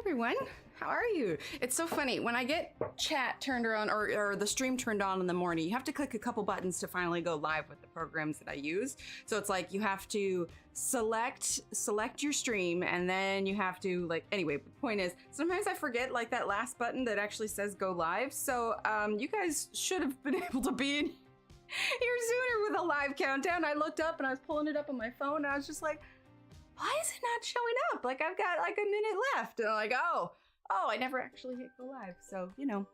everyone. How are you? It's so funny when I get chat turned on or the stream turned on in the morning, you have to click a couple buttons to finally go live with the programs that I use. So it's like you have to select your stream, and then you have to, like, anyway, the point is sometimes I forget like that last button that actually says go live. So you guys should have been able to be in here sooner with a live countdown. I looked up and I was pulling it up on my phone and I was just like, why is it not showing up? Like, I've got like a minute left. And I'm like, oh, I never actually hit go live. So, you know,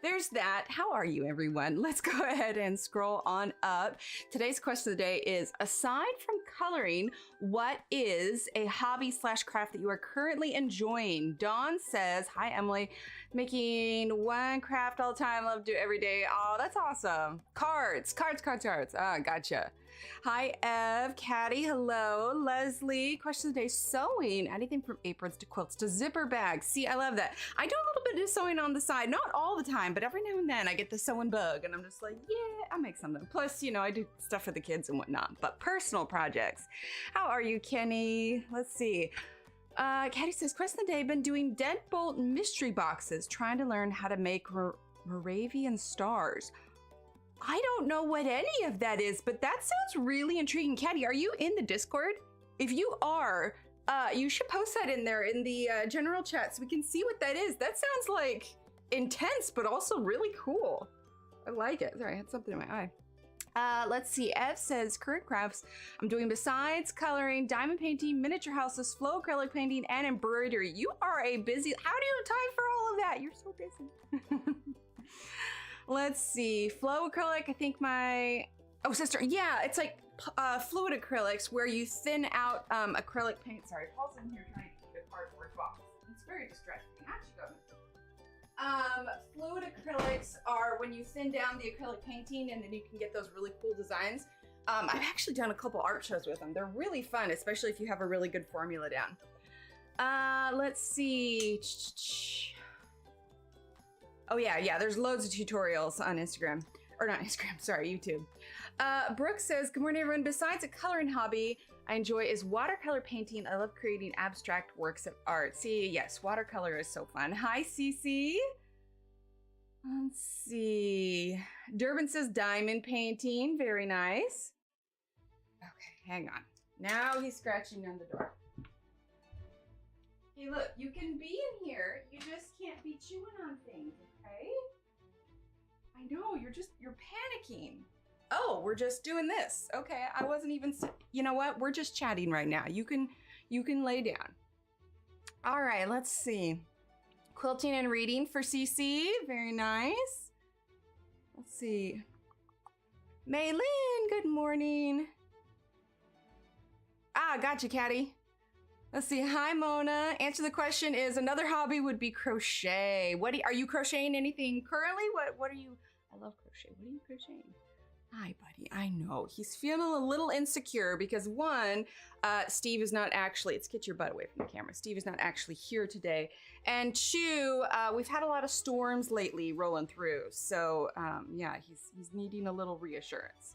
there's that. How are you, everyone? Let's go ahead and scroll on up. Today's question of the day is, aside from coloring, what is a hobby / craft that you are currently enjoying? Dawn says, hi, Emily. Making one craft all the time. Love to do it every day. Oh, that's awesome. Cards. Ah, gotcha. Hi, Ev, Caddy, hello, Leslie. Question of the day, sewing. Anything from aprons to quilts to zipper bags. See, I love that. I do a little bit of sewing on the side, not all the time, but every now and then I get the sewing bug and I'm just like, yeah, I'll make something. Plus, you know, I do stuff for the kids and whatnot, but personal projects. How are you, Kenny? Let's see. Caddy says, question of the day, been doing deadbolt mystery boxes, trying to learn how to make Moravian stars. I don't know what any of that is, but that sounds really intriguing. Caddy, are you in the Discord? If you are, you should post that in there in the general chat so we can see what that is. That sounds like intense, but also really cool. I like it. Sorry, I had something in my eye. Let's see. Ev says, current crafts I'm doing besides coloring, diamond painting, miniature houses, flow acrylic painting, and embroidery. You are a busy, how do you have time for all of that? You're so busy. Let's see, flow acrylic, I think oh, sister, yeah, it's like fluid acrylics where you thin out acrylic paint. Sorry, Paul's in here trying to keep a cardboard box. It's very distracting. Actually, fluid acrylics are when you thin down the acrylic painting and then you can get those really cool designs. I've actually done a couple art shows with them. They're really fun, especially if you have a really good formula down. Let's see. Oh yeah, there's loads of tutorials on Instagram. Or not Instagram, sorry, YouTube. Brooke says, good morning, everyone. Besides a coloring hobby I enjoy is watercolor painting. I love creating abstract works of art. See, yes, watercolor is so fun. Hi, Cece. Let's see. Durbin says diamond painting. Very nice. Okay, hang on. Now he's scratching on the door. Hey, look, you can be in here. You just can't be chewing on things, okay? I know, you're panicking. Oh, we're just doing this. Okay, I wasn't even, you know what? We're just chatting right now. You can lay down. All right, let's see. Quilting and reading for CC. Very nice. Let's see. Maylin, good morning. Ah, gotcha, Caddy. Let's see. Hi, Mona. Answer to the question is, another hobby would be crochet. Are you crocheting anything currently? What are you? I love crochet. What are you crocheting? Hi, buddy. I know he's feeling a little insecure because one, Steve is not actually. Let's get your butt away from the camera. Steve is not actually here today, and two, we've had a lot of storms lately rolling through. So yeah, he's needing a little reassurance.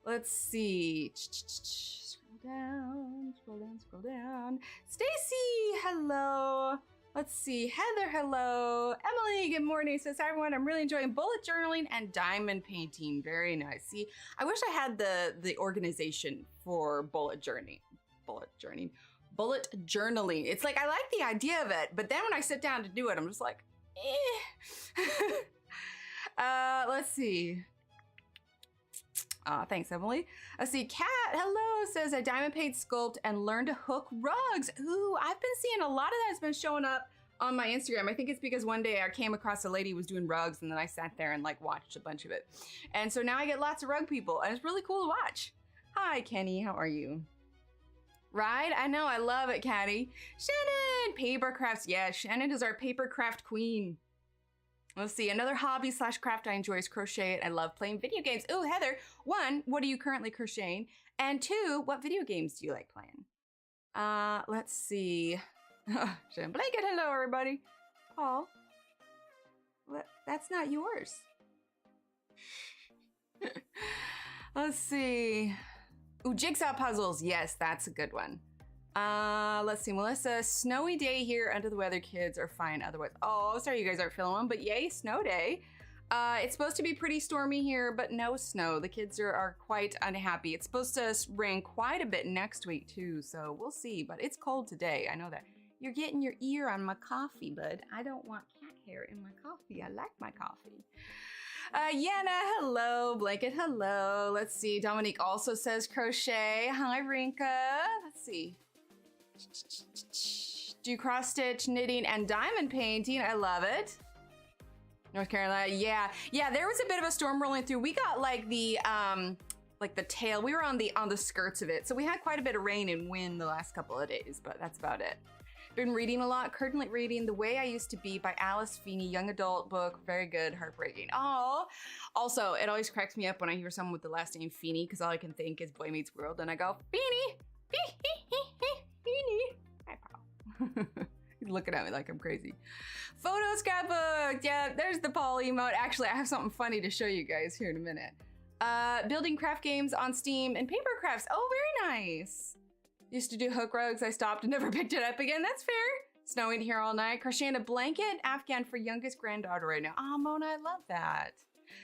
Let's see. Scroll down. Stacy, hello. Let's see. Heather, hello. Emily, good morning. Says, hi, everyone. I'm really enjoying bullet journaling and diamond painting. Very nice. See, I wish I had the organization for bullet journaling. It's like, I like the idea of it, but then when I sit down to do it, I'm just like, eh. Let's see. Thanks, Emily. Let's see, Kat, hello, says I diamond paint, sculpt, and learn to hook rugs. Ooh, I've been seeing a lot of that has been showing up on my Instagram. I think it's because one day I came across a lady who was doing rugs and then I sat there and like watched a bunch of it. And so now I get lots of rug people and it's really cool to watch. Hi, Kenny, how are you? Right? I know, I love it, Caddy. Shannon, paper crafts. Yeah, Shannon is our paper craft queen. Let's see, another hobby / craft I enjoy is crochet. I love playing video games. Ooh, Heather, one, what are you currently crocheting? And two, what video games do you like playing? Let's see. Shannon Blanket, hello, everybody. Paul, what? That's not yours. Let's see. Ooh, jigsaw puzzles. Yes, that's a good one. Let's see, Melissa, snowy day here, under the weather, kids are fine otherwise. Oh, sorry you guys aren't feeling one, but yay, snow day. It's supposed to be pretty stormy here, but no snow. The kids are quite unhappy. It's supposed to rain quite a bit next week too, so we'll see, but it's cold today, I know that. You're getting your ear on my coffee, bud. I don't want cat hair in my coffee. I like my coffee. Yana, hello. Blanket, hello. Let's see. Dominique also says crochet. Hi, Rinka. Let's see. Do cross stitch, knitting, and diamond painting. I love it. North Carolina, yeah. Yeah, there was a bit of a storm rolling through. We got like the tail. We were on the skirts of it. So we had quite a bit of rain and wind the last couple of days, but that's about it. Been reading a lot, currently reading The Way I Used to Be by Alice Feeney, young adult book, very good, heartbreaking. Oh, also, it always cracks me up when I hear someone with the last name Feeney, because all I can think is Boy Meets World, and I go, Feeney, Feeney. Hi, pal. He's looking at me like I'm crazy. Photo scrapbook, yeah, there's the Paul emote. Actually, I have something funny to show you guys here in a minute. Building craft games on Steam and paper crafts. Oh, very nice. Used to do hook rugs. I stopped and never picked it up again. That's fair. Snowing here all night. Crocheting a blanket, Afghan for youngest granddaughter right now. Oh, Mona, I love that.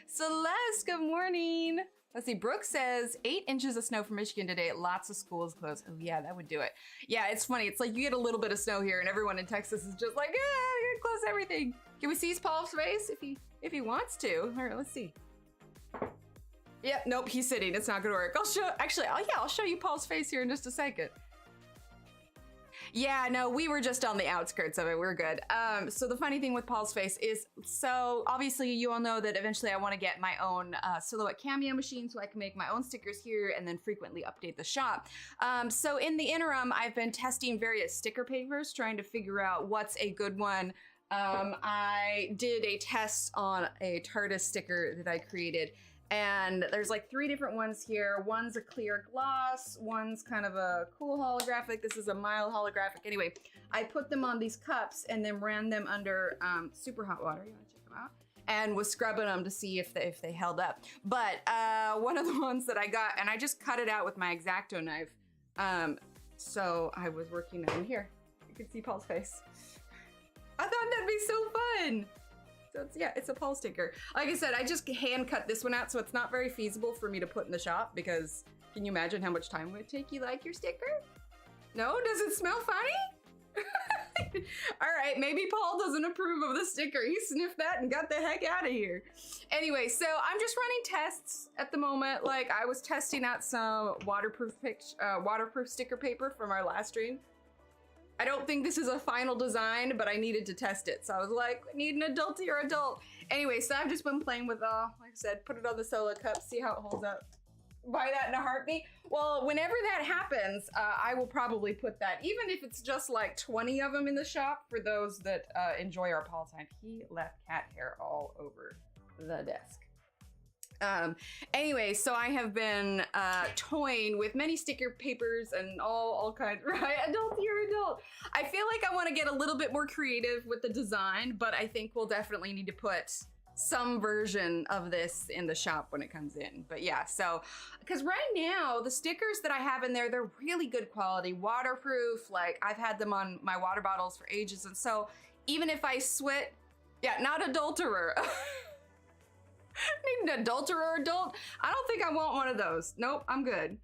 Celeste, good morning. Let's see, Brooke says 8 inches of snow for Michigan today. Lots of schools closed. Oh yeah, that would do it. Yeah, it's funny. It's like you get a little bit of snow here and everyone in Texas is just like, yeah, you're gonna close everything. Can we see Paul's face if he wants to? All right, let's see. Yep, nope, he's sitting. It's not gonna work. I'll show you Paul's face here in just a second. Yeah, no, we were just on the outskirts of it. We're good. So the funny thing with Paul's face is, so obviously you all know that eventually I want to get my own silhouette cameo machine so I can make my own stickers here and then frequently update the shop. So in the interim, I've been testing various sticker papers, trying to figure out what's a good one. I did a test on a TARDIS sticker that I created. And there's like 3 different ones here. One's a clear gloss, one's kind of a cool holographic. This is a mild holographic. Anyway, I put them on these cups and then ran them under super hot water. You wanna check them out? And was scrubbing them to see if they held up. But one of the ones that I got, and I just cut it out with my X-Acto knife. So I was working on here. You can see Paul's face. I thought that'd be so fun. So it's a Paul sticker. Like I said, I just hand cut this one out, so it's not very feasible for me to put in the shop because can you imagine how much time it would take? You like your sticker? No? Does it smell funny? All right, maybe Paul doesn't approve of the sticker. He sniffed that and got the heck out of here. Anyway, so I'm just running tests at the moment. Like I was testing out some waterproof sticker paper from our last stream. I don't think this is a final design, but I needed to test it. So I was like, I need an adultier adult. Anyway, so I've just been playing with, like I said, put it on the solo cup, see how it holds up. Buy that in a heartbeat. Well, whenever that happens, I will probably put that, even if it's just like 20 of them in the shop for those that enjoy our Paul time. He left cat hair all over the desk. Anyway, so I have been toying with many sticker papers and all kinds, right? Adult, you're adult. I feel like I want to get a little bit more creative with the design, but I think we'll definitely need to put some version of this in the shop when it comes in. But yeah, so, because right now, the stickers that I have in there, they're really good quality, waterproof, like I've had them on my water bottles for ages, and so even if I sweat, yeah, not adulterer. Need an adulterer adult? I don't think I want one of those. Nope, I'm good.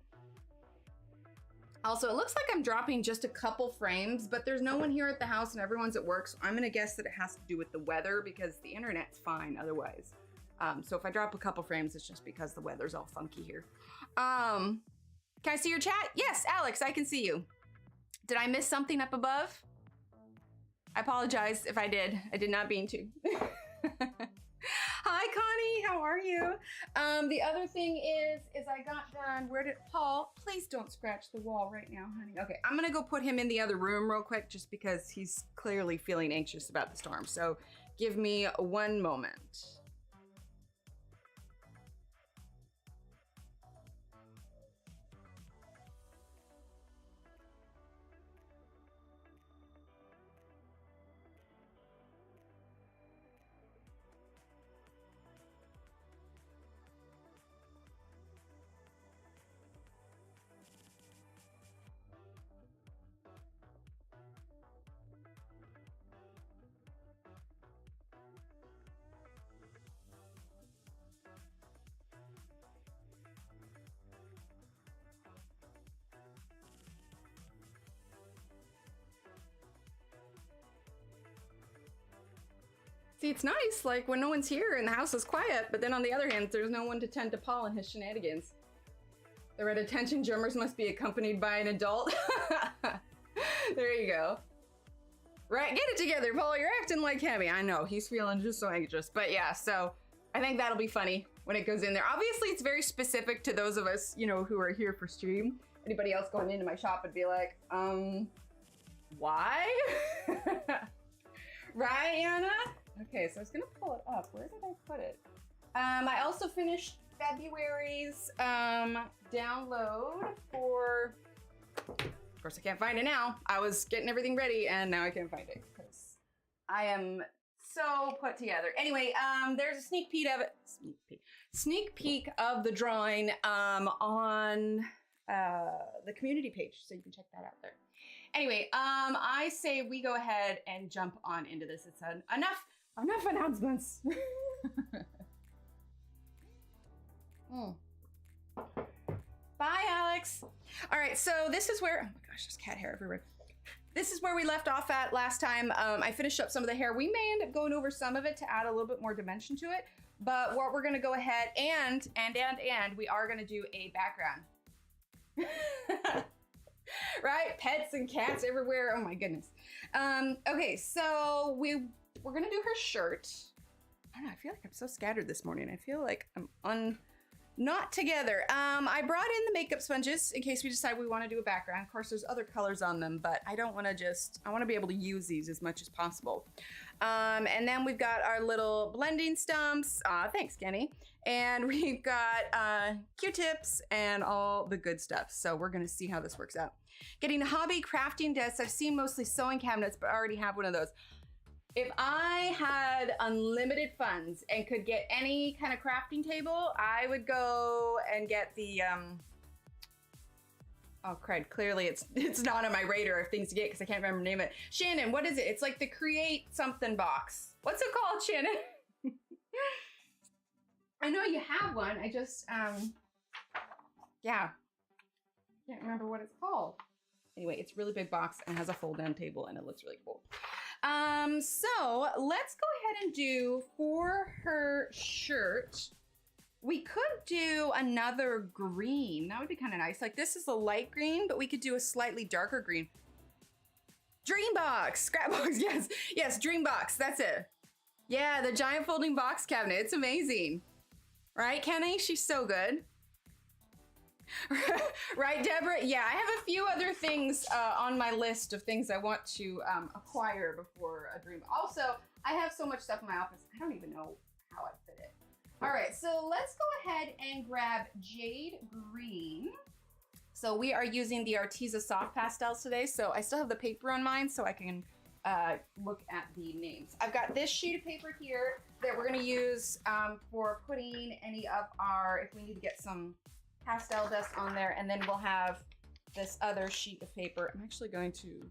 Also, it looks like I'm dropping just a couple frames, but there's no one here at the house and everyone's at work, so I'm gonna guess that it has to do with the weather because the internet's fine otherwise. So if I drop a couple frames, it's just because the weather's all funky here. Can I see your chat? Yes, Alex, I can see you. Did I miss something up above? I apologize if I did. I did not mean to. Hi, Connie, how are you? The other thing is I got done, Paul, please don't scratch the wall right now, honey. Okay, I'm gonna go put him in the other room real quick just because he's clearly feeling anxious about the storm. So give me 1 moment. See, it's nice, like when no one's here and the house is quiet, but then on the other hand, there's no one to tend to Paul and his shenanigans. The red attention drummers must be accompanied by an adult. There you go. Right, get it together, Paul. You're acting like Heavy. I know, he's feeling just so anxious. But yeah, so I think that'll be funny when it goes in there. Obviously, it's very specific to those of us, you know, who are here for stream. Anybody else going into my shop would be like, why? Right, Anna? Okay, so I was gonna pull it up. Where did I put it? I also finished February's download for, of course I can't find it now. I was getting everything ready and now I can't find it because I am so put together. Anyway, there's a sneak peek of it, sneak peek of the drawing on the community page, so you can check that out there. Anyway, I say we go ahead and jump on into this. It's enough announcements. Bye, Alex. All right, so this is where, oh my gosh, there's cat hair everywhere. This is where we left off at last time. I finished up some of the hair. We may end up going over some of it to add a little bit more dimension to it, but what we're gonna go ahead and we are gonna do a background. Right, pets and cats everywhere. Oh my goodness. Okay, so we're gonna do her shirt. I don't know, I feel like I'm so scattered this morning. I feel like I'm not together. I brought in the makeup sponges in case we decide we want to do a background. Of course, there's other colors on them, but I don't want to I want to be able to use these as much as possible. And then we've got our little blending stumps. Thanks, Kenny. And we've got Q-tips and all the good stuff. So we're going to see how this works out. Getting hobby crafting desks. I've seen mostly sewing cabinets, but I already have one of those. If I had unlimited funds and could get any kind of crafting table, I would go and get the, oh crud, clearly it's not on my radar of things to get because I can't remember the name of it. Shannon, what is it? It's like the create something box. What's it called, Shannon? I know you have one, I just, yeah, can't remember what it's called. Anyway, it's a really big box and has a fold down table and it looks really cool. So let's go ahead and do for her shirt. We could do another green. That would be kind of nice. Like this is a light green, but we could do a slightly darker green. Dreambox, scrapbox, yes. Yes, Dreambox, that's it. Yeah, the giant folding box cabinet. It's amazing. Right, Kenny? She's so good. Right, Deborah? Yeah, I have a few other things on my list of things I want to acquire before a dream. Also, I have so much stuff in my office, I don't even know how I'd fit it. All right, so let's go ahead and grab Jade Green. So we are using the Arteza Soft Pastels today, so I still have the paper on mine so I can look at the names. I've got this sheet of paper here that we're gonna use for putting any of our, if we need to get some pastel dust on there, and then we'll have this other sheet of paper. I'm actually going to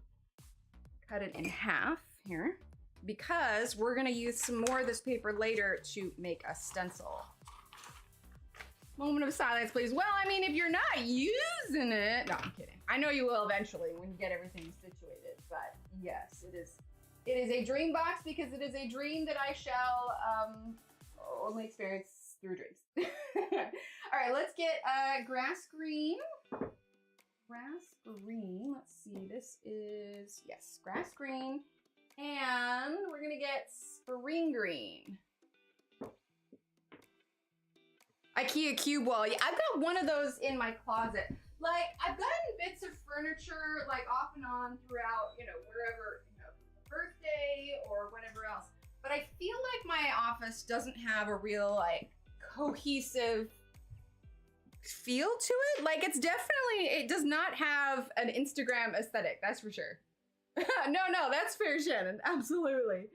cut it in half here because we're gonna use some more of this paper later to make a stencil. Moment of silence, please. Well, I mean, if you're not using it, no, I'm kidding. I know you will eventually when you get everything situated, but yes, it is a dream box because it is a dream that I shall only experience through dreams. All right, let's get grass green. Grass green, let's see, this is, yes, grass green. And we're gonna get spring green. IKEA cube wall. Yeah, I've got one of those in my closet. Like, I've gotten bits of furniture, like off and on throughout, you know, wherever, you know, birthday or whatever else. But I feel like my office doesn't have a real, like, cohesive feel to it. Like, it's definitely, it does not have an Instagram aesthetic, that's for sure. No, that's fair, Shannon, absolutely.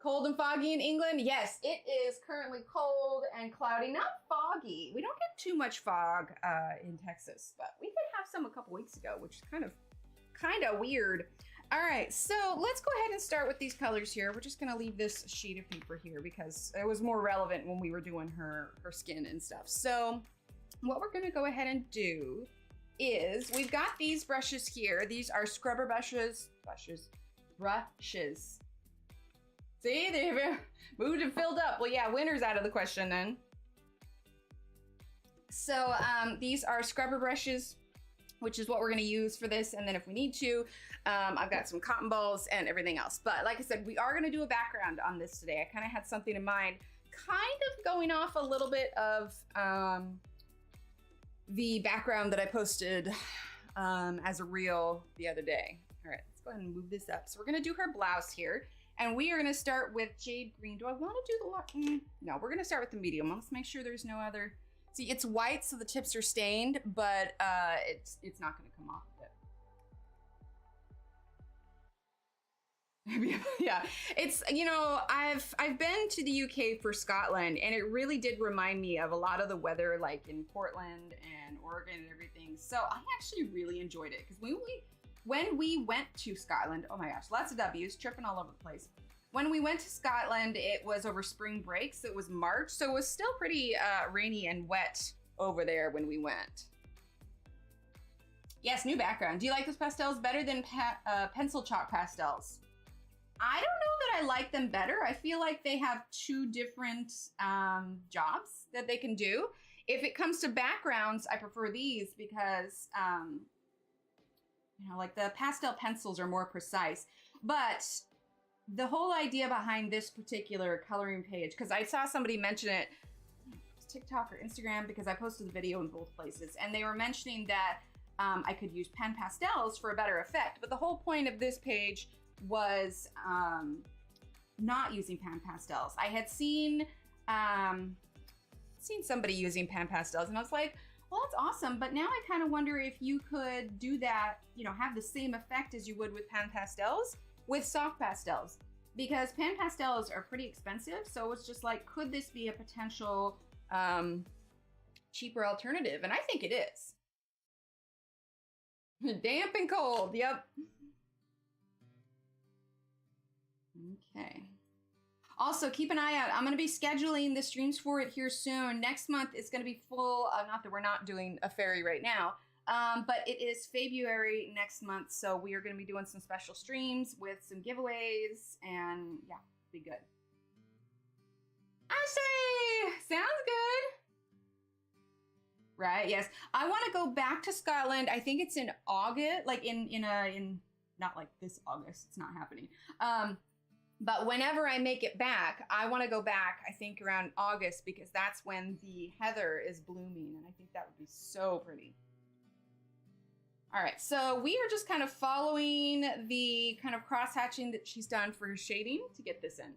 Cold and foggy in England? Yes, it is currently cold and cloudy, not foggy. We don't get too much fog in Texas, but we did have some a couple weeks ago, which is kind of weird. All right, so let's go ahead and start with these colors here. We're just gonna leave this sheet of paper here because it was more relevant when we were doing her skin and stuff. So what we're gonna go ahead and do is we've got these brushes here. These are scrubber brushes. See, they've moved and filled up. Well, yeah, winter's out of the question then. So these are scrubber brushes, which is what we're gonna use for this. And then if we need to, I've got some cotton balls and everything else. But like I said, we are gonna do a background on this today. I kind of had something in mind, kind of going off a little bit of the background that I posted as a reel the other day. All right, let's go ahead and move this up. So we're gonna do her blouse here. And we are gonna start with jade green. Do I wanna do the large? No, we're gonna start with the medium. Let's make sure there's no other. See, it's white, so the tips are stained, but it's not gonna come off of it. Yeah, it's, you know, I've been to the UK for Scotland, and it really did remind me of a lot of the weather like in Portland and Oregon and everything. So I actually really enjoyed it, because when we went to Scotland, oh my gosh, lots of W's, tripping all over the place. When we went to Scotland, it was over spring break, so it was March, so it was still pretty rainy and wet over there when we went. Yes, new background. Do you like those pastels better than pencil chalk pastels? I don't know that I like them better. I feel like they have two different jobs that they can do. If it comes to backgrounds, I prefer these because, you know, like the pastel pencils are more precise. But the whole idea behind this particular coloring page, because I saw somebody mention it, TikTok or Instagram, because I posted the video in both places, and they were mentioning that I could use pen pastels for a better effect. But the whole point of this page was not using pan pastels. I had seen somebody using pan pastels, and I was like, well, that's awesome, but now I kind of wonder if you could do that, you know, have the same effect as you would with pan pastels with soft pastels, because pan pastels are pretty expensive. So it's just like, could this be a potential cheaper alternative? And I think it is. Damp and cold, yep. Okay. Also, keep an eye out. I'm going to be scheduling the streams for it here soon. Next month, it's going to be full. Not that we're not doing a fairy right now, but it is February next month. So we are going to be doing some special streams with some giveaways, and yeah, be good. Ashley, sounds good. Right? Yes. I want to go back to Scotland. I think it's in August, like in not like this August. It's not happening. But whenever I make it back, I want to go back, I think around August, because that's when the heather is blooming, and I think that would be so pretty. All right, so we are just kind of following the kind of cross-hatching that she's done for her shading to get this in.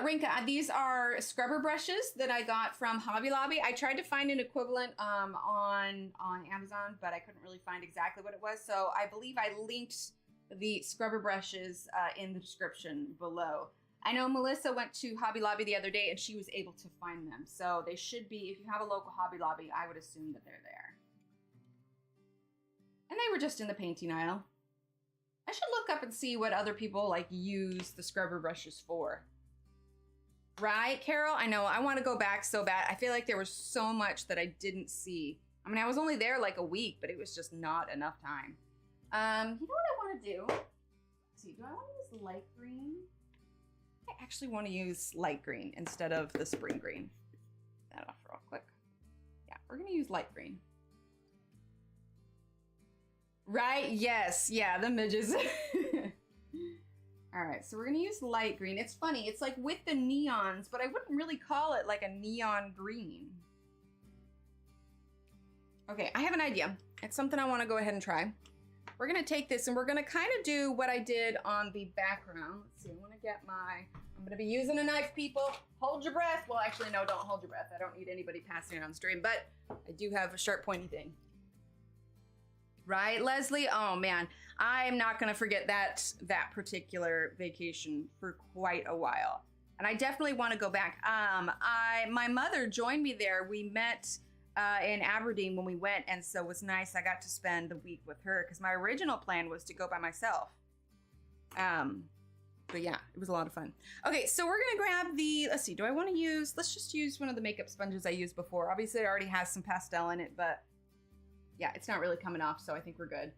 Rinka, these are scrubber brushes that I got from Hobby Lobby. I tried to find an equivalent on Amazon, but I couldn't really find exactly what it was. So I believe I linked the scrubber brushes in the description below. I know Melissa went to Hobby Lobby the other day and she was able to find them. So they should be, if you have a local Hobby Lobby, I would assume that they're there. And they were just in the painting aisle. I should look up and see what other people like use the scrubber brushes for. Right, Carol? I know, I want to go back so bad. I feel like there was so much that I didn't see. I mean, I was only there like a week, but it was just not enough time. You know what I want to do? Let's see, do I want to use light green? I actually want to use light green instead of the spring green. That off real quick. Yeah, we're going to use light green. Right? Yes. Yeah, the midges. All right, so we're gonna use light green. It's funny, it's like with the neons, but I wouldn't really call it like a neon green. Okay, I have an idea. It's something I wanna go ahead and try. We're gonna take this and we're gonna kind of do what I did on the background. Let's see, I'm gonna be using a knife, people. Hold your breath. Well, actually, no, don't hold your breath. I don't need anybody passing it on stream, but I do have a sharp pointy thing. Right, Leslie? Oh man, I'm not gonna forget that particular vacation for quite a while. And I definitely wanna go back. My mother joined me there. We met in Aberdeen when we went, and so it was nice. I got to spend the week with her because my original plan was to go by myself. But yeah, it was a lot of fun. Okay, so we're gonna grab the, let's see, do I wanna use, let's just use one of the makeup sponges I used before. Obviously it already has some pastel in it, but yeah, it's not really coming off, so I think we're good.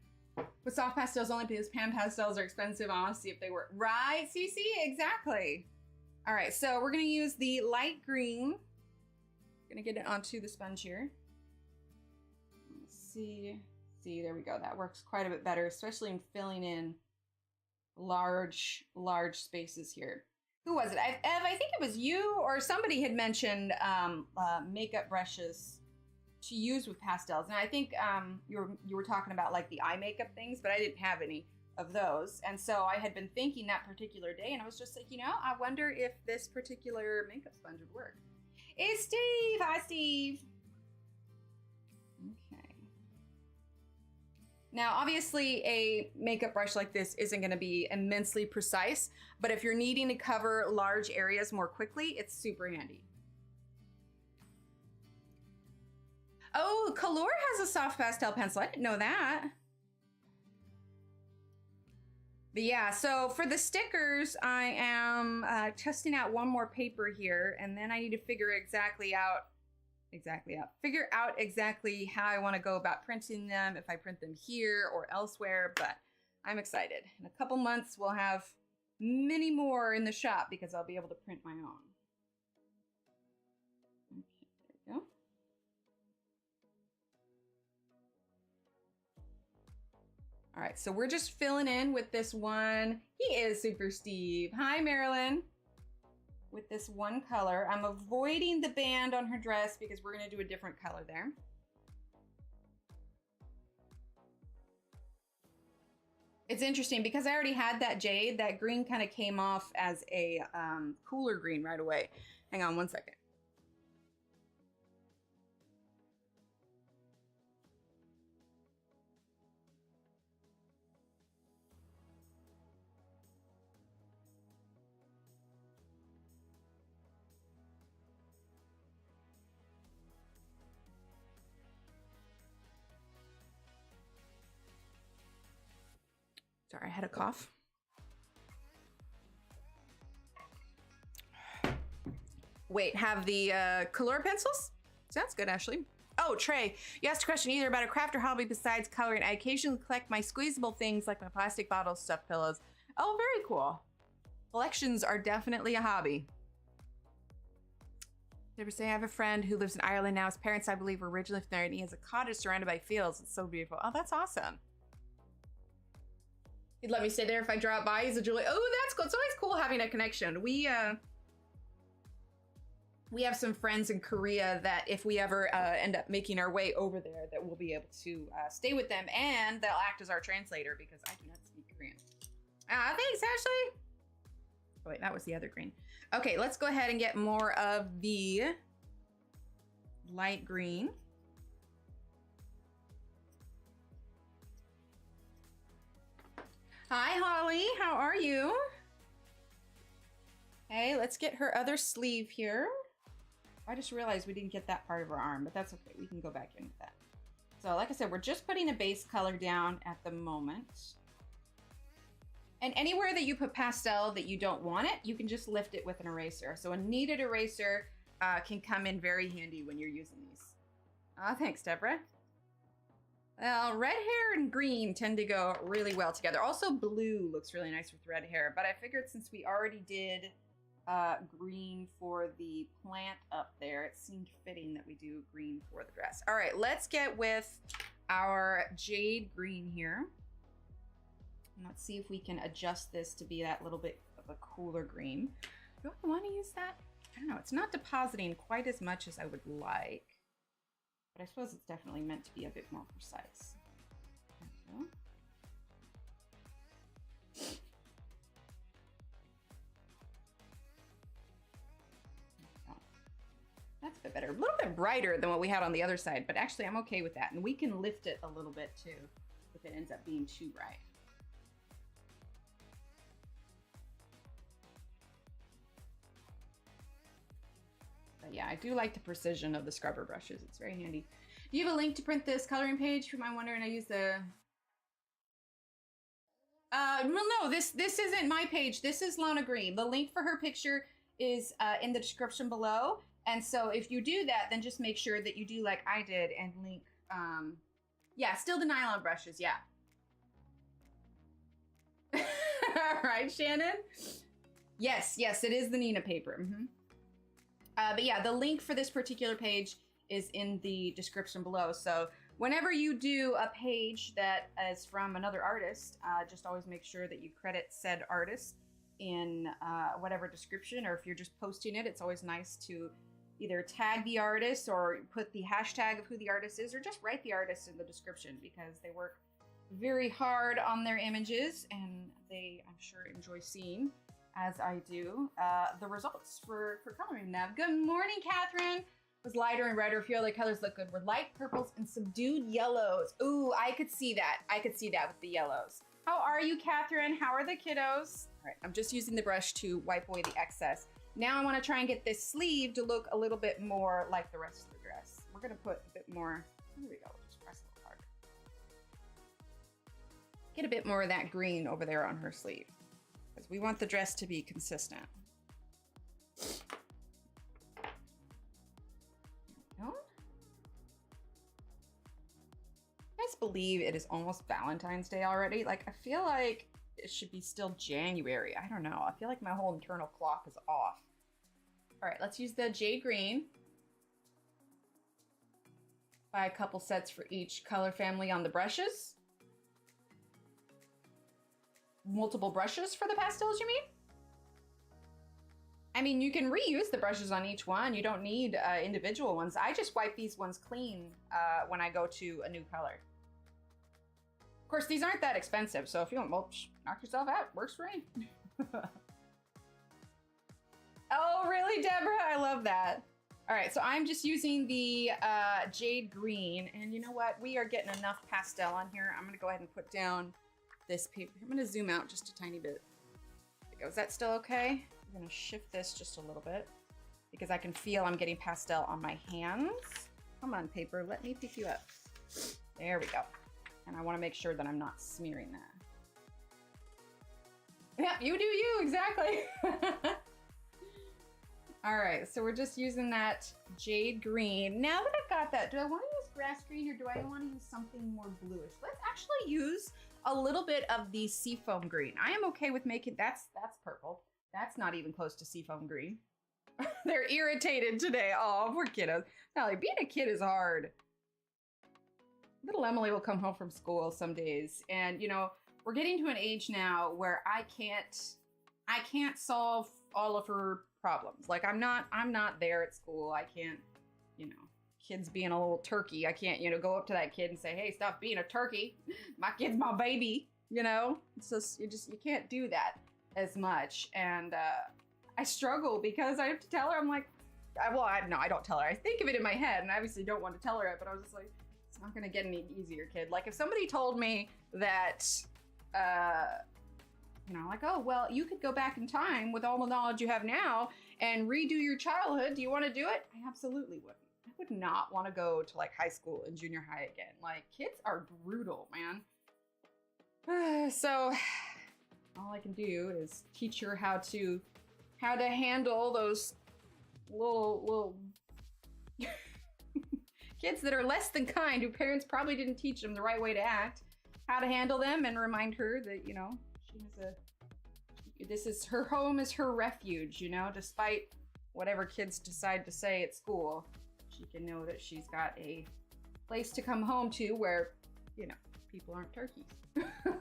With soft pastels only because pan pastels are expensive. I want to see if they work. Right, Cece? Exactly. All right, so we're gonna use the light green. Gonna get it onto the sponge here. Let's see, there we go. That works quite a bit better, especially in filling in large spaces here. Who was it? Ev, I think it was you or somebody had mentioned makeup brushes to use with pastels, and I think you were talking about like the eye makeup things, but I didn't have any of those, and so I had been thinking that particular day, and I was just like, you know, I wonder if this particular makeup sponge would work. It's Steve. Hi, Steve. Okay. Now, obviously, a makeup brush like this isn't going to be immensely precise, but if you're needing to cover large areas more quickly, it's super handy. Oh, Color has a soft pastel pencil. I didn't know that. But yeah, so for the stickers, I am testing out one more paper here, and then I need to figure out exactly how I want to go about printing them, if I print them here or elsewhere, but I'm excited. In a couple months, we'll have many more in the shop because I'll be able to print my own. Okay, there we go. All right, so we're just filling in with this one. He is Super Steve. Hi, Marilyn. With this one color. I'm avoiding the band on her dress because we're gonna do a different color there. It's interesting because I already had that jade. That green kind of came off as a cooler green right away. Hang on one second. Sorry, I had a cough. Wait, have the color pencils? Sounds good, Ashley. Oh, Trey, you asked a question either about a craft or hobby besides coloring. I occasionally collect my squeezable things like my plastic bottles, stuffed pillows. Oh, very cool. Collections are definitely a hobby. Did I ever say I have a friend who lives in Ireland now? His parents, I believe, were originally from there, and he has a cottage surrounded by fields. It's so beautiful. Oh, that's awesome. He'd let me stay there if I drop by. He's a Julie. Oh, that's cool. It's always cool having a connection. We have some friends in Korea that if we ever end up making our way over there, that we'll be able to stay with them, and they'll act as our translator because I do not speak Korean. Thanks, Ashley. Oh, wait, that was the other green. Okay, let's go ahead and get more of the light green. Hi, Holly. How are you? Okay, let's get her other sleeve here. I just realized we didn't get that part of her arm, but that's okay. We can go back in with that. So like I said, we're just putting a base color down at the moment. And anywhere that you put pastel that you don't want it, you can just lift it with an eraser. So a kneaded eraser can come in very handy when you're using these. Thanks, Deborah. Well, red hair and green tend to go really well together. Also, blue looks really nice with red hair, but I figured since we already did green for the plant up there, it seemed fitting that we do green for the dress. All right, let's get with our jade green here. And let's see if we can adjust this to be that little bit of a cooler green. Do I want to use that? I don't know. It's not depositing quite as much as I would like. But I suppose it's definitely meant to be a bit more precise. There we go. That's a bit better. A little bit brighter than what we had on the other side, but actually I'm okay with that. And we can lift it a little bit too if it ends up being too bright. But yeah, I do like the precision of the scrubber brushes. It's very handy. Do you have a link to print this coloring page? I'm wondering, I use the... well, no, this isn't my page. This is Lana Green. The link for her picture is in the description below. And so if you do that, then just make sure that you do like I did and link, yeah, still the nylon brushes, yeah. Right, Shannon? Yes, yes, it is the Nina paper. But yeah, the link for this particular page is in the description below. So whenever you do a page that is from another artist, just always make sure that you credit said artist in whatever description, or if you're just posting it, it's always nice to either tag the artist or put the hashtag of who the artist is, or just write the artist in the description, because they work very hard on their images and they, I'm sure, enjoy seeing, as I do, the results for coloring them. Good morning, Catherine. Was lighter and redder. Feel the colors look good. We're light purples and subdued yellows. Ooh, I could see that. I could see that with the yellows. How are you, Catherine? How are the kiddos? All right, I'm just using the brush to wipe away the excess. Now I want to try and get this sleeve to look a little bit more like the rest of the dress. We're going to put a bit more, here we go, just press a little hard. Get a bit more of that green over there on her sleeve, because we want the dress to be consistent. Believe it is almost Valentine's Day already. Like, I feel like it should be still January. I don't know. I feel like my whole internal clock is off. All right, let's use the jade green. Buy a couple sets for each color family on the brushes. Multiple brushes for the pastels, you mean? I mean, you can reuse the brushes on each one. You don't need individual ones. I just wipe these ones clean when I go to a new color. Of course, these aren't that expensive, so if you want, well, knock yourself out. Works for me. Oh, really, Deborah? I love that. All right, so I'm just using the jade green, and you know what? We are getting enough pastel on here. I'm gonna go ahead and put down this paper. I'm gonna zoom out just a tiny bit. There we go. Is that still okay? I'm gonna shift this just a little bit because I can feel I'm getting pastel on my hands. Come on, paper, let me pick you up. There we go. And I want to make sure that I'm not smearing that. Yeah, you do you, exactly. All right, so we're just using that jade green. Now that I've got that, do I want to use grass green or do I want to use something more bluish? Let's actually use a little bit of the seafoam green. I am okay with making, that's purple. That's not even close to seafoam green. They're irritated today. Oh, poor kiddos. Now, like, being a kid is hard. Little Emily will come home from school some days, and you know, we're getting to an age now where I can't solve all of her problems. Like, I'm not there at school. I can't, you know, kids being a little turkey. I can't, you know, go up to that kid and say, hey, stop being a turkey. My kid's my baby, you know? It's just, you can't do that as much. And I struggle because I have to tell her, I'm like, no, I don't tell her. I think of it in my head, and I obviously don't want to tell her it, but I was just like, it's not gonna get any easier, kid. Like, if somebody told me that, you know, like, oh, well, you could go back in time with all the knowledge you have now and redo your childhood. Do you want to do it? I absolutely wouldn't. I would not want to go to like high school and junior high again. Like, kids are brutal, man. So all I can do is teach her how to handle those little kids that are less than kind, who parents probably didn't teach them the right way to act, how to handle them, and remind her that, you know, her home is her refuge, you know, despite whatever kids decide to say at school, she can know that she's got a place to come home to where, you know, people aren't turkeys.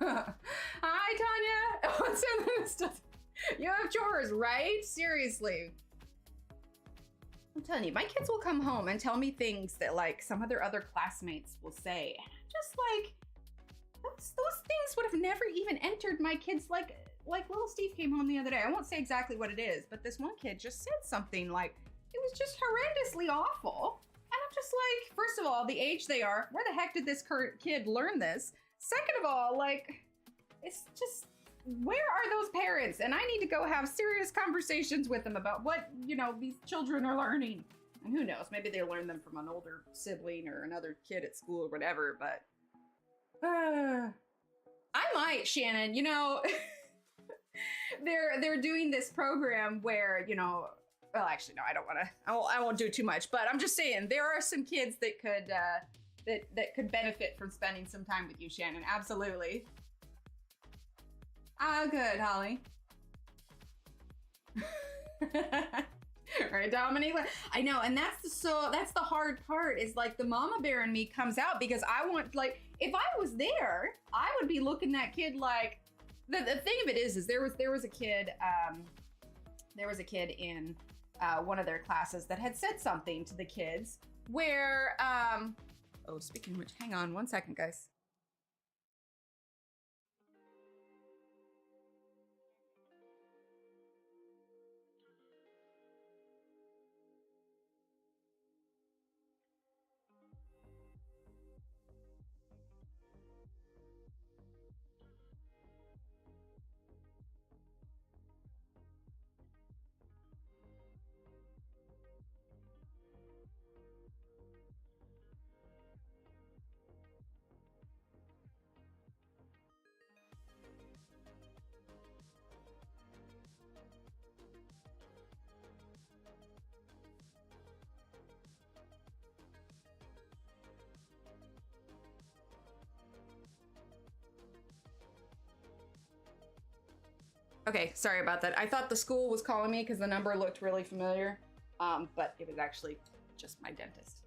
Hi, Tanya. What's in this? You have chores, right? Seriously. I'm telling you, my kids will come home and tell me things that like some of their other classmates will say. And I'm just like, those things would have never even entered my kids. Like little Steve came home the other day. I won't say exactly what it is, but this one kid just said something like, it was just horrendously awful. And I'm just like, first of all, the age they are, where the heck did this kid learn this? Second of all, like, it's just, where are those parents? And I need to go have serious conversations with them about what, you know, these children are learning. And who knows, maybe they learned them from an older sibling or another kid at school or whatever, but I might, Shannon, you know, they're doing this program where, you know, well, actually, no, I won't do too much, but I'm just saying there are some kids that could, that could benefit from spending some time with you, Shannon. Absolutely. Ah, good, Holly. Right, Dominique? I know, and that's the hard part is like the mama bear in me comes out because I want, like, if I was there, I would be looking at kid like, the thing of it is there was a kid, in one of their classes that had said something to the kids where, oh, speaking of which, hang on one second, guys. Okay, sorry about that. I thought the school was calling me because the number looked really familiar, but it was actually just my dentist.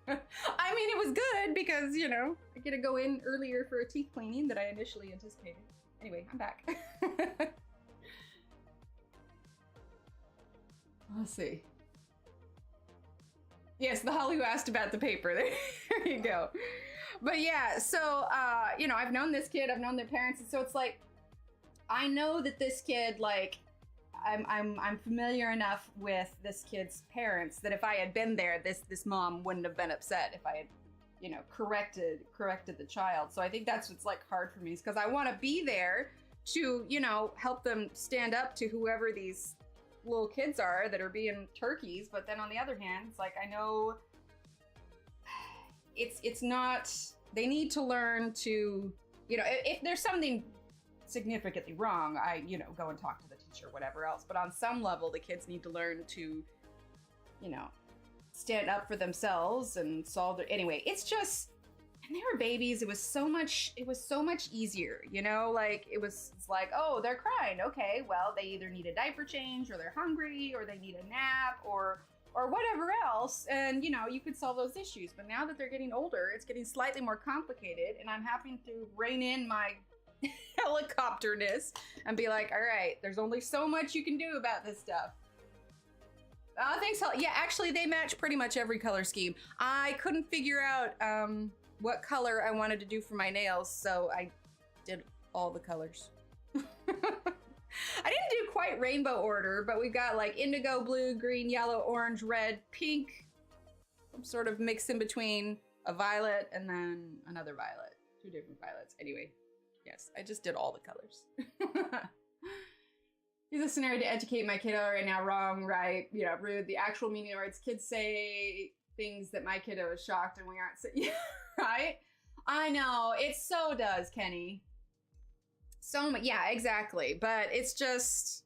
I mean, it was good because, you know, I get to go in earlier for a teeth cleaning that I initially anticipated. Anyway, I'm back. Let's see. Yes, the Holly who asked about the paper. There you go. But yeah, so, you know, I've known this kid, I've known their parents, and so it's like, I know that this kid, like, I'm familiar enough with this kid's parents that if I had been there, this mom wouldn't have been upset if I had, you know, corrected the child. So I think that's what's like hard for me, is because I want to be there to, you know, help them stand up to whoever these little kids are that are being turkeys. But then on the other hand, it's like, I know it's not, they need to learn to, you know, if there's something significantly wrong, I, you know, go and talk to the teacher or whatever else. But on some level, the kids need to learn to, you know, stand up for themselves and solve their, anyway, it's just, and they were babies, it was so much easier, you know, like it's like, oh, they're crying, okay, well, they either need a diaper change or they're hungry or they need a nap or whatever else, and you know, you could solve those issues. But now that they're getting older, it's getting slightly more complicated, and I'm having to rein in my helicopterness and be like, all right, there's only so much you can do about this stuff. Thanks. Yeah, actually, they match pretty much every color scheme. I couldn't figure out what color I wanted to do for my nails, so I did all the colors. I didn't do quite rainbow order, but we've got like indigo, blue, green, yellow, orange, red, pink, some sort of mix in between a violet and then another violet, two different violets. Anyway, yes, I just did all the colors. Use a scenario to educate my kiddo right now. Wrong, right, you know, rude. The actual meaning of words. Kids say things that my kiddo is shocked and we aren't. So, yeah, right? I know, it so does, Kenny. So much, yeah, exactly. But it's just,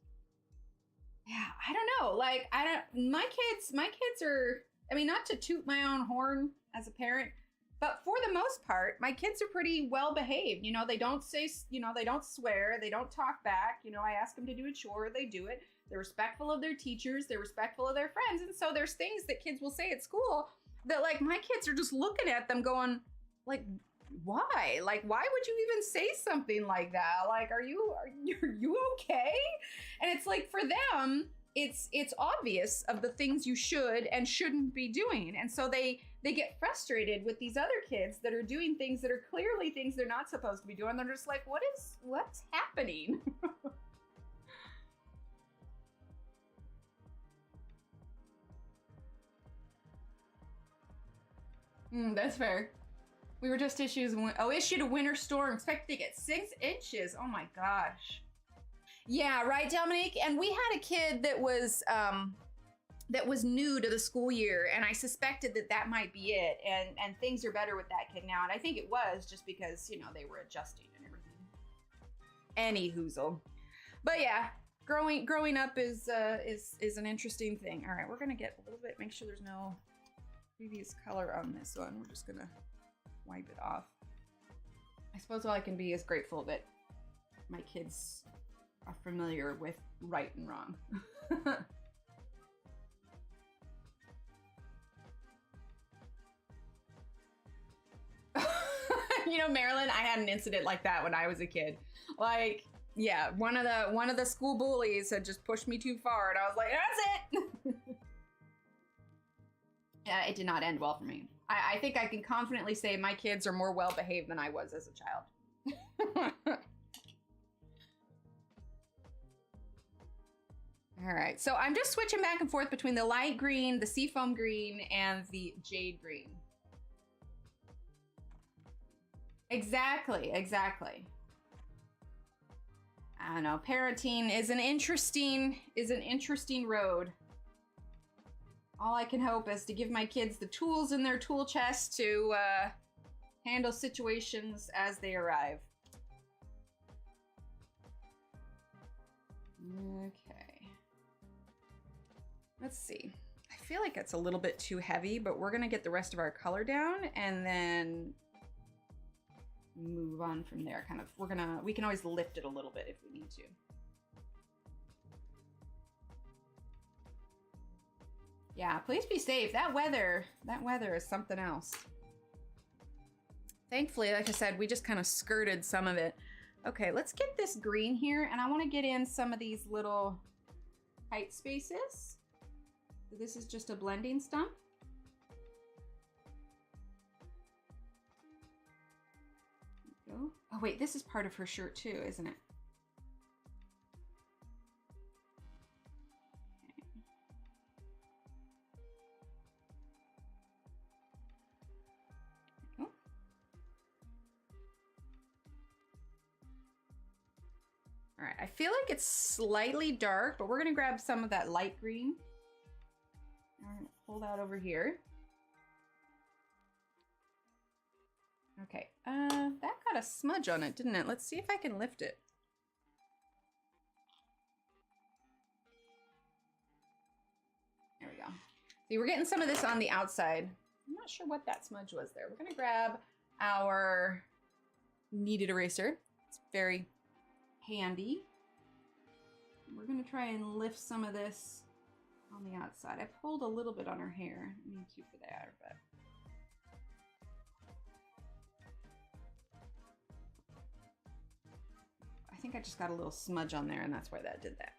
yeah, I don't know. Like, my kids are, I mean, not to toot my own horn as a parent, but for the most part, my kids are pretty well behaved. You know, they don't say, you know, they don't swear, they don't talk back. You know, I ask them to do a chore, they do it. They're respectful of their teachers, they're respectful of their friends. And so there's things that kids will say at school that, like, my kids are just looking at them going, like, why? Like, why would you even say something like that? Like, are you okay? And it's like, for them, it's obvious of the things you should and shouldn't be doing. And so they get frustrated with these other kids that are doing things that are clearly things they're not supposed to be doing. They're just like, what's happening? That's fair. We were just issued a winter storm, expected to get 6 inches. Oh my gosh. Yeah, right, Dominique? And we had a kid that was new to the school year, and I suspected that might be it. And things are better with that kid now, and I think it was just because, you know, they were adjusting and everything. Any hoozle. But yeah, growing up is an interesting thing. All right, we're gonna get a little bit, make sure there's no previous color on this one. We're just gonna wipe it off. I suppose all I can be is grateful that my kids are familiar with right and wrong. You know, Marilyn, I had an incident like that when I was a kid. Like, yeah, one of the school bullies had just pushed me too far, and I was like, that's it. Yeah, it did not end well for me. I think I can confidently say my kids are more well behaved than I was as a child. All right, so I'm just switching back and forth between the light green, the seafoam green, and the jade green. Exactly, exactly. I don't know. Parenting is an interesting road. All I can hope is to give my kids the tools in their tool chest to handle situations as they arrive. Okay. Let's see. I feel like it's a little bit too heavy, but we're gonna get the rest of our color down and then move on from there. Kind of, we can always lift it a little bit if we need to. Yeah, please be safe. That weather is something else. Thankfully, like I said, we just kind of skirted some of it. Okay, let's get this green here, and I want to get in some of these little tight spaces. This is just a blending stump. Go. Oh wait, this is part of her shirt too, isn't it? Okay. Oh. All right, I feel like it's slightly dark, but we're gonna grab some of that light green. I'm gonna pull that over here. Okay, that got a smudge on it, didn't it? Let's see if I can lift it. There we go. See, we're getting some of this on the outside. I'm not sure what that smudge was there. We're gonna grab our kneaded eraser. It's very handy. We're gonna try and lift some of this on the outside. I pulled a little bit on her hair. I need to for that, but I think I just got a little smudge on there and that's why that did that.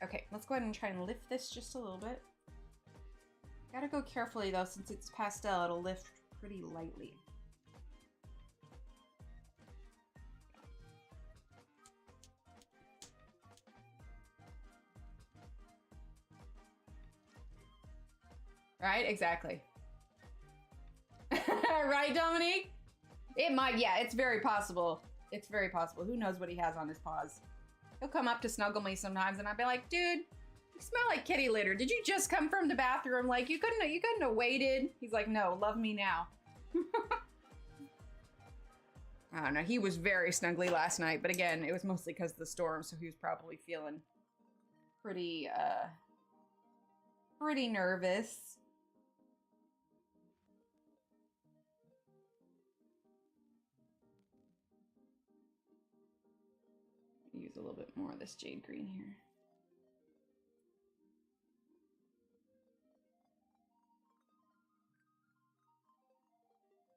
Okay, let's go ahead and try and lift this just a little bit. Gotta go carefully though, since it's pastel, it'll lift pretty lightly. Right, exactly. Right, Dominique? It might, yeah, it's very possible. It's very possible. Who knows what he has on his paws? He'll come up to snuggle me sometimes and I'll be like, dude, you smell like kitty litter. Did you just come from the bathroom? Like, you couldn't have waited. He's like, no, love me now. I don't know. He was very snuggly last night, but again, it was mostly because of the storm, so he was probably feeling pretty nervous. Use a little bit more of this jade green here.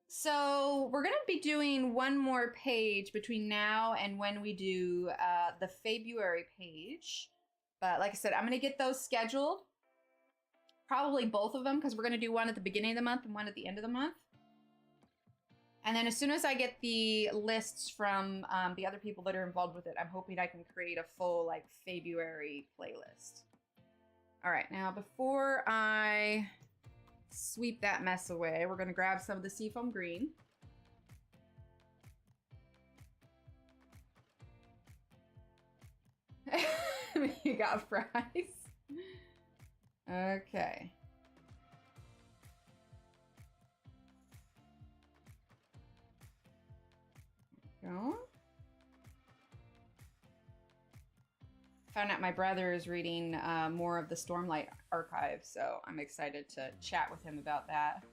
So we're gonna be doing one more page between now and when we do the February page. But like I said, I'm gonna get those scheduled. Probably both of them, because we're gonna do one at the beginning of the month and one at the end of the month. And then as soon as I get the lists from the other people that are involved with it, I'm hoping I can create a full like February playlist. All right, now before I sweep that mess away, we're gonna grab some of the seafoam green. You got fries. Okay. Go. Found out my brother is reading more of the Stormlight archive, so I'm excited to chat with him about that.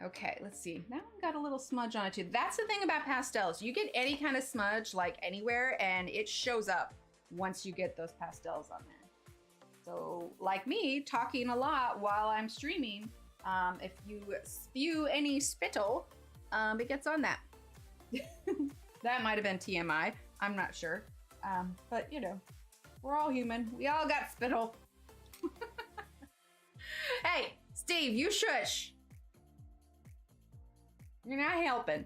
Okay, let's see. That one got a little smudge on it too. That's the thing about pastels. You get any kind of smudge like anywhere and it shows up once you get those pastels on there. So like me talking a lot while I'm streaming, if you spew any spittle, it gets on that. That might have been TMI. I'm not sure. But you know, we're all human. We all got spittle. Hey, Steve, you shush. You're not helping.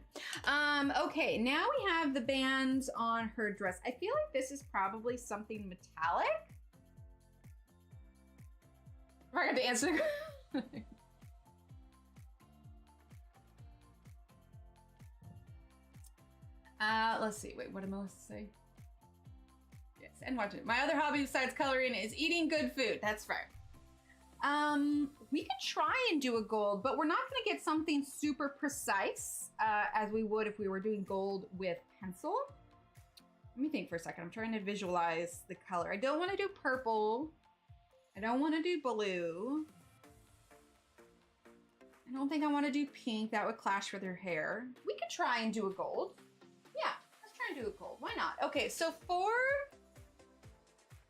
Okay, now we have the bands on her dress. I feel like this is probably something metallic. We're gonna answer. Let's see. Wait, what did Melissa say? Yes, and watch it. My other hobby besides coloring is eating good food. That's fair. We could try and do a gold, but we're not gonna get something super precise as we would if we were doing gold with pencil. Let me think for a second. I'm trying to visualize the color. I don't want to do purple. I don't want to do blue. I don't think I want to do pink. That would clash with her hair. We could try and do a gold. Yeah, let's try and do a gold. Why not? Okay, so for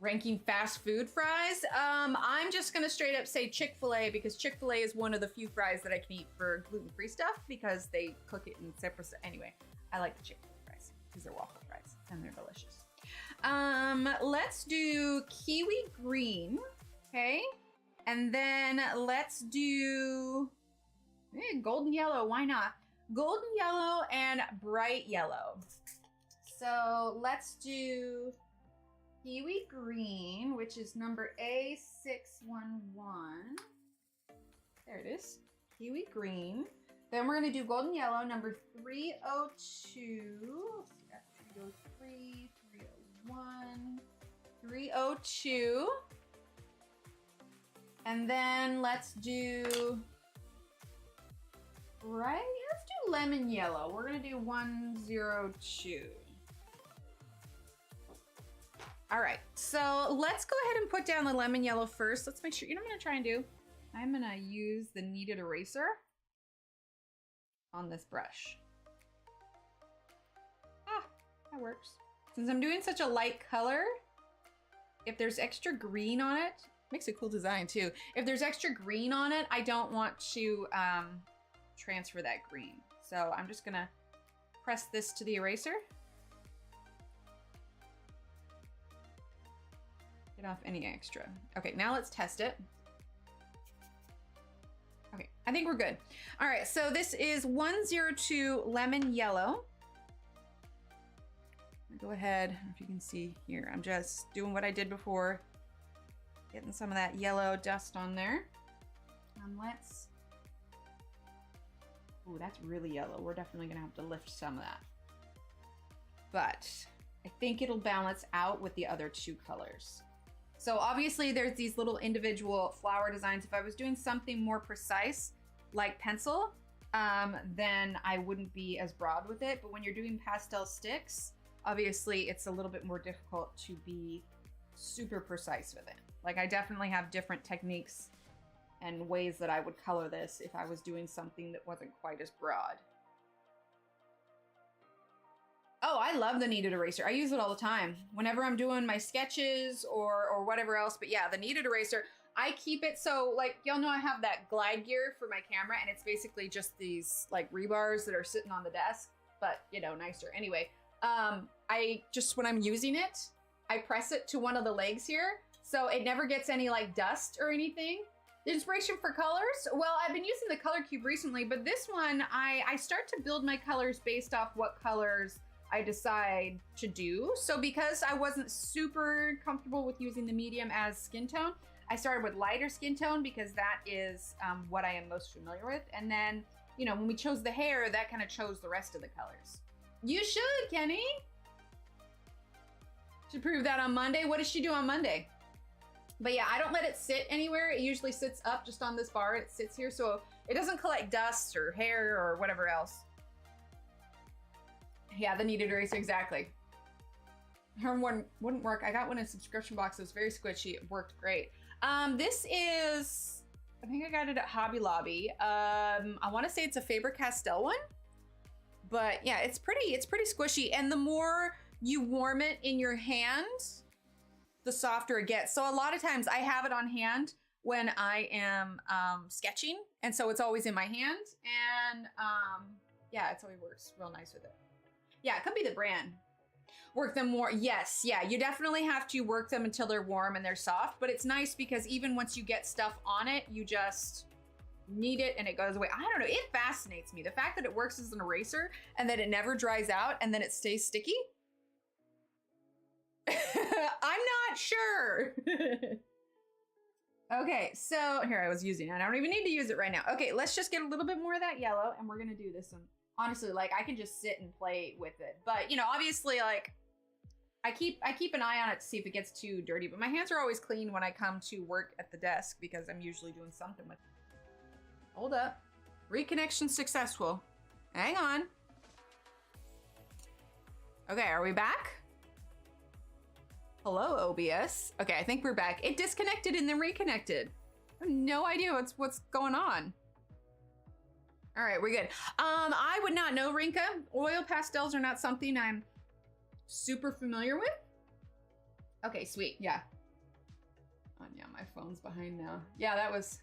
ranking fast food fries, I'm just gonna straight up say Chick-fil-A because Chick-fil-A is one of the few fries that I can eat for gluten-free stuff because they cook it in separate. Anyway, I like the Chick-fil-A fries because they're waffle fries and they're delicious. Let's do kiwi green, okay? And then let's do golden yellow, why not? Golden yellow and bright yellow. So let's do kiwi green, which is number A611. There it is, kiwi green. Then we're gonna do golden yellow, number 302. Let's see, that's 303, 301, 302. And then let's do, right, let's do lemon yellow. We're gonna do 102. All right, so let's go ahead and put down the lemon yellow first. Let's make sure, you know what I'm gonna try and do? I'm gonna use the kneaded eraser on this brush. Ah, that works. Since I'm doing such a light color, if there's extra green on it, makes a cool design too. If there's extra green on it, I don't want to transfer that green. So I'm just gonna press this to the eraser. Get off any extra. Okay, now let's test it. Okay, I think we're good. All right, so this is 102 lemon yellow. Go ahead, I don't know if you can see here, I'm just doing what I did before, getting some of that yellow dust on there. Let's, oh, that's really yellow. We're definitely gonna have to lift some of that. But I think it'll balance out with the other two colors. So obviously there's these little individual flower designs. If I was doing something more precise, like pencil, then I wouldn't be as broad with it. But when you're doing pastel sticks, obviously it's a little bit more difficult to be super precise with it. Like I definitely have different techniques and ways that I would color this if I was doing something that wasn't quite as broad. Oh, I love the kneaded eraser. I use it all the time whenever I'm doing my sketches or whatever else. But yeah, the kneaded eraser, I keep it so, like, y'all know I have that glide gear for my camera and it's basically just these like rebars that are sitting on the desk, but you know, nicer. Anyway, I just, when I'm using it, I press it to one of the legs here so it never gets any like dust or anything. The inspiration for colors, well, I've been using the color cube recently, but this one, I start to build my colors based off what colors I decide to do. So because I wasn't super comfortable with using the medium as skin tone, I started with lighter skin tone because that is what I am most familiar with. And then, you know, when we chose the hair, that kind of chose the rest of the colors. You should, Kenny. Should prove that on Monday. What does she do on Monday? But yeah, I don't let it sit anywhere. It usually sits up just on this bar. It sits here so it doesn't collect dust or hair or whatever else. Yeah, the kneaded eraser, exactly. Her one wouldn't work. I got one in a subscription box. It was very squishy. It worked great. This is, I think I got it at Hobby Lobby. I want to say it's a Faber-Castell one, but yeah, it's pretty squishy. And the more you warm it in your hand, the softer it gets. So a lot of times I have it on hand when I am sketching, and so it's always in my hand. And yeah, it always works real nice with it. Yeah, it could be the brand. Work them more. Yes, yeah, you definitely have to work them until they're warm and they're soft, but it's nice because even once you get stuff on it, you just knead it and it goes away. I don't know, it fascinates me. The fact that it works as an eraser and that it never dries out and then it stays sticky. I'm not sure. Okay, so here I was using it. I don't even need to use it right now. Okay, let's just get a little bit more of that yellow and we're gonna do this one. Honestly, like I can just sit and play with it, but you know, obviously, like I keep an eye on it to see if it gets too dirty. But my hands are always clean when I come to work at the desk because I'm usually doing something with it. Hold up, reconnection successful. Hang on. Okay, are we back? Hello, OBS. Okay, I think we're back. It disconnected and then reconnected. I have no idea what's going on. All right, we're good. I would not know, Rinka. Oil pastels are not something I'm super familiar with. Okay, sweet, yeah. Oh yeah, my phone's behind now. Yeah, that was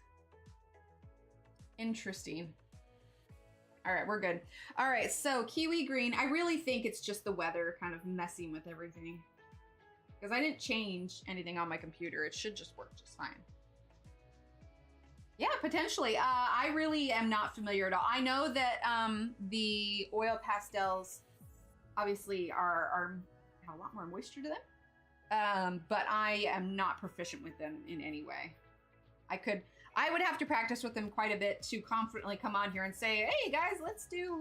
interesting. All right, we're good. All right, so kiwi green. I really think it's just the weather kind of messing with everything. Because I didn't change anything on my computer. It should just work just fine. Yeah, potentially. I really am not familiar at all. I know that the oil pastels obviously have a lot more moisture to them. But I am not proficient with them in any way. I would have to practice with them quite a bit to confidently come on here and say, hey guys, let's do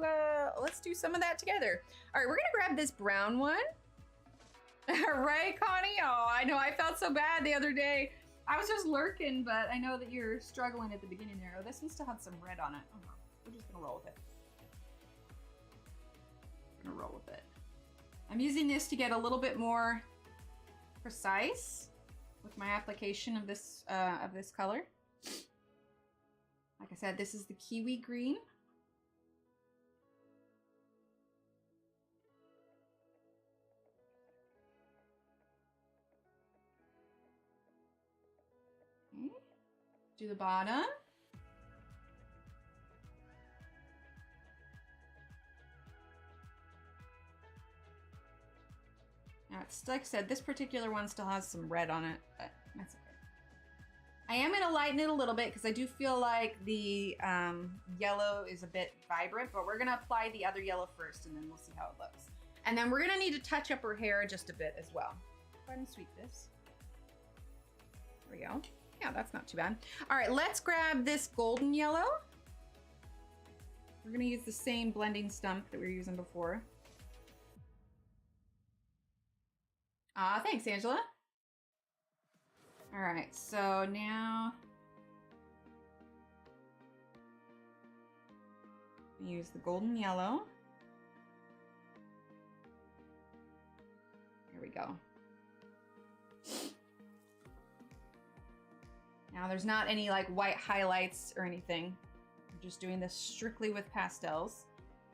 some of that together. All right, we're gonna grab this brown one. Right, Connie? Oh, I know, I felt so bad the other day. I was just lurking, but I know that you're struggling at the beginning there. Oh, this one still had some red on it. Oh, we're just gonna roll with it. We're gonna roll with it. I'm using this to get a little bit more precise with my application of this color. Like I said, this is the kiwi green. Okay. Do the bottom. Now it's like I said, this particular one still has some red on it, but that's okay. I am gonna lighten it a little bit because I do feel like the yellow is a bit vibrant, but we're gonna apply the other yellow first and then we'll see how it looks. And then we're gonna need to touch up her hair just a bit as well. Go ahead and sweep this. There we go. Yeah, that's not too bad. All right, let's grab this golden yellow. We're gonna use the same blending stump that we were using before. Thanks, Angela. All right, so now use the golden yellow. Here we go. Now there's not any like white highlights or anything. I'm just doing this strictly with pastels.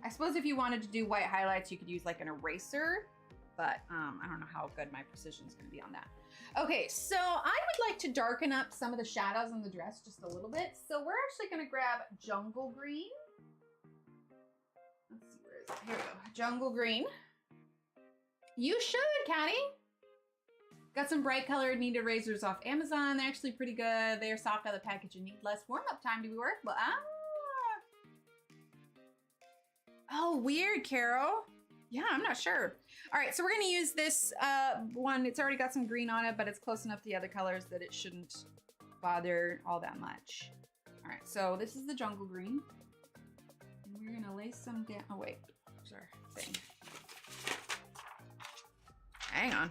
I suppose if you wanted to do white highlights, you could use like an eraser, but I don't know how good my precision is going to be on that. Okay, so I would like to darken up some of the shadows on the dress just a little bit. So we're actually going to grab jungle green. Let's see, where is it? Here we go. Jungle green. You should, Caddy. Got some bright colored kneaded razors off Amazon. They're actually pretty good. They're soft out of the package and need less warm-up time to be worked. But oh, weird, Carol. Yeah, I'm not sure. All right, so we're gonna use this one. It's already got some green on it, but it's close enough to the other colors that it shouldn't bother all that much. All right, so this is the jungle green. And we're gonna lay some down. Oh wait, sorry, thing. Hang on.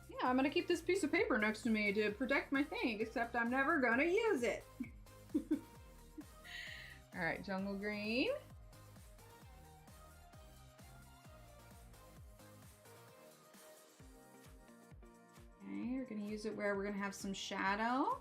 Yeah, I'm gonna keep this piece of paper next to me to protect my thing, except I'm never gonna use it. All right, jungle green. Okay, we're gonna use it where we're gonna have some shadow.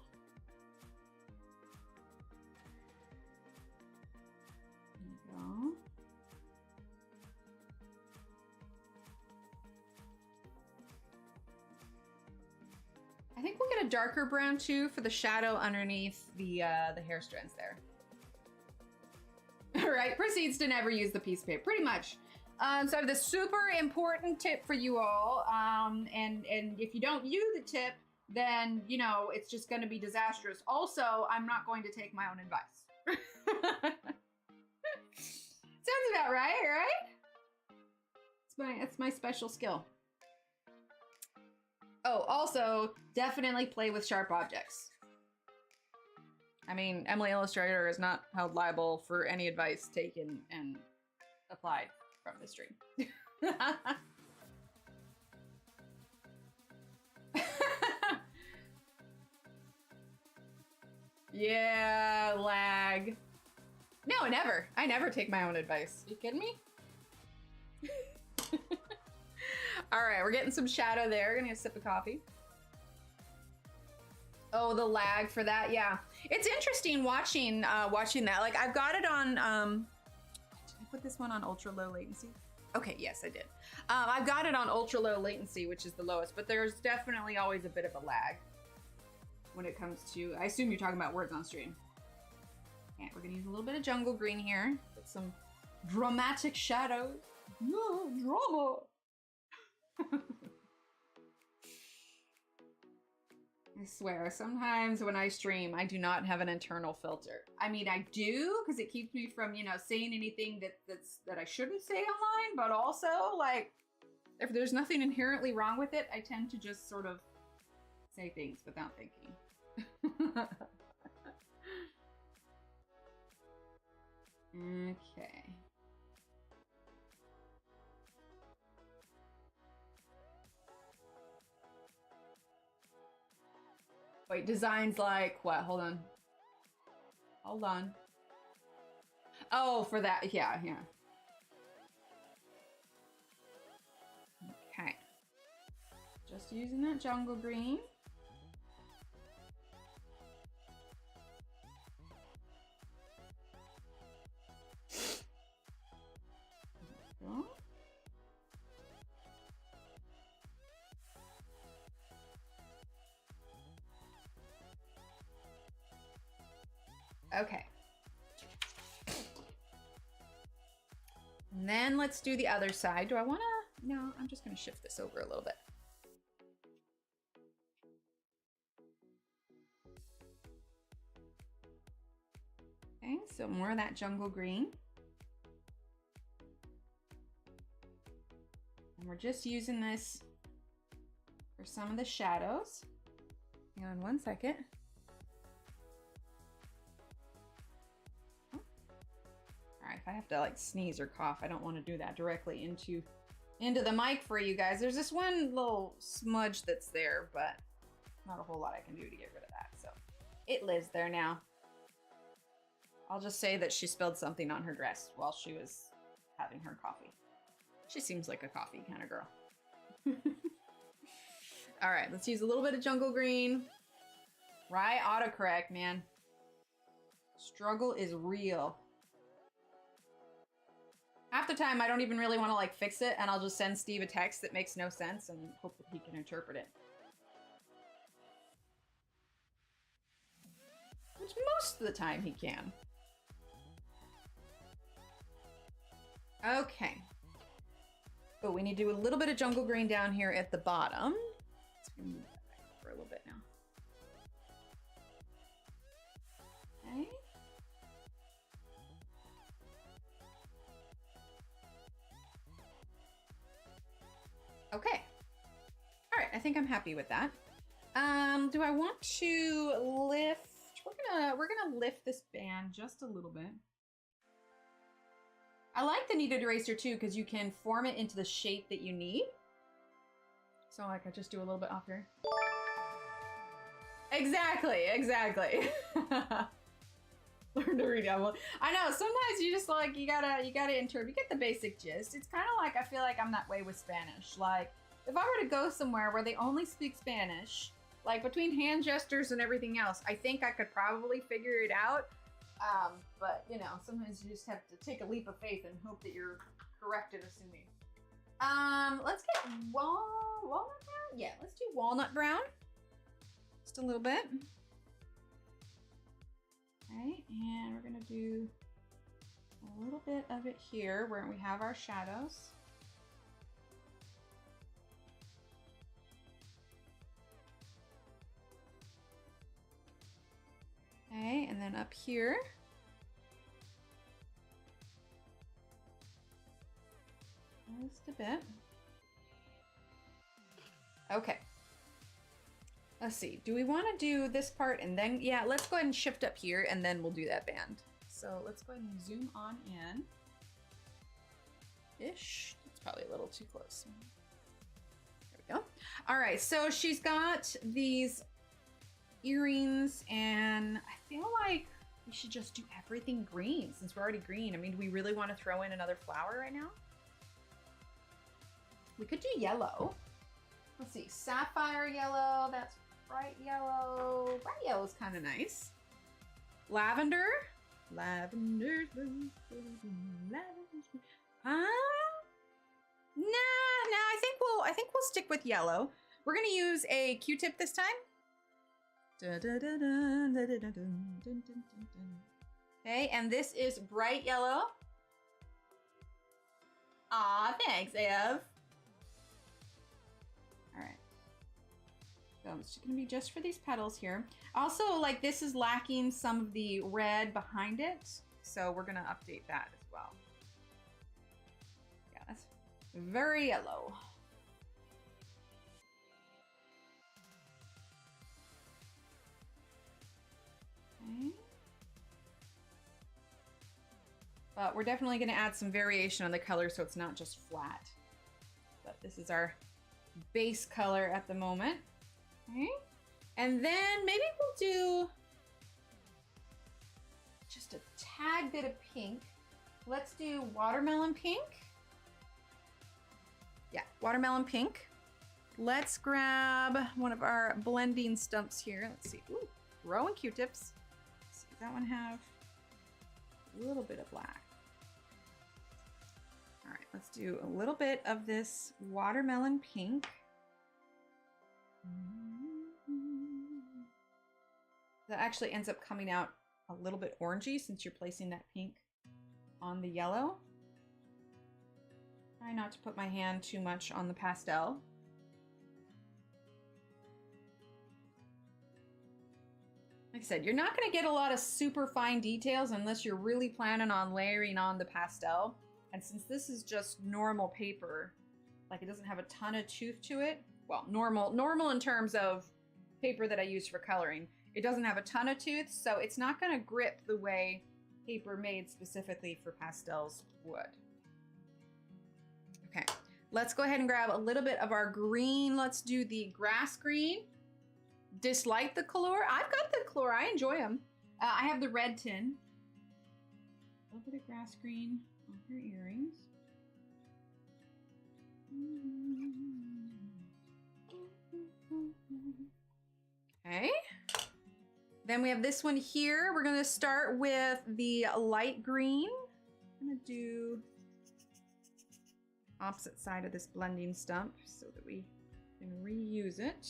get a darker brown too for the shadow underneath the hair strands there. All right, proceeds to never use the piece of paper, pretty much. So I have this super important tip for you all, and if you don't use the tip, then, you know, it's just going to be disastrous. Also, I'm not going to take my own advice. Sounds about right, right? It's my special skill. Oh, also, definitely play with sharp objects. I mean, Emily Illustrator is not held liable for any advice taken and applied from the stream. Yeah, lag. No, never. I never take my own advice. You kidding me? All right, we're getting some shadow there. Gonna get a sip of coffee. Oh, the lag for that, yeah. It's interesting watching watching that. Like, I've got it on, did I put this one on ultra low latency? Okay, yes, I did. I've got it on ultra low latency, which is the lowest, but there's definitely always a bit of a lag when it comes to, I assume you're talking about words on stream. Okay, we're gonna use a little bit of jungle green here. Get some dramatic shadows. No, drama. I swear, sometimes when I stream, I do not have an internal filter. I mean, I do, because it keeps me from, you know, saying anything that I shouldn't say online, but also, like, if there's nothing inherently wrong with it, I tend to just sort of say things without thinking. Okay. Wait, designs like what? Hold on. Hold on. Oh, for that. Yeah, yeah. Okay. Just using that jungle green. Okay. And then let's do the other side. Do I want to? No, I'm just going to shift this over a little bit. Okay, so more of that jungle green. And we're just using this for some of the shadows. Hang on one second. If I have to like sneeze or cough, I don't want to do that directly into the mic for you guys. There's this one little smudge that's there, but not a whole lot I can do to get rid of that. So it lives there now. I'll just say that she spilled something on her dress while she was having her coffee. She seems like a coffee kind of girl. All right, let's use a little bit of jungle green. Right, autocorrect, man. Struggle is real. Half the time, I don't even really want to like fix it, and I'll just send Steve a text that makes no sense and hope that he can interpret it. Which most of the time he can. Okay. Oh, we need to do a little bit of jungle green down here at the bottom. Let's move that back for a little bit now. Okay. Okay. All right, I think I'm happy with that. Do I want to lift? We're gonna lift this band just a little bit. I like the kneaded eraser too, because you can form it into the shape that you need. So like I just do a little bit off here. Exactly, exactly. Learn to read. I know, sometimes you just like, you gotta interpret, you get the basic gist. It's kind of like, I feel like I'm that way with Spanish. Like, if I were to go somewhere where they only speak Spanish, like between hand gestures and everything else, I think I could probably figure it out. But you know, sometimes you just have to take a leap of faith and hope that you're correct in assuming. Let's get walnut brown? Yeah, let's do walnut brown. Just a little bit. Okay, and we're gonna do a little bit of it here where we have our shadows. Okay, and then up here. Just a bit. Okay. Let's see. Do we want to do this part and then, yeah, let's go ahead and shift up here and then we'll do that band. So let's go ahead and zoom on in. Ish. It's probably a little too close. There we go. All right. So she's got these earrings and I feel like we should just do everything green since we're already green. I mean, do we really want to throw in another flower right now? We could do yellow. Let's see, sapphire yellow, that's bright yellow. Bright yellow is kind of nice. Lavender. Lavender. Huh? Nah, I think we'll stick with yellow. We're gonna use a Q-tip this time. Okay, and this is bright yellow. Aw, thanks, Ev. All right. So it's gonna be just for these petals here. Also, like this is lacking some of the red behind it, so we're gonna update that as well. Yeah, that's very yellow. Okay. But we're definitely gonna add some variation on the color so it's not just flat. But this is our base color at the moment. Okay. And then maybe we'll do just a tad bit of pink. Let's do watermelon pink. Yeah, watermelon pink. Let's grab one of our blending stumps here. Let's see. Ooh, growing Q-tips. Does that one have a little bit of black? All right, let's do a little bit of this watermelon pink. That actually ends up coming out a little bit orangey since you're placing that pink on the yellow. Try not to put my hand too much on the pastel. Like I said, you're not going to get a lot of super fine details unless you're really planning on layering on the pastel. And since this is just normal paper, like it doesn't have a ton of tooth to it. Well, normal in terms of paper that I use for coloring. It doesn't have a ton of tooth, so it's not going to grip the way paper made specifically for pastels would. Okay, let's go ahead and grab a little bit of our green. Let's do the grass green. Dislike the color? I've got the color. I enjoy them. I have the red tin. A little bit of grass green on her earrings. Okay. Then we have this one here. We're going to start with the light green. I'm going to do opposite side of this blending stump so that we can reuse it.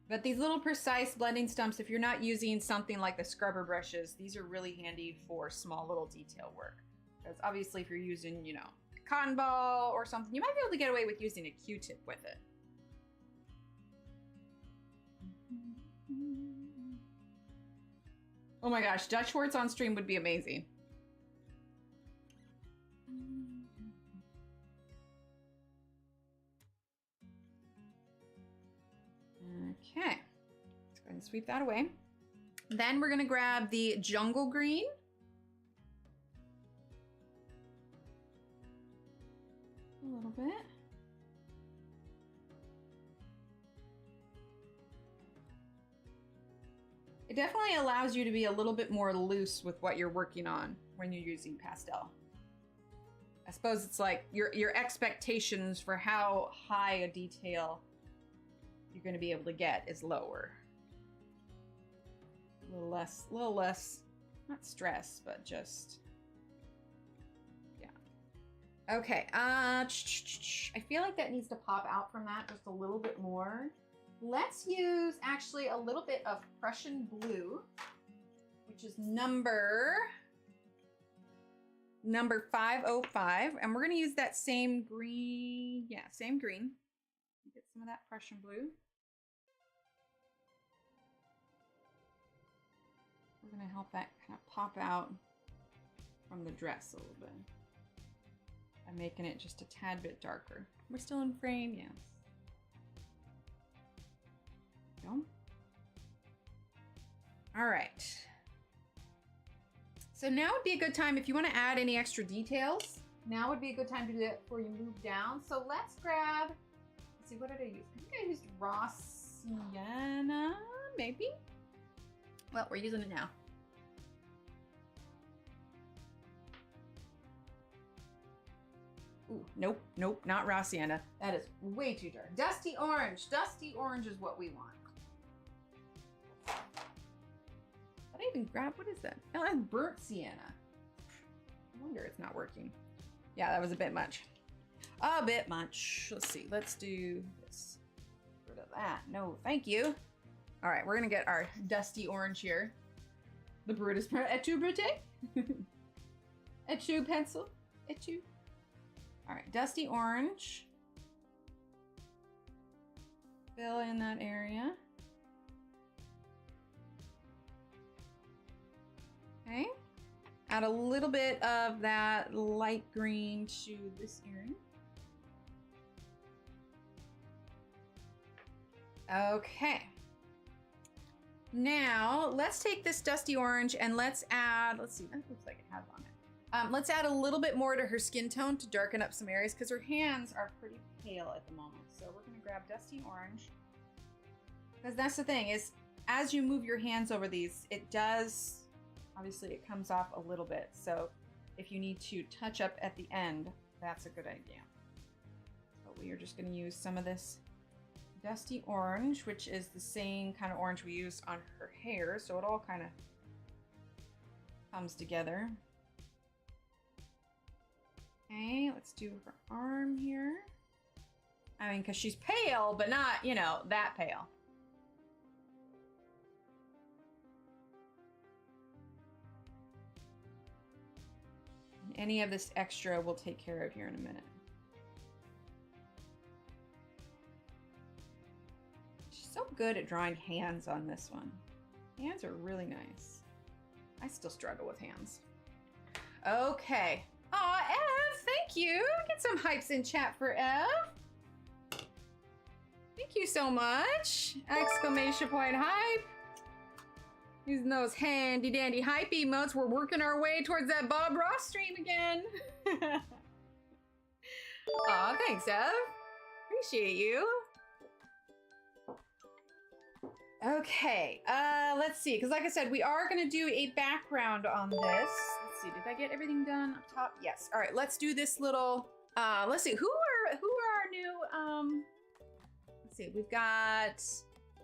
But these little precise blending stumps, if you're not using something like the scrubber brushes, these are really handy for small little detail work. Because obviously if you're using, you know, a cotton ball or something, you might be able to get away with using a Q-tip with it. Oh my gosh, Dutch words on stream would be amazing. Okay, let's go ahead and sweep that away. Then we're gonna grab the jungle green. A little bit. It definitely allows you to be a little bit more loose with what you're working on when you're using pastel. I suppose it's like your expectations for how high a detail you're going to be able to get is lower. A little less, not stress, but just, yeah. Okay, I feel like that needs to pop out from that just a little bit more. Let's use actually a little bit of Prussian blue, which is number 505, and we're gonna use that same green, yeah, same green. Get some of that Prussian blue. We're gonna help that kind of pop out from the dress a little bit. I'm making it just a tad bit darker. We're still in frame, yes. Go. All right. So now would be a good time if you want to add any extra details. Now would be a good time to do that before you move down. So let's grab, let's see, what did I use? I think I used raw sienna, maybe? Well, we're using it now. Ooh, nope, nope, not raw sienna. That is way too dark. Dusty orange. Dusty orange is what we want. Did I even grab, what is that? Oh, that's burnt sienna. I wonder it's not working. Yeah, that was a bit much. A bit much. Let's see, let's do this. Get rid of that. No, thank you. All right, we're gonna get our dusty orange here. The Brutus Etude Brute? Etude pencil? Etude? All right, dusty orange. Fill in that area. Okay. Add a little bit of that light green to this area. Okay. Now, let's take this dusty orange and let's add, let's see, that looks like it has on it. Let's add a little bit more to her skin tone to darken up some areas because her hands are pretty pale at the moment. So we're gonna grab dusty orange. Because that's the thing is, as you move your hands over these, it does, obviously it comes off a little bit. So if you need to touch up at the end, that's a good idea. So we are just gonna use some of this dusty orange, which is the same kind of orange we used on her hair. So it all kind of comes together. Okay, let's do her arm here. I mean, because she's pale, but not, you know, that pale. And any of this extra we'll take care of here in a minute. She's so good at drawing hands on this one. Hands are really nice. I still struggle with hands. Okay. Aw, Ev, thank you. Get some hypes in chat for Ev. Thank you so much. Exclamation point hype. Using those handy dandy hype emotes. We're working our way towards that Bob Ross stream again. Aw, thanks, Ev. Appreciate you. Okay, let's see, because like I said, we are gonna do a background on this. Let's see, did I get everything done up top? Yes. All right, let's do this little, let's see, who are our new, let's see, we've got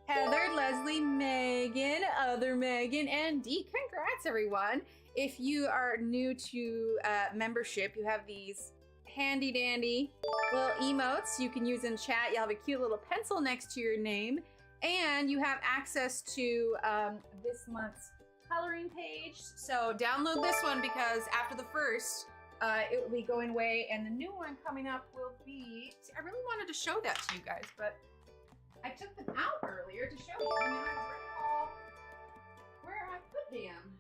Heather, Leslie, Megan, other Megan, and Dee. Congrats, everyone. If you are new to membership, you have these handy dandy little emotes you can use in chat. You have a cute little pencil next to your name. And you have access to this month's coloring page. So download this one because after the first, it will be going away. And the new one coming up will be, see, I really wanted to show that to you guys, but I took them out earlier to show you. And now I recall where I put them.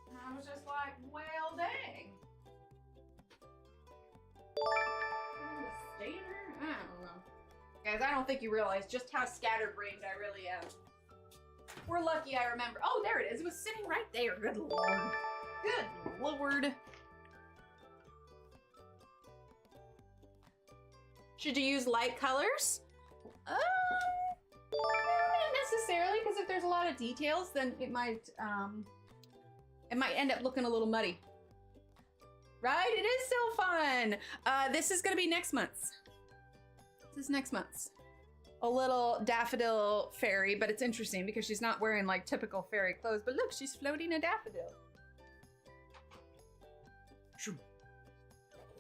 And I was just like, well, dang. In the stainer? I don't know. Guys, I don't think you realize just how scatterbrained I really am. We're lucky I remember. Oh, there it is. It was sitting right there. Good Lord. Good Lord. Should you use light colors? Not necessarily, because if there's a lot of details, then it might end up looking a little muddy. Right? It is so fun. This is gonna be next month's. This is next month's. A little daffodil fairy, but it's interesting because she's not wearing like typical fairy clothes, but look, she's floating a daffodil.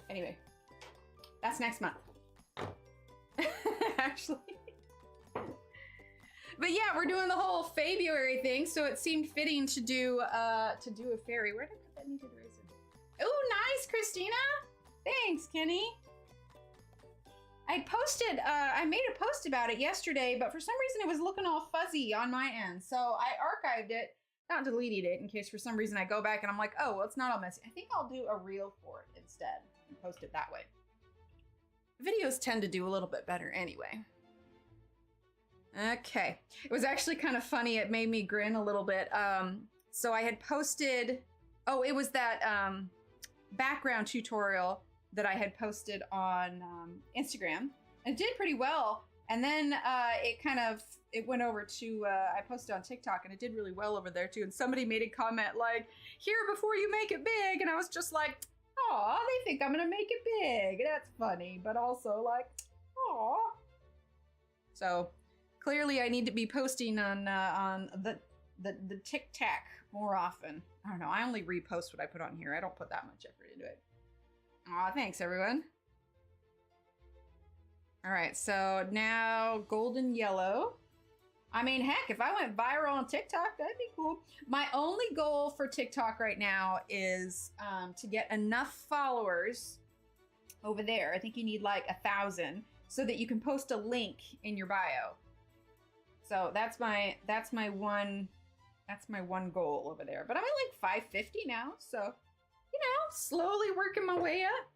Anyway, that's next month. Actually. But yeah, we're doing the whole February thing, so it seemed fitting to do a fairy. Where did I put that needed eraser? Oh, nice, Christina. Thanks, Kenny. I made a post about it yesterday, but for some reason it was looking all fuzzy on my end. So I archived it, not deleted it, in case for some reason I go back and I'm like, oh, well, it's not all messy. I think I'll do a reel for it instead and post it that way. Videos tend to do a little bit better anyway. Okay, it was actually kind of funny. It made me grin a little bit. So I had posted, oh, it was that background tutorial that I had posted on Instagram. It did pretty well. And then it went over to, I posted on TikTok and it did really well over there too. And somebody made a comment like, here before you make it big. And I was just like, aw, they think I'm gonna make it big. That's funny, but also like, aw. So clearly I need to be posting on the TikTok more often. I don't know, I only repost what I put on here. I don't put that much effort into it. Aw, thanks everyone. All right, so now golden yellow. I mean, heck, if I went viral on TikTok, that'd be cool. My only goal for TikTok right now is to get enough followers over there. I think you need like 1,000 so that you can post a link in your bio. So that's my one goal over there. But I'm at like 550 now, so you know, slowly working my way up.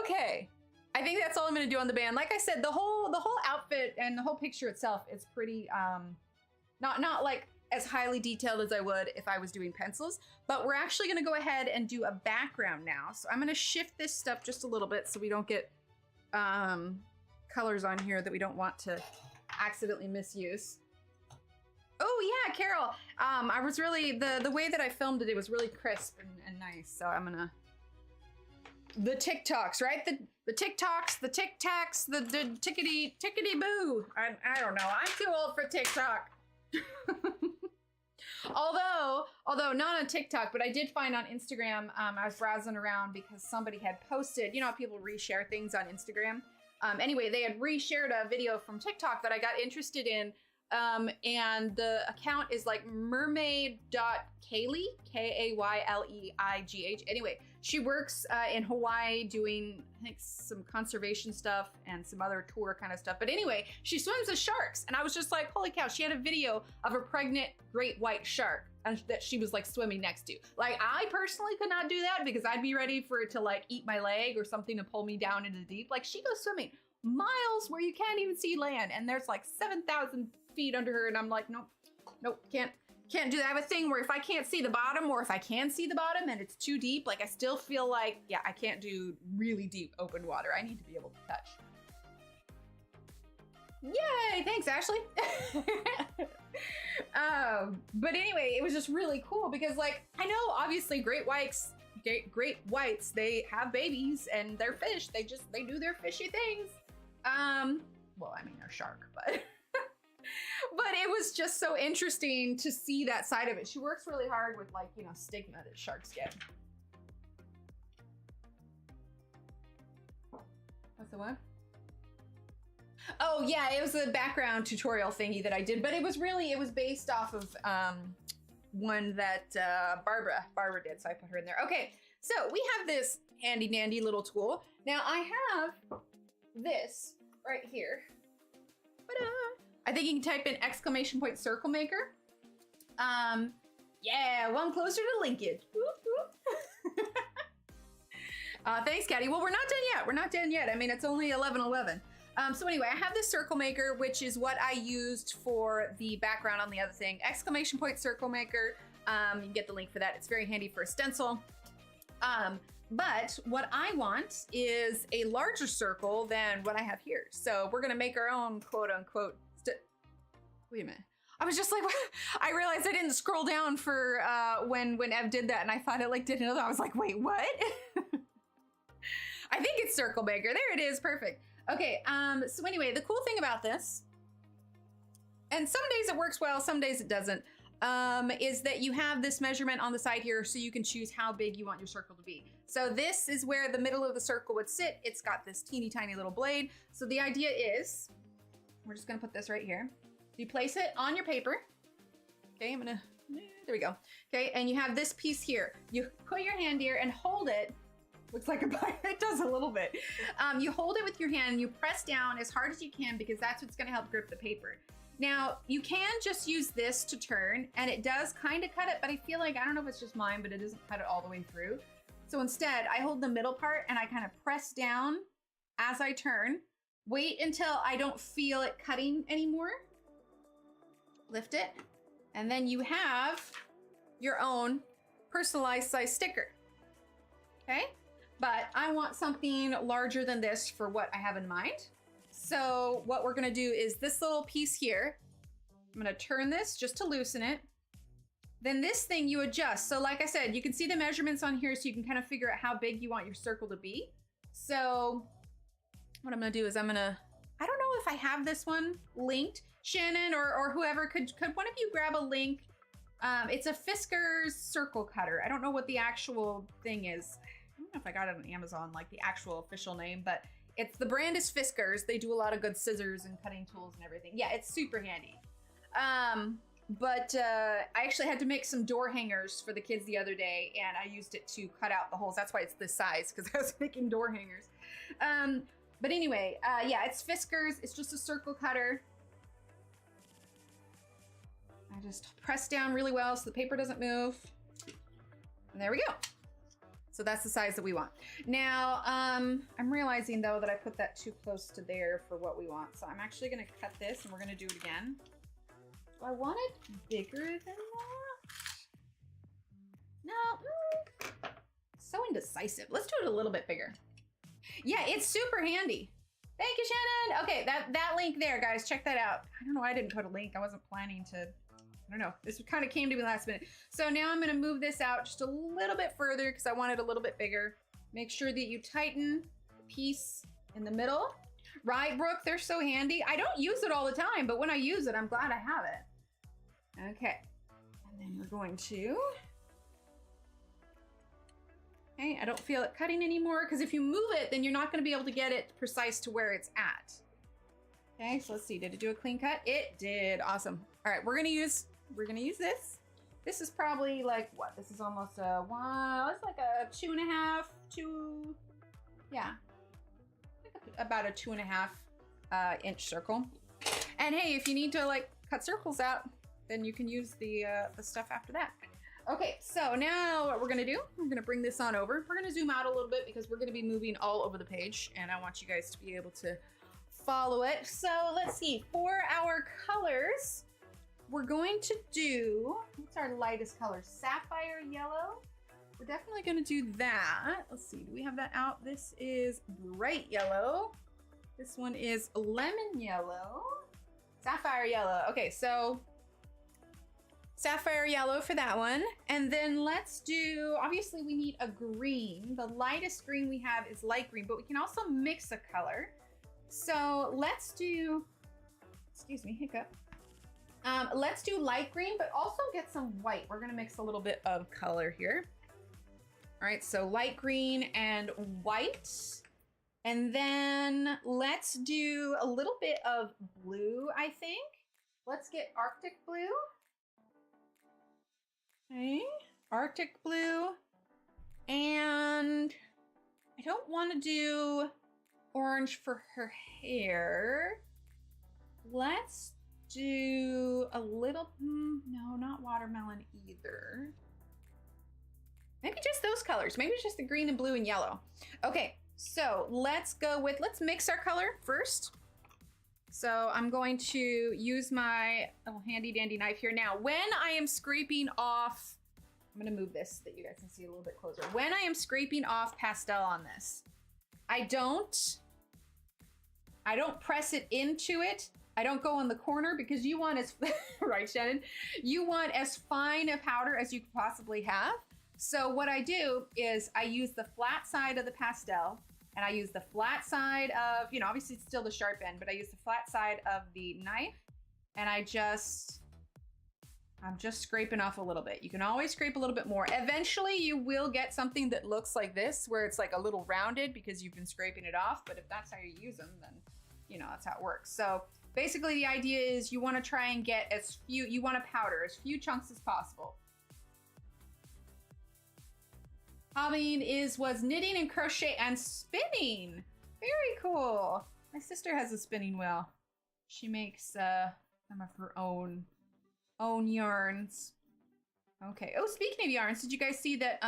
Okay. I think that's all I'm gonna do on the band. Like I said, the whole outfit and the whole picture itself is pretty not like as highly detailed as I would if I was doing pencils, but we're actually gonna go ahead and do a background now. So I'm gonna shift this stuff just a little bit so we don't get colors on here that we don't want to accidentally misuse. Oh yeah, Carol. I was really the way that I filmed it, it was really crisp and nice. So I'm gonna the TikToks, right? The TikToks, the Tic Tacs, the tickety boo. I don't know. I'm too old for TikTok. although not on TikTok, but I did find on Instagram. I was browsing around because somebody had posted. You know how people reshare things on Instagram. Anyway, they had reshared a video from TikTok that I got interested in. And the account is like mermaid.kayleigh, K-A-Y-L-E-I-G-H. Anyway, she works in Hawaii doing, I think, some conservation stuff and some other tour kind of stuff. But anyway, she swims with sharks. And I was just like, holy cow, she had a video of a pregnant great white shark that she was like swimming next to. Like, I personally could not do that because I'd be ready for it to like eat my leg or something to pull me down into the deep. Like, she goes swimming miles where you can't even see land. And there's like 7,000 feet under her. And I'm like, nope, can't do that. I have a thing where if I can't see the bottom or if I can see the bottom and it's too deep, like I still feel like, yeah, I can't do really deep open water. I need to be able to touch. Yay, thanks, Ashley. But anyway, it was just really cool because like, I know obviously great whites, they have babies and they're fish. They do their fishy things. Well, I mean, they're shark, but but it was just so interesting to see that side of it. She works really hard with like, you know, stigma that sharks get. What's the one? Oh yeah, it was a background tutorial thingy that I did, but it was based off of one that Barbara did, so I put her in there. Okay, so we have this handy dandy little tool. Now I have this right here. Ta-da! I think you can type in ! circle maker. Yeah, one closer to linkage. Whoop, whoop. Thanks, Caddy. Well, we're not done yet. We're not done yet. I mean, it's only 11:11. So anyway, I have this circle maker, which is what I used for the background on the other thing. ! Circle maker. You can get the link for that. It's very handy for a stencil. But what I want is a larger circle than what I have here. So we're gonna make our own quote unquote. Wait a minute. I was just like, I realized I didn't scroll down for when Ev did that, and I thought it like did another. I was like, wait, what? I think it's circle maker. There it is, perfect. Okay, so anyway, the cool thing about this, and some days it works well, some days it doesn't, is that you have this measurement on the side here so you can choose how big you want your circle to be. So this is where the middle of the circle would sit. It's got this teeny tiny little blade. So the idea is, we're just gonna put this right here. You place it on your paper. Okay, there we go. Okay, and you have this piece here. You put your hand here and hold it. Looks like it does a little bit. You hold it with your hand and you press down as hard as you can because that's what's gonna help grip the paper. Now, you can just use this to turn and it does kind of cut it, but I feel like, I don't know if it's just mine, but it doesn't cut it all the way through. So instead, I hold the middle part and I kind of press down as I turn. Wait until I don't feel it cutting anymore. Lift it. And then you have your own personalized size sticker. Okay? But I want something larger than this for what I have in mind. So what we're gonna do is this little piece here, I'm gonna turn this just to loosen it. Then this thing you adjust. So like I said, you can see the measurements on here so you can kind of figure out how big you want your circle to be. So what I'm gonna do is I don't know if I have this one linked. Shannon or whoever, could one of you grab a link? It's a Fisker's circle cutter. I don't know what the actual thing is. I don't know if I got it on Amazon, like the actual official name, but the brand is Fisker's. They do a lot of good scissors and cutting tools and everything. Yeah, it's super handy. But I actually had to make some door hangers for the kids the other day, and I used it to cut out the holes. That's why it's this size, because I was making door hangers. But anyway, yeah, it's Fisker's. It's just a circle cutter. I just press down really well so the paper doesn't move. And there we go. So that's the size that we want. Now, I'm realizing though that I put that too close to there for what we want. So I'm actually gonna cut this and we're gonna do it again. Do I want it bigger than that? No, so indecisive. Let's do it a little bit bigger. Yeah, it's super handy. Thank you, Shannon. Okay, that link there, guys, check that out. I don't know why I didn't put a link. I wasn't planning to, I don't know. This kind of came to me last minute. So now I'm gonna move this out just a little bit further because I want it a little bit bigger. Make sure that you tighten the piece in the middle. Right, Brooke, they're so handy. I don't use it all the time, but when I use it, I'm glad I have it. Okay, and then we're going to, okay, I don't feel it cutting anymore because if you move it, then you're not gonna be able to get it precise to where it's at. Okay, so let's see, did it do a clean cut? It did, awesome. All right, we're gonna use this. This is probably like, what? This is almost a one, it's like a 2.5, yeah. About a 2.5 inch circle. And hey, if you need to like cut circles out, then you can use the stuff after that. Okay, so now what we're gonna do, we're gonna bring this on over. We're gonna zoom out a little bit because we're gonna be moving all over the page and I want you guys to be able to follow it. So let's see, for our colors, we're going to do, what's our lightest color? Sapphire yellow. We're definitely gonna do that. Let's see, do we have that out? This is bright yellow. This one is lemon yellow. Sapphire yellow. Okay, so sapphire yellow for that one. And then let's do, obviously we need a green. The lightest green we have is light green, but we can also mix a color. So let's do, excuse me, hiccup. Let's do light green, but also get some white. We're gonna mix a little bit of color here. All right, so light green and white. And then let's do a little bit of blue, I think. Let's get Arctic blue. Okay, Arctic blue. And I don't want to do orange for her hair. Let's do a little, no, not watermelon either. Maybe just those colors. Maybe just the green and blue and yellow. Okay, so let's go with, let's mix our color first. So I'm going to use my little handy dandy knife here. Now, when I am scraping off, I'm gonna move this so that you guys can see a little bit closer. When I am scraping off pastel on this, I don't press it into it. I don't go in the corner because you want as, right, Shannon? You want as fine a powder as you could possibly have. So what I do is I use the flat side of the pastel and I use the flat side of, you know, obviously it's still the sharp end, but I use the flat side of the knife and I just I'm just scraping off a little bit. You can always scrape a little bit more. Eventually you will get something that looks like this, where it's like a little rounded because you've been scraping it off. But if that's how you use them, then you know, that's how it works. So basically the idea is you want to try and get as few, you want to powder as few chunks as possible. Hobbying was knitting and crochet and spinning. Very cool. My sister has a spinning wheel. She makes some of her own yarns. Okay. Oh, speaking of yarns, did you guys see that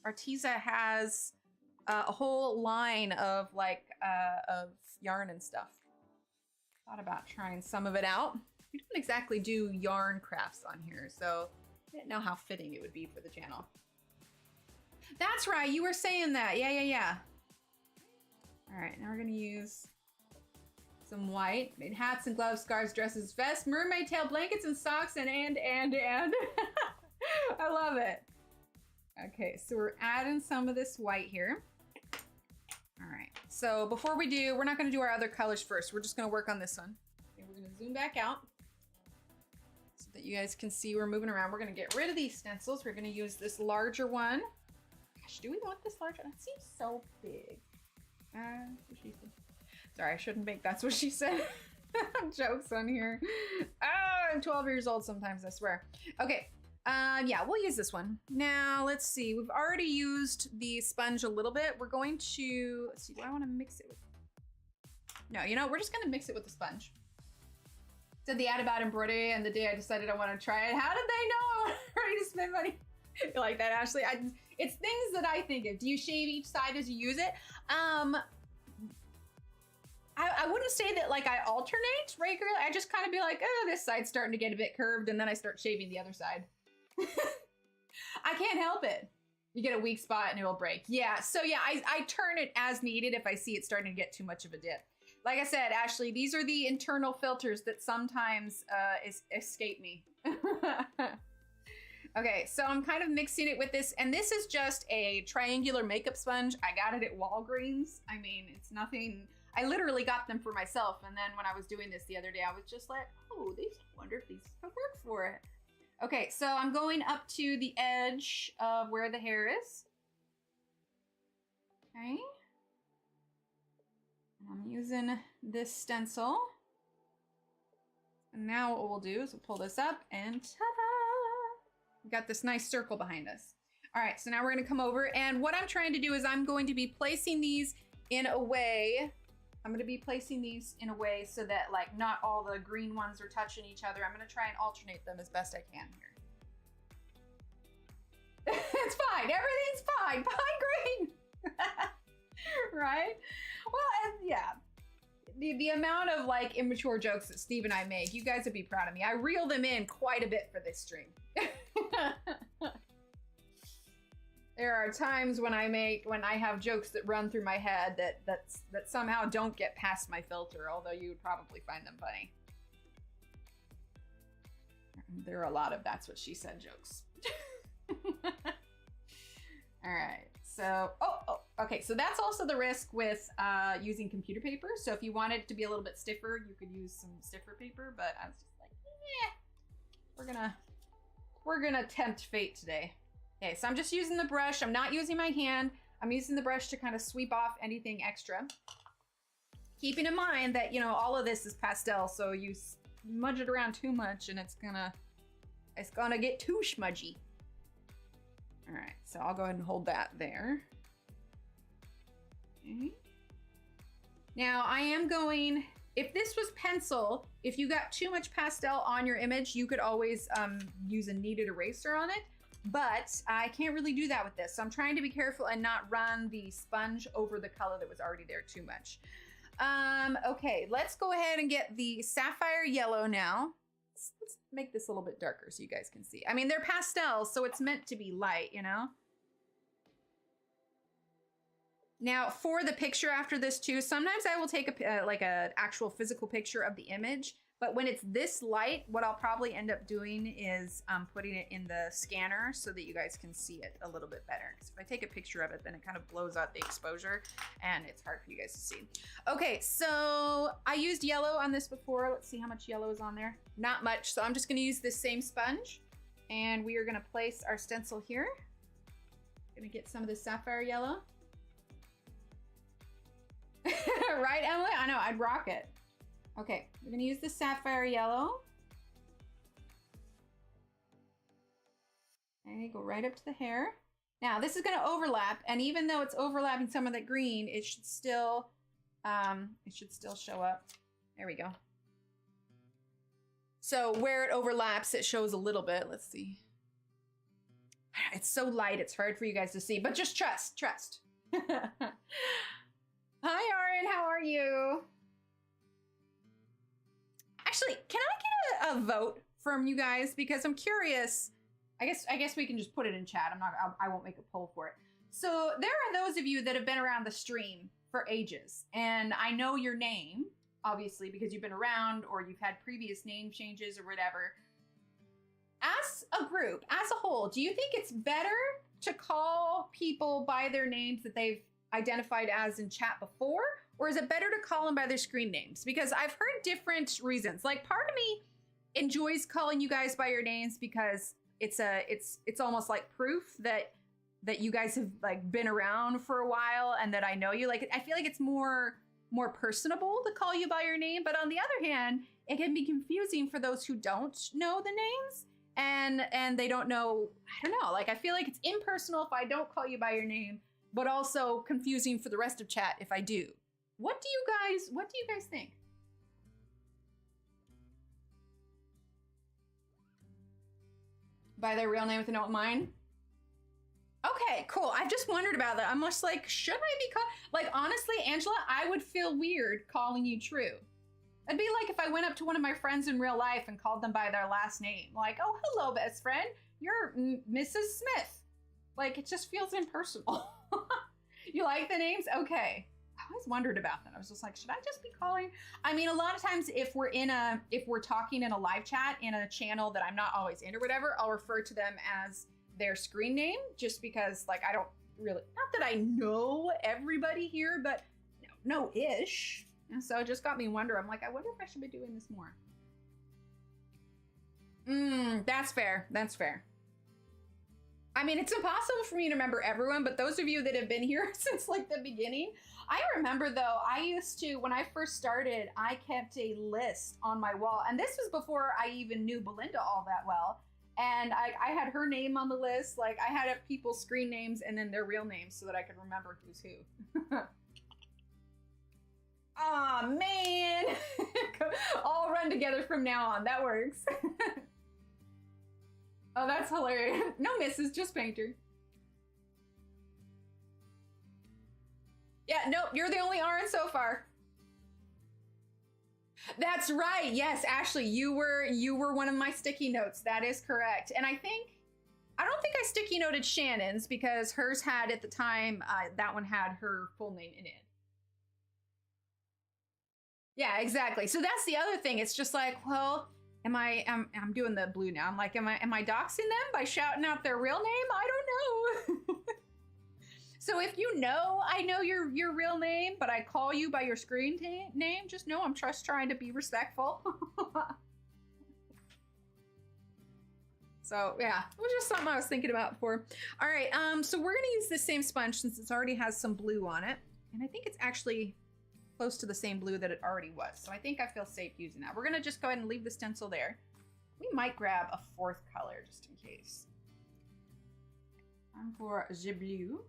Arteza has a whole line of like of yarn and stuff? Thought about trying some of it out. We don't exactly do yarn crafts on here, so I didn't know how fitting it would be for the channel. That's right, you were saying that. Yeah. All right, now we're gonna use some white. Made hats and gloves, scarves, dresses, vests, mermaid tail, blankets, and socks, and. I love it. Okay, so we're adding some of this white here. All right, so before we do, we're not gonna do our other colors first. We're just gonna work on this one. Okay, we're gonna zoom back out so that you guys can see we're moving around. We're gonna get rid of these stencils. We're gonna use this larger one. Gosh, do we want this larger? That seems so big. That's what she said. Sorry, I shouldn't make that's what she said. Jokes on here. I'm 12 years old sometimes, I swear. Okay, yeah, we'll use this one. Now, let's see. We've already used the sponge a little bit. We're going to, let's see, do I want to mix it with? No, you know, we're just going to mix it with the sponge. Said the ad about embroidery, and the day I decided I want to try it. How did they know? Ready to spend money? You like that, Ashley? It's things that I think of. Do you shave each side as you use it? I wouldn't say that like I alternate regularly. I just kind of be like, oh, this side's starting to get a bit curved, and then I start shaving the other side. I can't help it. You get a weak spot and it'll break. Yeah, so yeah, I turn it as needed if I see it starting to get too much of a dip. Like I said, Ashley, these are the internal filters that sometimes escape me. Okay, so I'm kind of mixing it with this, and this is just a triangular makeup sponge. I got it at Walgreens. I mean, it's nothing. I literally got them for myself, and then when I was doing this the other day, I was just like, oh, I wonder if these could work for it. Okay, so I'm going up to the edge of where the hair is. Okay. I'm using this stencil. And now what we'll do is we'll pull this up, and ta-da! We got this nice circle behind us. All right, so now we're gonna come over, and what I'm trying to do is I'm going to be placing these in a way, so that like not all the green ones are touching each other. I'm gonna try and alternate them as best I can here. It's fine, everything's fine, fine green. Right? Well, and yeah, the amount of like immature jokes that Steve and I make, you guys would be proud of me. I reel them in quite a bit for this stream. There are times when I have jokes that run through my head that somehow don't get past my filter, although you would probably find them funny. There are a lot of that's what she said jokes. All right, so, okay, so that's also the risk with using computer paper. So if you wanted it to be a little bit stiffer, you could use some stiffer paper, but I was just like, we're gonna tempt fate today. Okay, so I'm just using the brush. I'm not using my hand. I'm using the brush to kind of sweep off anything extra. Keeping in mind that, you know, all of this is pastel, so you smudge it around too much and it's gonna get too smudgy. All right, so I'll go ahead and hold that there. Okay. Now I am going, if this was pencil, if you got too much pastel on your image, you could always use a kneaded eraser on it. But I can't really do that with this. So I'm trying to be careful and not run the sponge over the color that was already there too much. Okay, let's go ahead and get the sapphire yellow now. Let's make this a little bit darker so you guys can see. I mean, they're pastels, so it's meant to be light, you know? Now, for the picture after this too, sometimes I will take like an actual physical picture of the image But when it's this light, what I'll probably end up doing is putting it in the scanner so that you guys can see it a little bit better. Because if I take a picture of it, then it kind of blows out the exposure and it's hard for you guys to see. Okay, so I used yellow on this before. Let's see how much yellow is on there. Not much, so I'm just gonna use this same sponge and we are gonna place our stencil here. Gonna get some of the sapphire yellow. Right, Emily? I know, I'd rock it. Okay, we're gonna use the sapphire yellow. Okay, go right up to the hair. Now this is gonna overlap, and even though it's overlapping some of the green, it should still show up. There we go. So where it overlaps, it shows a little bit. Let's see. It's so light, it's hard for you guys to see, but just trust. Hi, Aaron, how are you? Actually, can I get a vote from you guys? Because I'm curious. I guess we can just put it in chat. I won't make a poll for it. So there are those of you that have been around the stream for ages, and I know your name, obviously, because you've been around or you've had previous name changes or whatever. As a group, as a whole, do you think it's better to call people by their names that they've identified as in chat before? Or is it better to call them by their screen names? Because I've heard different reasons. Like, part of me enjoys calling you guys by your names because it's almost like proof that you guys have like been around for a while and that I know you. Like, I feel like it's more personable to call you by your name. But on the other hand, it can be confusing for those who don't know the names and they don't know. I don't know. Like, I feel like it's impersonal if I don't call you by your name, but also confusing for the rest of chat if I do. What do you guys think? By their real name if they don't mind? Okay, cool. I've just wondered about that. I'm just like, should I be called? Like, honestly, Angela, I would feel weird calling you True. It'd be like if I went up to one of my friends in real life and called them by their last name. Like, oh, hello, best friend. You're Mrs. Smith. Like, it just feels impersonal. You like the names? Okay. I always wondered about that. I was just like, should I just be calling? I mean, a lot of times if we're talking in a live chat in a channel that I'm not always in or whatever, I'll refer to them as their screen name just because, like, I don't really, not that I know everybody here, but no-ish. And so it just got me wondering. I'm like, I wonder if I should be doing this more. That's fair. That's fair. I mean, it's impossible for me to remember everyone, but those of you that have been here since like the beginning, I remember though, I used to, when I first started, I kept a list on my wall. And this was before I even knew Belinda all that well. And I had her name on the list. Like, I had people's screen names and then their real names so that I could remember who's who. Aw, man. All run together from now on. That works. Oh, that's hilarious. No misses, just Painter. Yeah, nope, you're the only RN so far. That's right. Yes, Ashley, you were one of my sticky notes. That is correct. And I don't think I sticky noted Shannon's because hers had at the time, that one had her full name in it. Yeah, exactly. So that's the other thing. It's just like, well, I'm doing the blue now. I'm like, am I doxing them by shouting out their real name? I don't know. So if you know, I know your real name, but I call you by your screen name, just know I'm just trying to be respectful. So yeah, it was just something I was thinking about before. All right, so we're gonna use the same sponge since it already has some blue on it. And I think it's actually close to the same blue that it already was. So I think I feel safe using that. We're gonna just go ahead and leave the stencil there. We might grab a fourth color just in case. Time for the blue.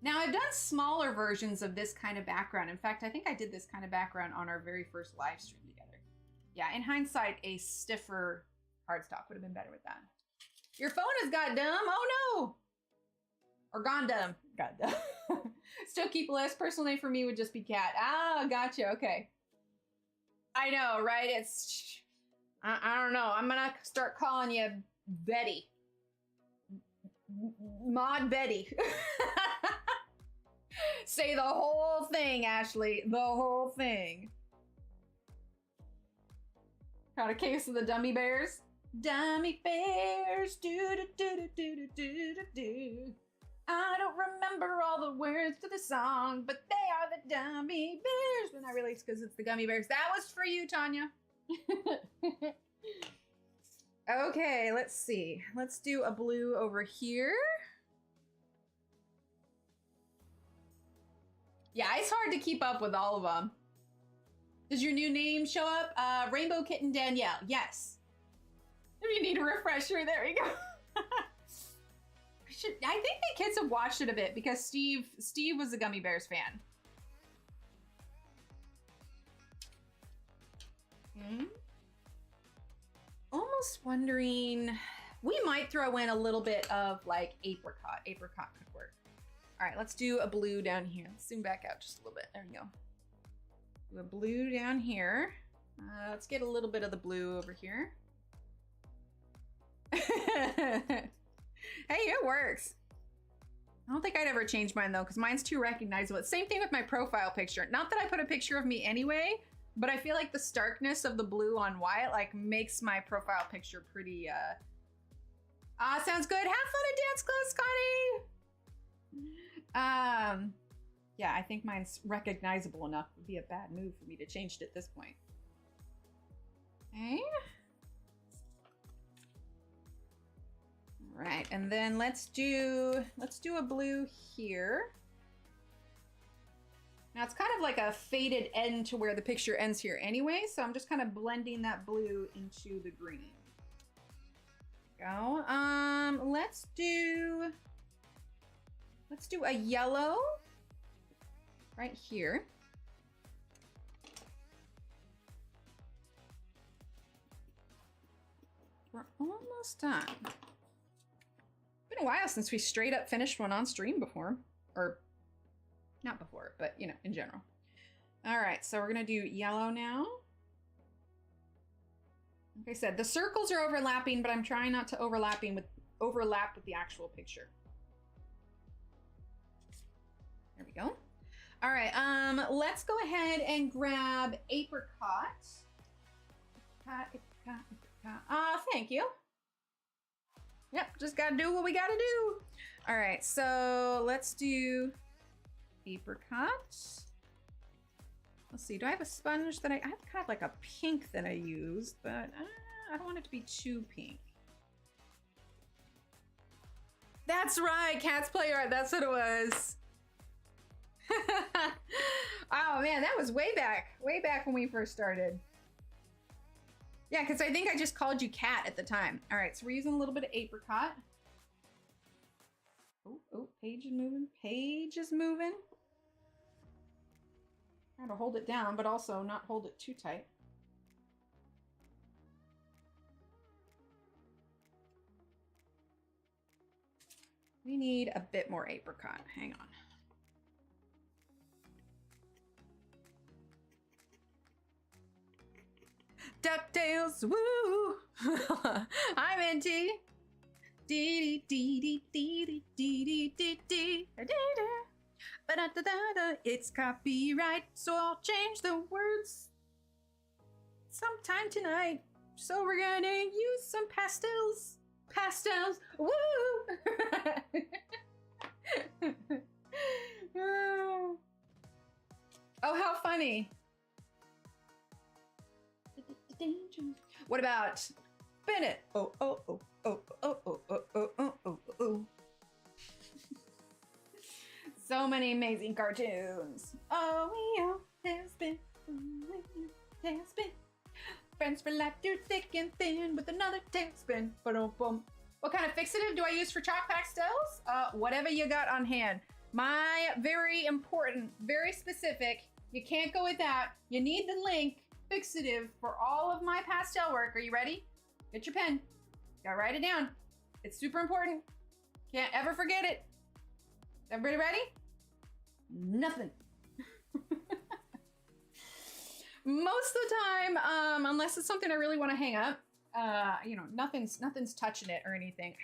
Now I've done smaller versions of this kind of background. In fact, I think I did this kind of background on our very first live stream together. Yeah, in hindsight, a stiffer cardstock would have been better with that. Your phone has got dumb, oh no! Or gone dumb, got dumb. Still keep a list, personal name for me would just be Cat. Ah, gotcha, okay. I know, right? It's, I don't know. I'm gonna start calling you Betty. Mod Betty. Say the whole thing, Ashley. The whole thing. Got a case of the dummy bears? Dummy bears, do do do do do do do do. I don't remember all the words to the song, but they are the dummy bears. But not really, because it's the gummy bears. That was for you, Tanya. Okay, let's see. Let's do a blue over here. Yeah, it's hard to keep up with all of them. Does your new name show up? Rainbow Kitten Danielle. Yes. If you need a refresher, there we go. I think the kids have watched it a bit because Steve was a Gummy Bears fan. Almost wondering, we might throw in a little bit of like apricot. Apricot could work. All right, let's do a blue down here. Let's zoom back out just a little bit. There we go. Do a blue down here. Let's get a little bit of the blue over here. Hey, it works. I don't think I'd ever change mine though, because mine's too recognizable. Same thing with my profile picture. Not that I put a picture of me anyway, but I feel like the starkness of the blue on white like makes my profile picture pretty sounds good. Have fun at dance class, Scotty. Yeah, I think mine's recognizable enough. It would be a bad move for me to change it at this point. Okay. All right, and then let's do a blue here. Now it's kind of like a faded end to where the picture ends here anyway, so I'm just kind of blending that blue into the green. Go. Let's do a yellow right here. We're almost done. Been a while since we straight up finished one on stream before, or not before, but you know, in general. All right, so we're gonna do yellow now. Like I said, the circles are overlapping, but I'm trying not to overlap with the actual picture. There we go. All right, let's go ahead and grab apricot. Thank you. Yep, just gotta do what we gotta do. All right, so let's do apricot. Let's see, do I have a sponge that I have kind of like a pink that I used, but I don't want it to be too pink. That's right, Cat's Play Art, that's what it was. Oh man, that was way back when we first started. Yeah, because I think I just called you Cat at the time. All right, so we're using a little bit of apricot. Oh, page is moving. Page is moving. Try to hold it down, but also not hold it too tight. We need a bit more apricot. Hang on. DuckTales, woo! I'm Minty. It's copyright, so I'll change the words sometime tonight. So we're gonna use some pastels. Pastels, woo! Oh, how funny. What about spin it? Oh, oh, oh, oh, oh, oh, oh, oh, oh, oh, oh. So many amazing cartoons. Oh, we all tailspin. Tailspin. Friends for life through thick and thin with another tailspin. Ba-dum-bum. What kind of fixative do I use for chalk pastels? Whatever you got on hand. My very important, very specific, you can't go without, you need the link fixative for all of my pastel work. Are you ready? Get your pen. Gotta write it down. It's super important. Can't ever forget it. Everybody ready? Nothing. Most of the time, unless it's something I really want to hang up, You know, nothing's touching it or anything.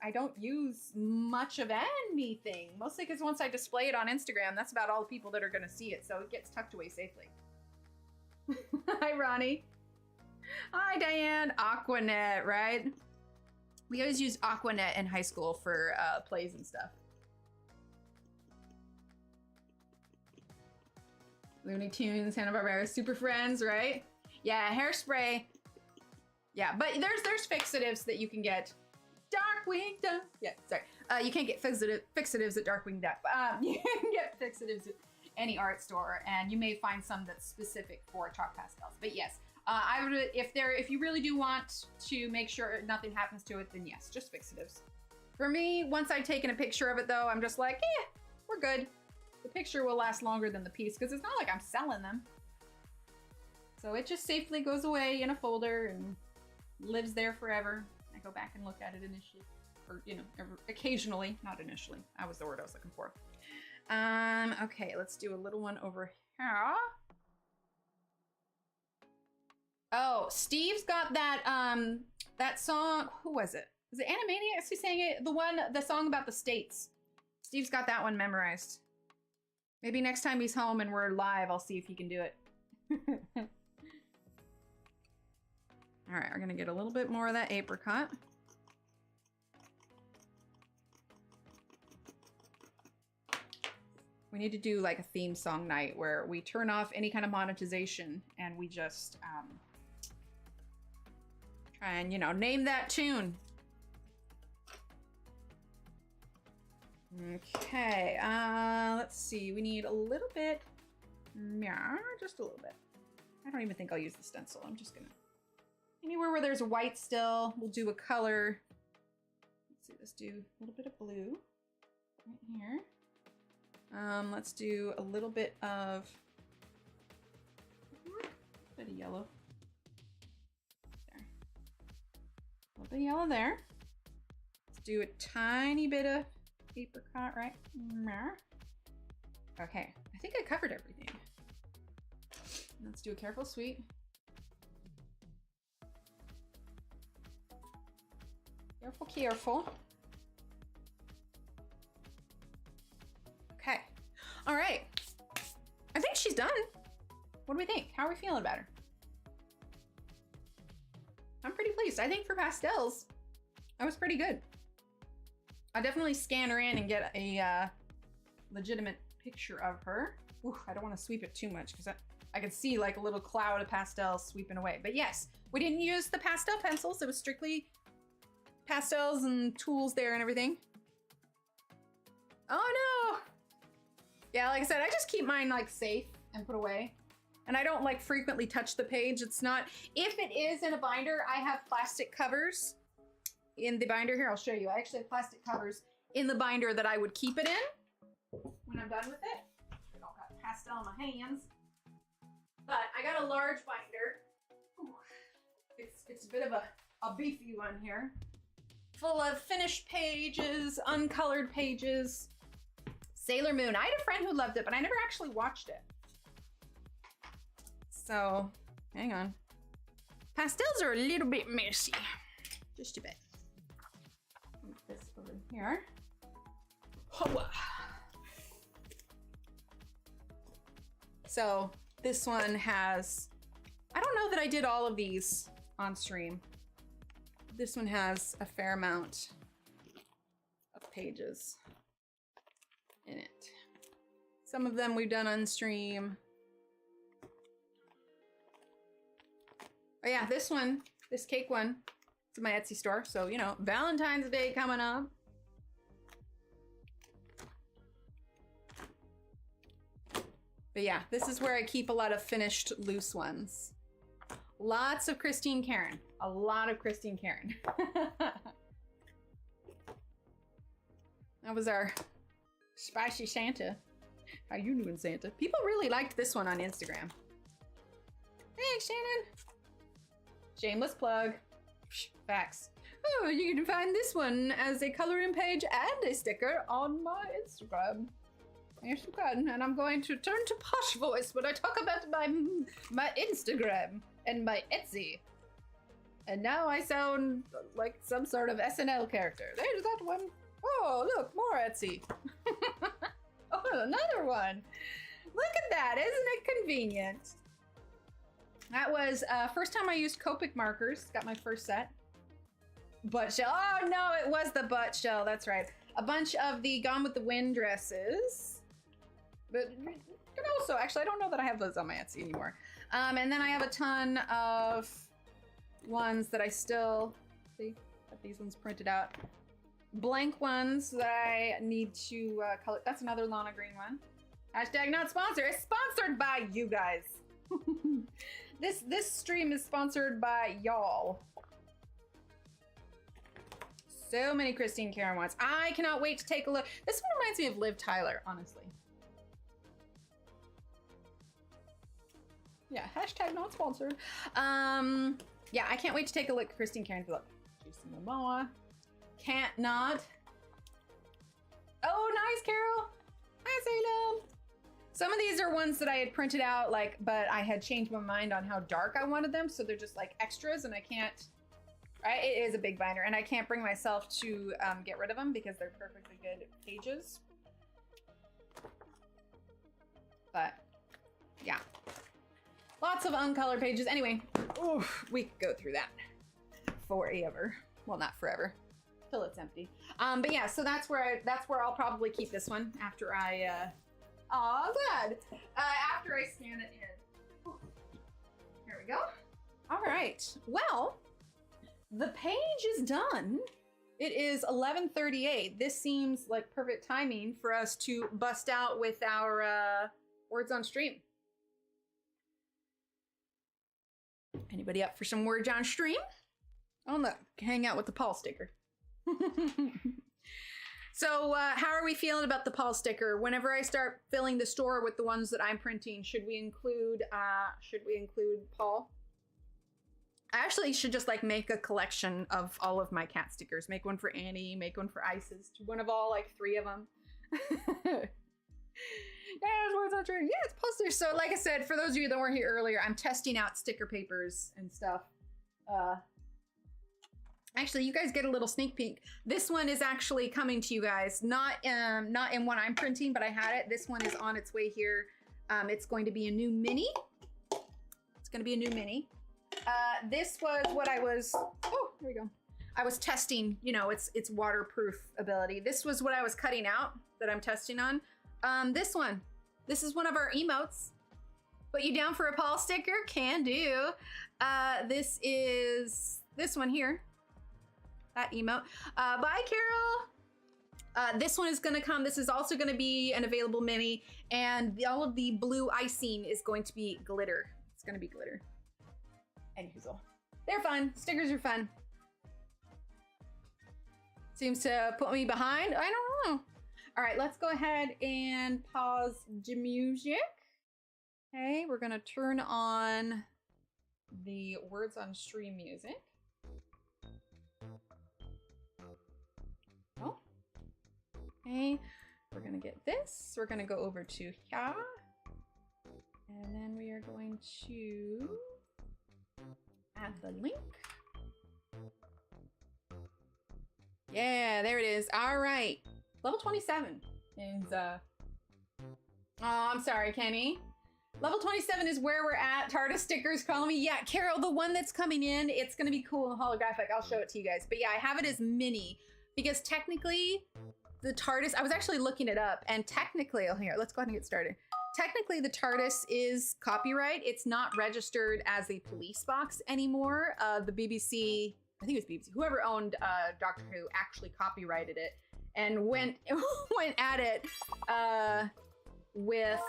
I don't use much of anything, mostly because once I display it on Instagram, that's about all the people that are going to see it, so it gets tucked away safely. Hi, Ronnie. Hi, Diane. Aquanet, right? We always used Aquanet in high school for plays and stuff. Looney Tunes, Hanna-Barbera, Super Friends, right? Yeah, Hairspray. Yeah, but there's fixatives that you can get. Darkwing Duck. Yeah, sorry. You can't get fixatives at Darkwing Duck. You can get fixatives at any art store, and you may find some that's specific for chalk pastels. But yes, I would, if you really do want to make sure nothing happens to it, then yes, just fixatives. For me, once I've taken a picture of it though, I'm just like, we're good. The picture will last longer than the piece because it's not like I'm selling them. So it just safely goes away in a folder and lives there forever. I go back and look at it initially, or you know, occasionally, not initially. That was the word I was looking for. Okay, let's do a little one over here. Oh, Steve's got that that song. Who was it? Was it Animaniacs who sang it? The song about the states. Steve's got that one memorized. Maybe next time he's home and we're live, I'll see if he can do it. All right, we're gonna get a little bit more of that apricot. We need to do like a theme song night where we turn off any kind of monetization and we just try and, you know, name that tune. Okay, let's see. We need a little bit, just a little bit. I don't even think I'll use the stencil. I'm just gonna, anywhere where there's white still, we'll do a color. Let's see, let's do a little bit of blue right here. Let's do a little bit of yellow. There. A little bit of yellow there. Let's do a tiny bit of apricot right there. Okay, I think I covered everything. Let's do a careful sweep. Careful, careful. Okay. All right. I think she's done. What do we think? How are we feeling about her? I'm pretty pleased. I think for pastels, that was pretty good. I'll definitely scan her in and get a legitimate picture of her. Ooh, I don't want to sweep it too much because I can see like a little cloud of pastels sweeping away. But yes, we didn't use the pastel pencils. It was strictly pastels and tools there and everything. Oh no! Yeah, like I said, I just keep mine like safe and put away. And I don't like frequently touch the page. It's not, if it is in a binder, I have plastic covers in the binder. Here, I'll show you. I actually have plastic covers in the binder that I would keep it in when I'm done with it. I don't got pastel in my hands. But I got a large binder. Ooh, it's a bit of a beefy one here. Full of finished pages, uncolored pages. Sailor Moon. I had a friend who loved it, but I never actually watched it. So, hang on. Pastels are a little bit messy. Just a bit. Put this over here. So, this one has, I don't know that I did all of these on stream. This one has a fair amount of pages in it. Some of them we've done on stream. Oh yeah, this one, this cake one, it's in my Etsy store. So, you know, Valentine's Day coming up. But yeah, this is where I keep a lot of finished loose ones. Lots of Christine Karen. A lot of Christine Karen. That was our spicy Santa. How you doing, Santa? People really liked this one on Instagram. Thanks, Shannon. Shameless plug. Facts. Oh, you can find this one as a coloring page and a sticker on my Instagram. Yes, you can. And I'm going to turn to posh voice when I talk about my Instagram and my Etsy. And now I sound like some sort of SNL character. There's that one. Oh, look, more Etsy. Oh, another one. Look at that. Isn't it convenient? That was first time I used Copic markers. Got my first set. Butt shell. Oh, no, it was the butt shell. That's right. A bunch of the Gone with the Wind dresses. But you can also, actually, I don't know that I have those on my Etsy anymore. And then I have a ton of ones that I still, see, got these ones printed out. Blank ones that I need to color. That's another Lana Green one. Hashtag not sponsored. It's sponsored by you guys. This stream is sponsored by y'all. So many Christine Karen ones. I cannot wait to take a look. This one reminds me of Liv Tyler, honestly. Yeah, hashtag not sponsored. Yeah, I can't wait to take a look at Christine Karen. Look, Juicy Momoa. Can't not. Oh, nice, Carol. Hi, Salem. Some of these are ones that I had printed out, like, but I had changed my mind on how dark I wanted them, so they're just like extras, and I can't. Right, it is a big binder, and I can't bring myself to get rid of them because they're perfectly good pages. But yeah, lots of uncolored pages. Anyway, oof, we could go through that forever. Well, not forever, till it's empty. But yeah, so that's where I'll probably keep this one after I. Aw, glad. After I scan it in. Here we go. All right. Well. The page is done. It is 11:38. This seems like perfect timing for us to bust out with our words on stream. Anybody up for some words on stream? Oh no, hang out with the Paul sticker. So how are we feeling about the Paul sticker? Whenever I start filling the store with the ones that I'm printing, should we include Paul? I actually should just like make a collection of all of my cat stickers. Make one for Annie, make one for Isis, one of all like 3 of them. Yeah, words on true. Yeah, it's posters. So like I said, for those of you that weren't here earlier, I'm testing out sticker papers and stuff. Actually, you guys get a little sneak peek. This one is actually coming to you guys, not in one I'm printing, but I had it. This one is on its way here. It's going to be a new mini. It's going to be a new mini. This was what I was, oh, here we go. I was testing, you know, its waterproof ability. This was what I was cutting out that I'm testing on. This one, this is one of our emotes. Put you down for a Paul sticker? Can do. This is this one here. That emote. Bye, Carol. This one is gonna come. This is also gonna be an available mini, and all of the blue icing is going to be glitter. It's gonna be glitter. And Hazel. They're fun. Stickers are fun. Seems to put me behind. I don't know. All right, let's go ahead and pause the music. Okay, we're gonna turn on the words on stream music. Oh. Okay, we're gonna get this. We're gonna go over to here. And then we are going to add the link. Yeah, there it is. All right. Level 27 is, oh, I'm sorry, Kenny. Level 27 is where we're at. TARDIS stickers, call me. Yeah, Carol, the one that's coming in, it's gonna be cool and holographic. I'll show it to you guys. But yeah, I have it as mini because technically the TARDIS, I was actually looking it up, and technically, oh, here, let's go ahead and get started. Technically, the TARDIS is copyright. It's not registered as a police box anymore. The BBC, I think it was BBC, whoever owned Doctor Who actually copyrighted it and went at it with,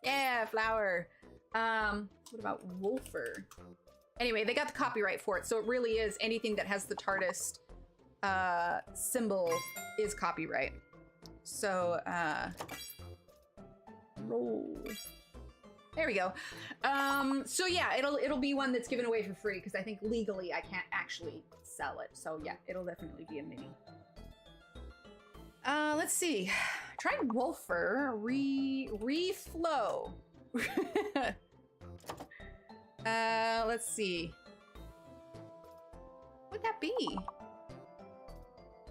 yeah, Flower. What about Wolfer? Anyway, they got the copyright for it, so it really is anything that has the TARDIS symbol is copyright. So, roll. There we go. So yeah, it'll be one that's given away for free because I think legally I can't actually sell it. So yeah, it'll definitely be a mini. Let's see. Try Wolfer reflow. Let's see. be?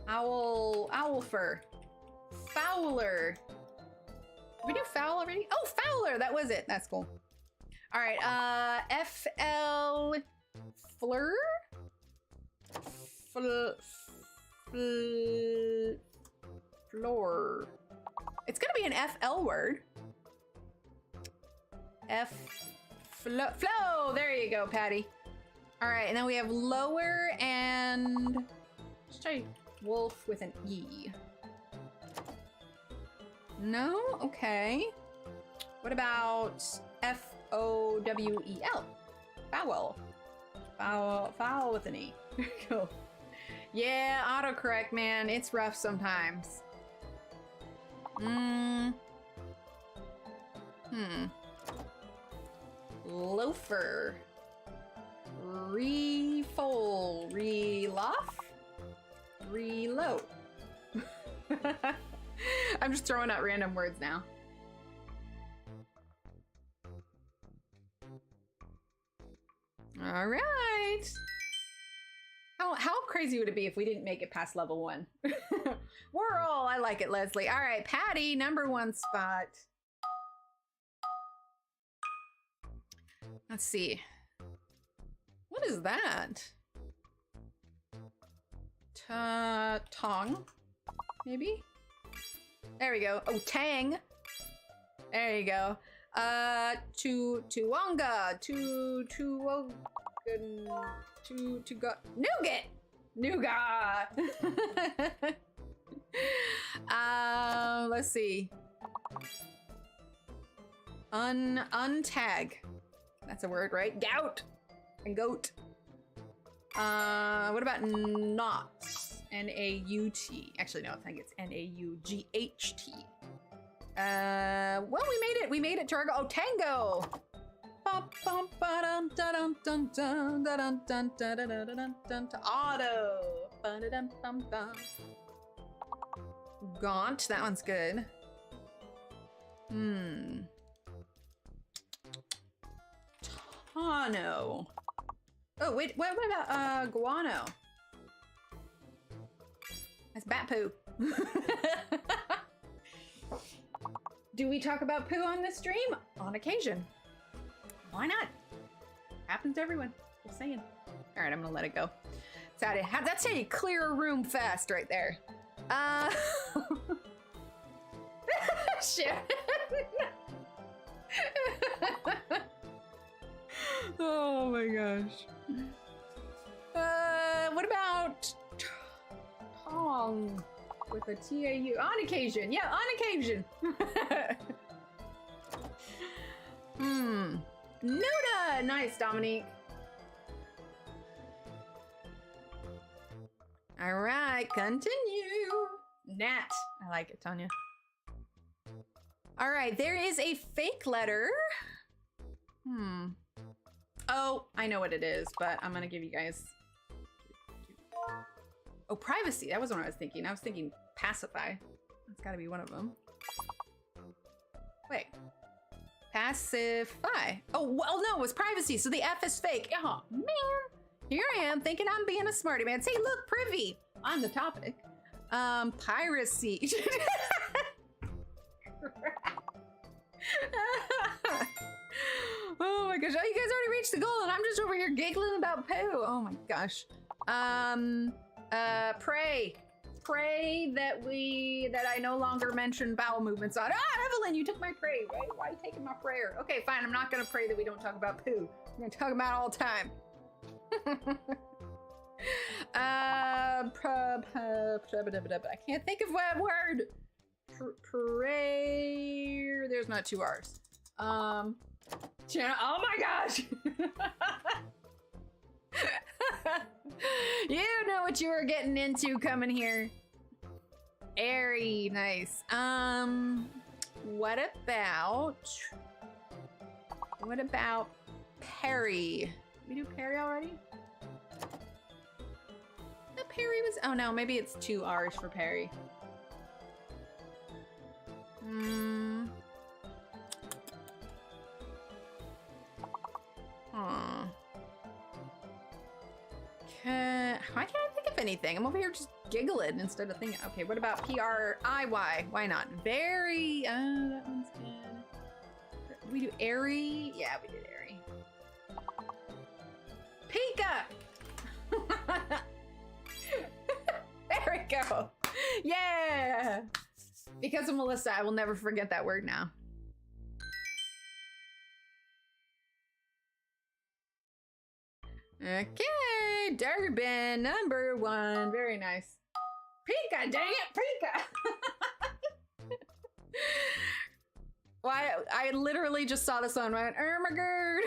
Owl fur. Fowler. Did we do fowl already? Oh, Fowler, that was it. That's cool. All right, FL Fleur? Floor. It's gonna be an FL word. Flow. There you go, Patty. All right, and then we have lower and let's try wolf with an E. No, okay. What about FOWEL? Fowl. Fowl with an E. There you go. Yeah, autocorrect, man. It's rough sometimes. Loafer. Refold. Reloff. Reload. I'm just throwing out random words now. All right. How crazy would it be if we didn't make it past level 1? I like it, Leslie. All right, Patty, #1 spot. Let's see. What is that? Tong, maybe? There we go. Oh, Tang. There you go. Tuonga. Nougat. Let's see. Untag. That's a word, right? Gout. And goat. What about not? N-A-U-T. Actually, no, I think it's N-A-U-G-H-T. Well, we made it to our goal. Oh, tango. Auto. Gaunt. That one's good. Tano. Oh, wait, what about guano? That's bat poo. Do we talk about poo on this stream? On occasion. Why not? Happens to everyone. Just saying. All right, I'm gonna let it go. That's how you clear a room fast right there. Shit. Oh my gosh. What about Tong with a T-A-U? On occasion. Yeah, on occasion. Nuda! Nice, Dominique. All right, continue. Nat. I like it, Tanya. All right, there is a fake letter. Oh, I know what it is, but I'm gonna give you guys. Oh, privacy. That wasn't what I was thinking. I was thinking pacify. That's gotta be one of them. Wait. Pacify. Oh, well, no, it was privacy, so the F is fake. Oh, man. Here I am thinking I'm being a smarty man. Say, look, privy on the topic. Piracy. Oh my gosh. Oh, you guys already reached the goal and I'm just over here giggling about poo. Oh my gosh. Pray. Pray that I no longer mention bowel movements on. Ah, Evelyn, you took my pray. Why are you taking my prayer? Okay, fine. I'm not gonna pray that we don't talk about poo. I'm gonna talk about it all the time. I can't think of what word. Prayer. There's not 2 R's. Oh my gosh. You know what you were getting into coming here. Airy, nice. What about Perry? Did we do Perry already? The Perry was, oh no, maybe it's 2 R's for Perry. Why can't I anything. I'm over here just giggling instead of thinking. Okay, what about P-R-I-Y? Why not? Very, that one's good. Did we do airy? Yeah, we did airy. Pika! There we go. Yeah! Because of Melissa, I will never forget that word now. Okay, Durban, number 1. Very nice. Pika, dang it, Pika! Why? I literally just saw this one, right? Ermagerd!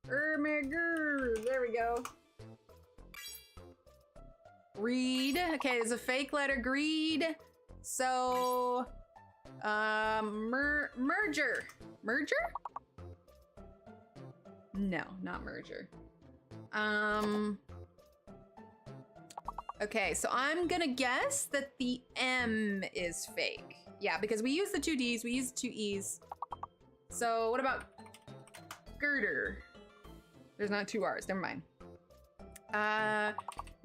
Ermagerd, there we go. Greed. Okay, there's a fake letter, greed. So, merger. Merger? No, not merger. Okay, so I'm gonna guess that the M is fake. Yeah, because we use the 2 Ds, we use the 2 Es. So what about girder? There's not 2 Rs, never mind.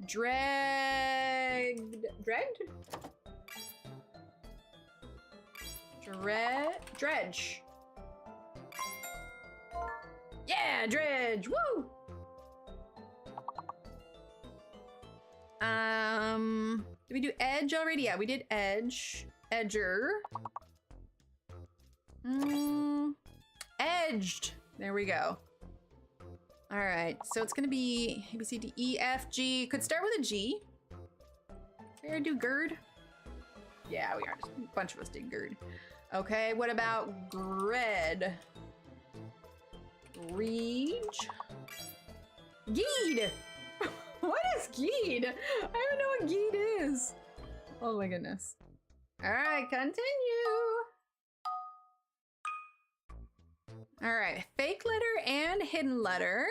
Dragged? Dredge. Yeah, dredge, woo! Did we do edge already? Yeah, we did edge. Edger. Edged. There we go. All right, so it's gonna be A, B, C, D, E, F, G. Could start with a G. Did I do gird? Yeah, we are. Just a bunch of us did gird. Okay, what about gred? Reach. Geed! What is geed? I don't know what geed is. Oh my goodness. All right, continue. All right, fake letter and hidden letter.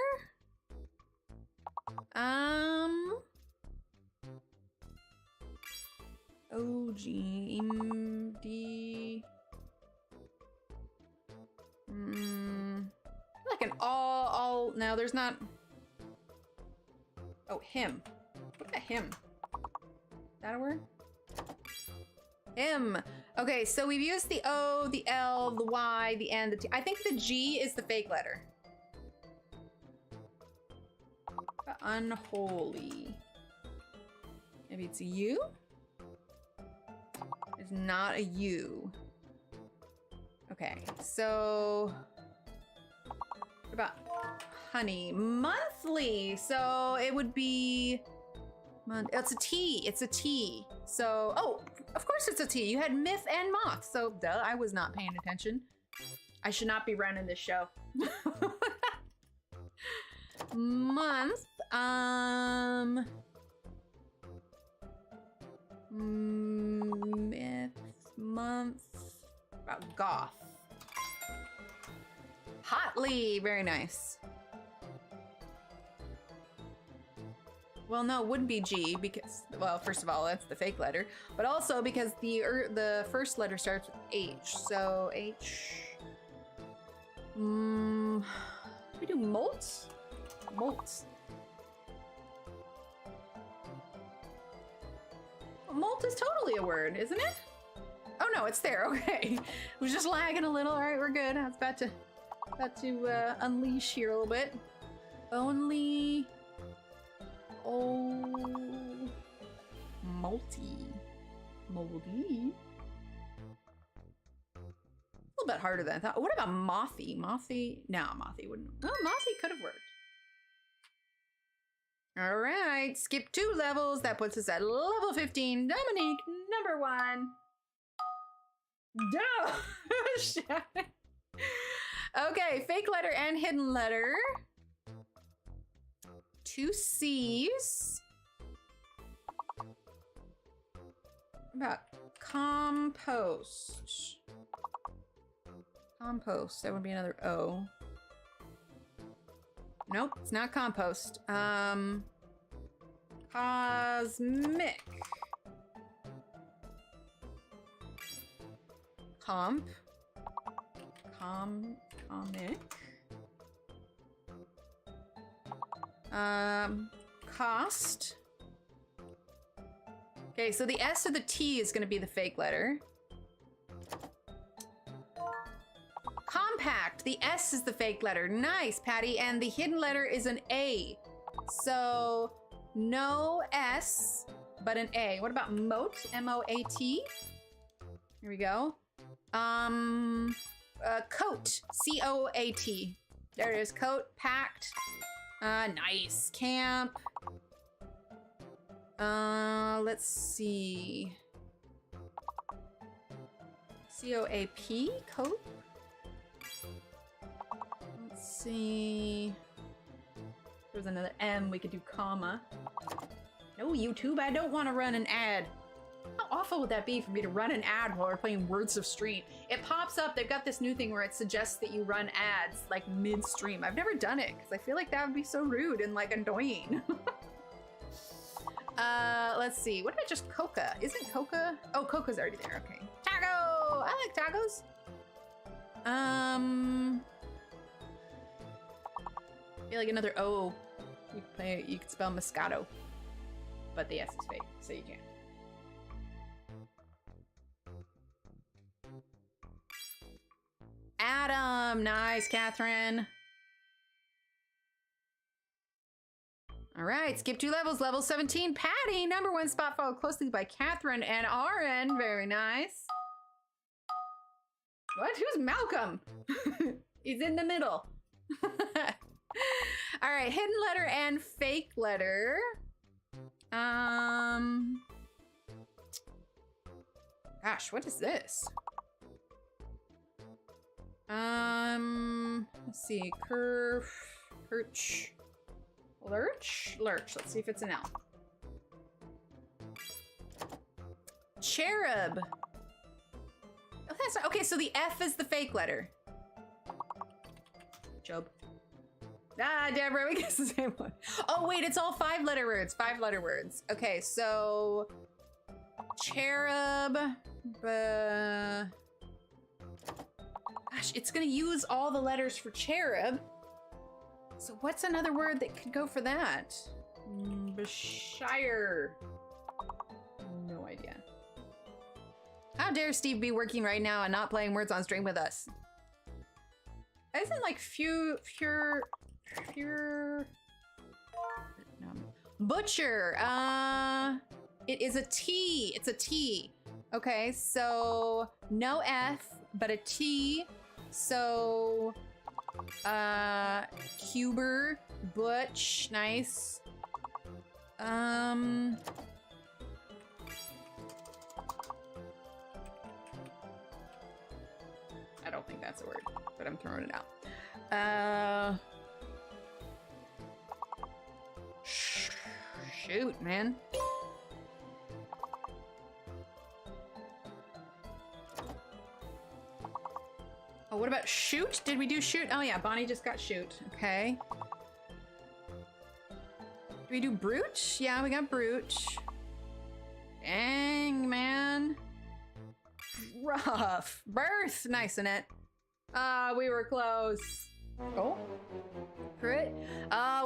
O, G, M, D. Like an all, no, there's not. Oh, him. What about him? Is that a word? Him. Okay, so we've used the O, the L, the Y, the N, the T. I think the G is the fake letter. Unholy. Maybe it's a U? It's not a U. Okay, so what about honey? Monthly. So it would be it's a T. It's a T. So, oh, of course it's a T. You had myth and moth. So, duh, I was not paying attention. I should not be running this show. Month. Myth. Month. About goth. Hotly. Very nice. Well, no, it wouldn't be G because, well, first of all, that's the fake letter, but also because the first letter starts with H. So H. We do molt? Molt. Molt is totally a word, isn't it? Oh no, it's there. Okay, it was just lagging a little. All right, we're good. I was about to unleash here a little bit. Only. Oh, moldy. A little bit harder than I thought. What about mothy? Mothy? No, mothy wouldn't. Oh, mothy could have worked. All right, skip 2 levels. That puts us at level 15. Dominique, number 1. Duh. Okay, fake letter and hidden letter. 2 C's. What about compost? Compost, that would be another O. Nope, it's not compost. Cosmic. Comic. Cost. Okay, so the S or the T is gonna be the fake letter. Compact, the S is the fake letter. Nice, Patty. And the hidden letter is an A. So no S, but an A. What about moat? M-O-A-T. Here we go. Coat, C-O-A-T. There it is, coat, packed. Nice. Camp. Let's see. C-O-A-P, coat. Let's see. There's another M, we could do comma. No, YouTube, I don't want to run an ad. How awful would that be for me to run an ad while we're playing Words of Stream? It pops up, they've got this new thing where it suggests that you run ads like mid-stream. I've never done it because I feel like that would be so rude and like annoying. Let's see, what about just Coca? Isn't Coca? Oh, Coca's already there, okay. Taco! I like tacos. I feel like another O. You could spell Moscato, but the S is fake, so you can't. Adam, nice, Catherine. All right, skip 2 levels, level 17, Patty, #1 spot, followed closely by Catherine and RN, very nice. What, who's Malcolm? He's in the middle. All right, hidden letter and fake letter. Gosh, what is this? Let's see, curve, perch, lurch. Let's see if it's an L. Cherub. Oh, that's okay. So the F is the fake letter. Job. Ah, Deborah, we guess the same one. Oh wait, it's all 5-letter words. 5-letter words. Okay, so cherub. Gosh, it's gonna use all the letters for cherub. So what's another word that could go for that? Shire. No idea. How dare Steve be working right now and not playing Words on Stream with us? Isn't like pure. No. Butcher. It is a T. It's a T. Okay, so no F, but a T. So, Cuber, Butch, nice. I don't think that's a word, but I'm throwing it out. Shoot, man. Oh, what about shoot? Did we do shoot? Oh yeah, Bonnie just got shoot. Okay. Did we do brute? Yeah, we got brute. Dang, man. Rough. Birth. Nice, Annette. We were close. Oh. Crit.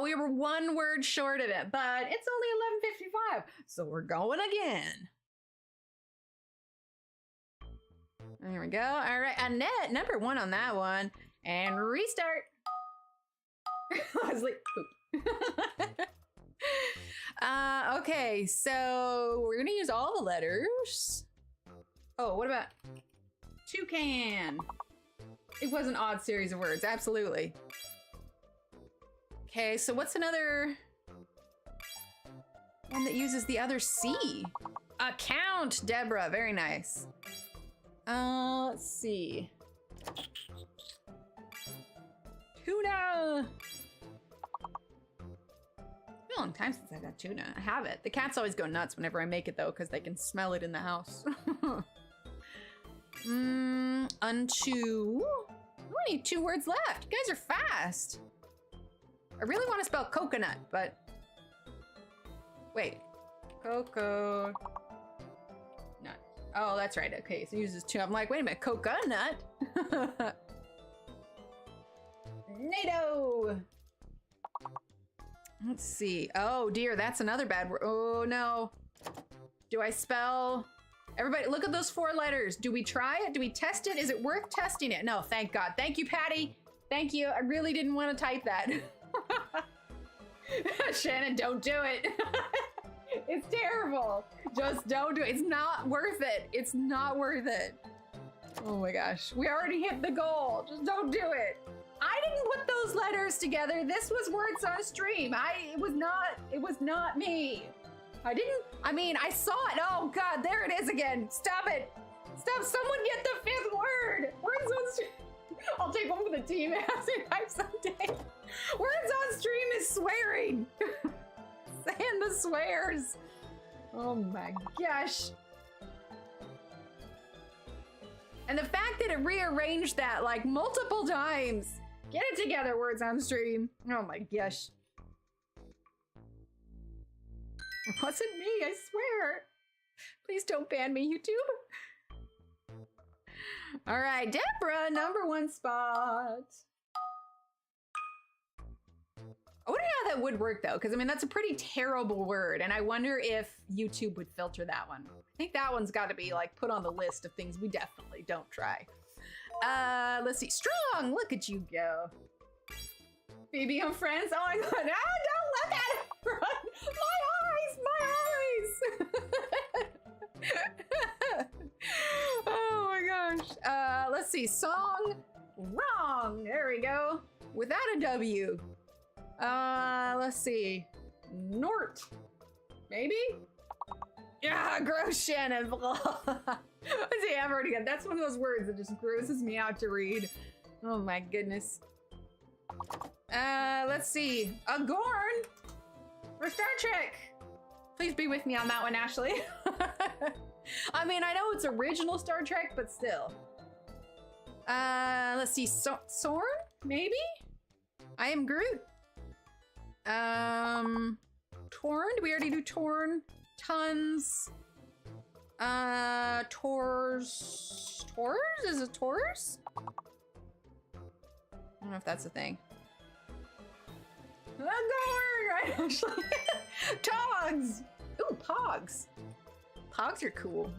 We were 1 word short of it, but it's only 11:55, so we're going again. There we go. All right, Annette, #1 on that one. And restart. I was like, poop. Okay, so we're gonna use all the letters. Oh, what about toucan? It was an odd series of words, absolutely. Okay, so what's another one that uses the other C? Account, Deborah, very nice. Let's see. Tuna. It's been a long time since I've had tuna. I have it. The cats always go nuts whenever I make it though, because they can smell it in the house. Unto. We need 2 words left. You guys are fast. I really want to spell coconut, but wait. Coco. Nut. Oh, that's right. Okay, so it uses 2. I'm like, wait a minute, coconut. NATO. Let's see. Oh dear, that's another bad word. Oh no. Do I spell? Everybody, look at those 4 letters. Do we try it? Do we test it? Is it worth testing it? No, thank God. Thank you, Patty. Thank you. I really didn't want to type that. Shannon, don't do it. It's terrible. Just don't do it. It's not worth it. It's not worth it. Oh my gosh. We already hit the goal. Just don't do it. I didn't put those letters together. This was words on stream. It was not me. I saw it. Oh God, there it is again. Stop it. Stop. Someone get the 5th word. Words on stream. I'll take one for the team. It has to type someday. Words on stream is swearing. Saying the swears. Oh my gosh. And the fact that it rearranged that like multiple times. Get it together, words on stream. Oh my gosh. It wasn't me, I swear. Please don't ban me, YouTube. All right, Deborah, #1 spot. I wonder how that would work though, because I mean, that's a pretty terrible word. And I wonder if YouTube would filter that one. I think that one's got to be like put on the list of things we definitely don't try. Let's see. Strong, look at you go. Phoebe and friends. Oh my God. Ah, don't look at it. Run. My eyes. Oh my gosh. Let's see. Song. Wrong. There we go. Without a W. Let's see. Nort. Maybe? Yeah, gross, Shannon. See, I've already got. That's one of those words that just grosses me out to read. Oh my goodness. Let's see. A Gorn for Star Trek. Please be with me on that one, Ashley. I mean, I know it's original Star Trek, but still. Let's see. Sorn? Maybe? I am Groot. Torn? Did we already do Torn? Tons. Tours? Is it Tours? I don't know if that's a thing. Right, actually. Togs! Ooh, Pogs. Pogs are cool.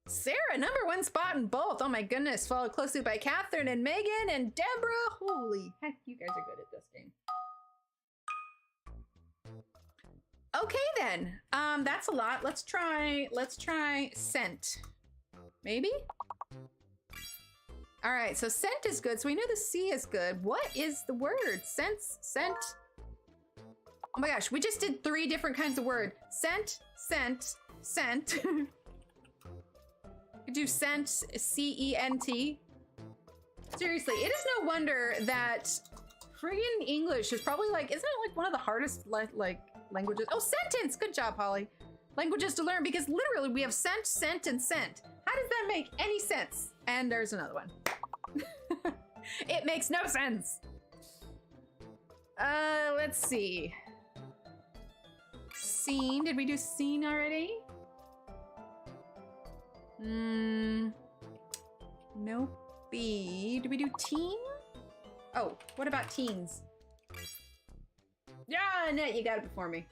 Sarah, #1 spot in both. Oh my goodness. Followed closely by Catherine and Megan and Deborah. Holy heck, you guys are good at this game. Okay then. That's a lot. Let's try scent. Maybe? All right, so scent is good. So we know the C is good. What is the word? Scent. Oh my gosh, we just did 3 different kinds of word. Scent. We do scent, C-E-N-T. Seriously, it is no wonder that friggin' English is probably like, isn't it like one of the hardest like languages? Oh, sentence, good job, Holly. Languages to learn, because literally we have scent, and scent. How does that make any sense? And there's another one. It makes no sense. Let's see. Scene, did we do scene already? No B. Did we do teen? Oh, what about teens? Yeah, Annette, you got it before me.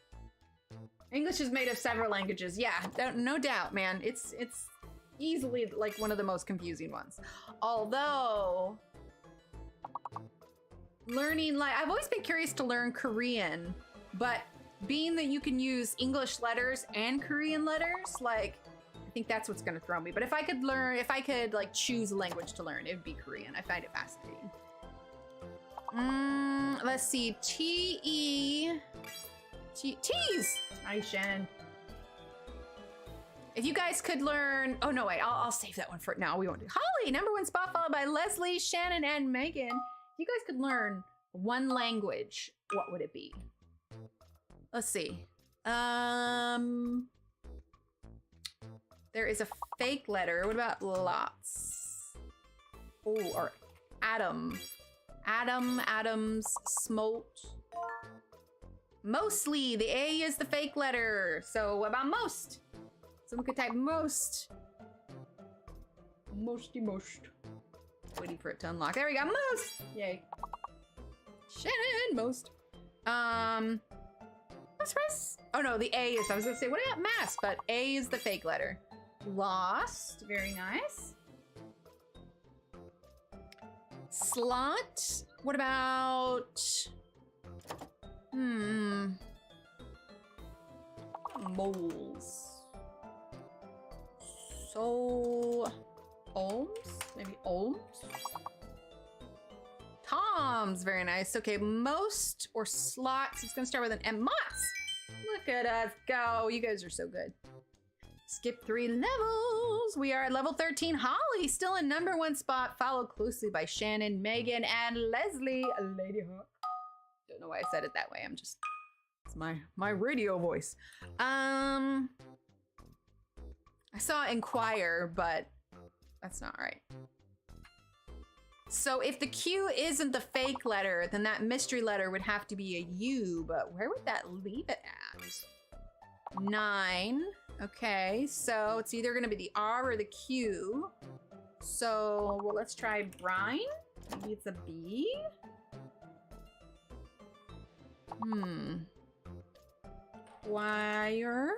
English is made of several languages. Yeah, no doubt, man. It's easily like one of the most confusing ones. Although, learning, like, I've always been curious to learn Korean, but being that you can use English letters and Korean letters, like, I think that's what's gonna throw me. But if I could like choose a language to learn, it would be Korean. I find it fascinating. Let's see. Tease. Hi, Shannon. If you guys could learn, oh no, wait, I'll save that one for now. We won't do Holly, #1 spot, followed by Leslie, Shannon, and Megan. If you guys could learn one language, what would it be? Let's see. There is a fake letter. What about lots? Oh, or Adam. Adams, smolt. Mostly, the A is the fake letter. So what about most? Someone could type most. Most. Waiting for it to unlock. There we go, most. Yay. Shannon, most. What's rice? Oh no, the A is, I was gonna say, what about mass? But A is the fake letter. Lost, very nice. Slot, what about, moles. So, Olms? Maybe Olms? Toms, very nice. Okay, most or slots. It's gonna start with an M. Moss! Look at us go. You guys are so good. Skip 3 levels. We are at level 13. Holly still in #1 spot, followed closely by Shannon, Megan, and Leslie. Lady Hawk. Don't know why I said it that way. I'm just, it's my radio voice. I saw inquire, but that's not right. So if the Q isn't the fake letter, then that mystery letter would have to be a U, but where would that leave it at? 9. Okay, so it's either gonna be the R or the Q. So, well, let's try brine. Maybe it's a B. Wire.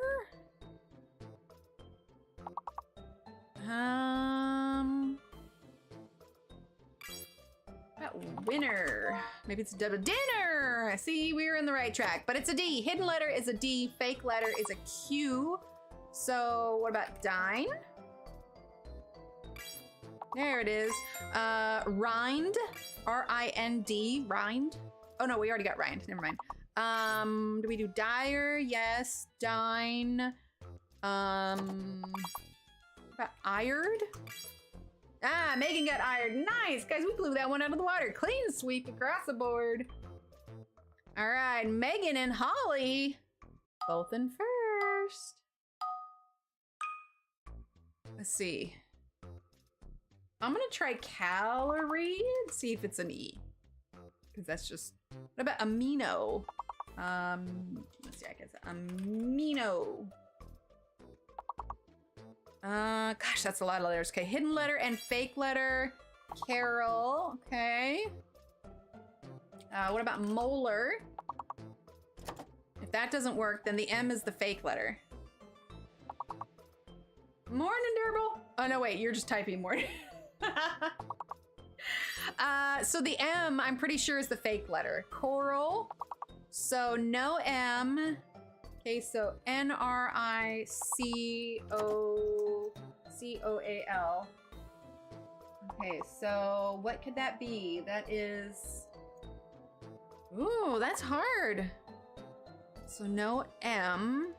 About winner. Maybe it's double dinner. See, we're in the right track, but it's a D. Hidden letter is a D. Fake letter is a Q. So what about dine? There it is. Rind. R-I-N-D. Rind. Oh no, we already got rind. Never mind. Do we do dire? Yes. Dine. What about ired? Ah, Megan got ired. Nice, guys, we blew that one out of the water. Clean sweep across the board. All right, Megan and Holly, both in first. Let's see. I'm gonna try calorie and see if it's an E. Because that's just, what about amino? Let's see, I guess amino. Gosh, that's a lot of letters. Okay, hidden letter and fake letter. Carol, okay. What about molar? If that doesn't work, then the M is the fake letter. Morning, Durble. Oh, no, wait, you're just typing morning. So the M, I'm pretty sure is the fake letter. Coral. So no M. Okay, so N-R-I-C-O-C-O-A-L. Okay, so what could that be? That is... Ooh, that's hard. So no M.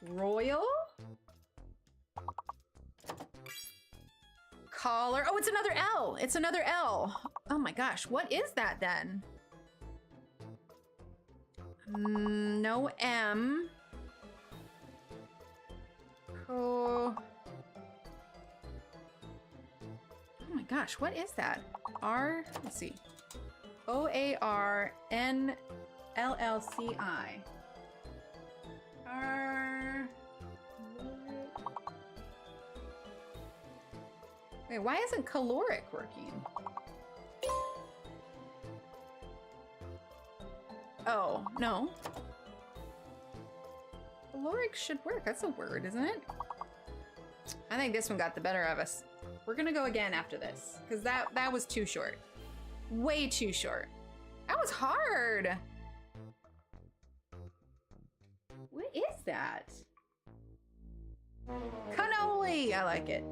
Royal? Collar. Oh, it's another L. It's another L. Oh my gosh, what is that then? No M. Oh my gosh, what is that? R, let's see. O-A-R-N-L-L-C-I. R. Wait, why isn't caloric working? Oh, no. Caloric should work. That's a word, isn't it? I think this one got the better of us. We're gonna go again after this, because that was too short. Way too short. That was hard. What is that? Cannoli! I like it.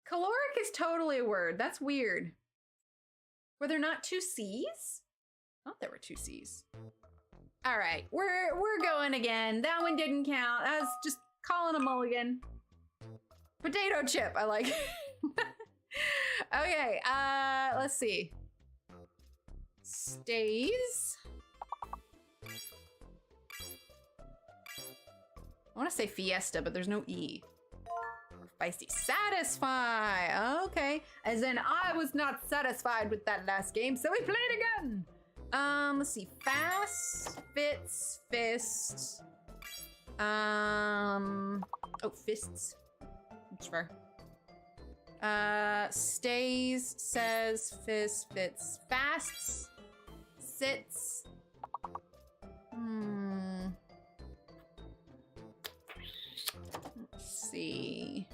Caloric is totally a word. That's weird. Were there not 2 C's? I thought there were 2 C's. All right, we're going again. That one didn't count. I was just calling a mulligan. Potato chip, I like it. Okay, let's see. Stays. I want to say fiesta, but there's no E. Feisty. Satisfy. Okay. As in, I was not satisfied with that last game, so we played again. Let's see. Fast, fits, fist. Oh, fists. That's fair. Stays, says, fits, fasts, sits. Let's see.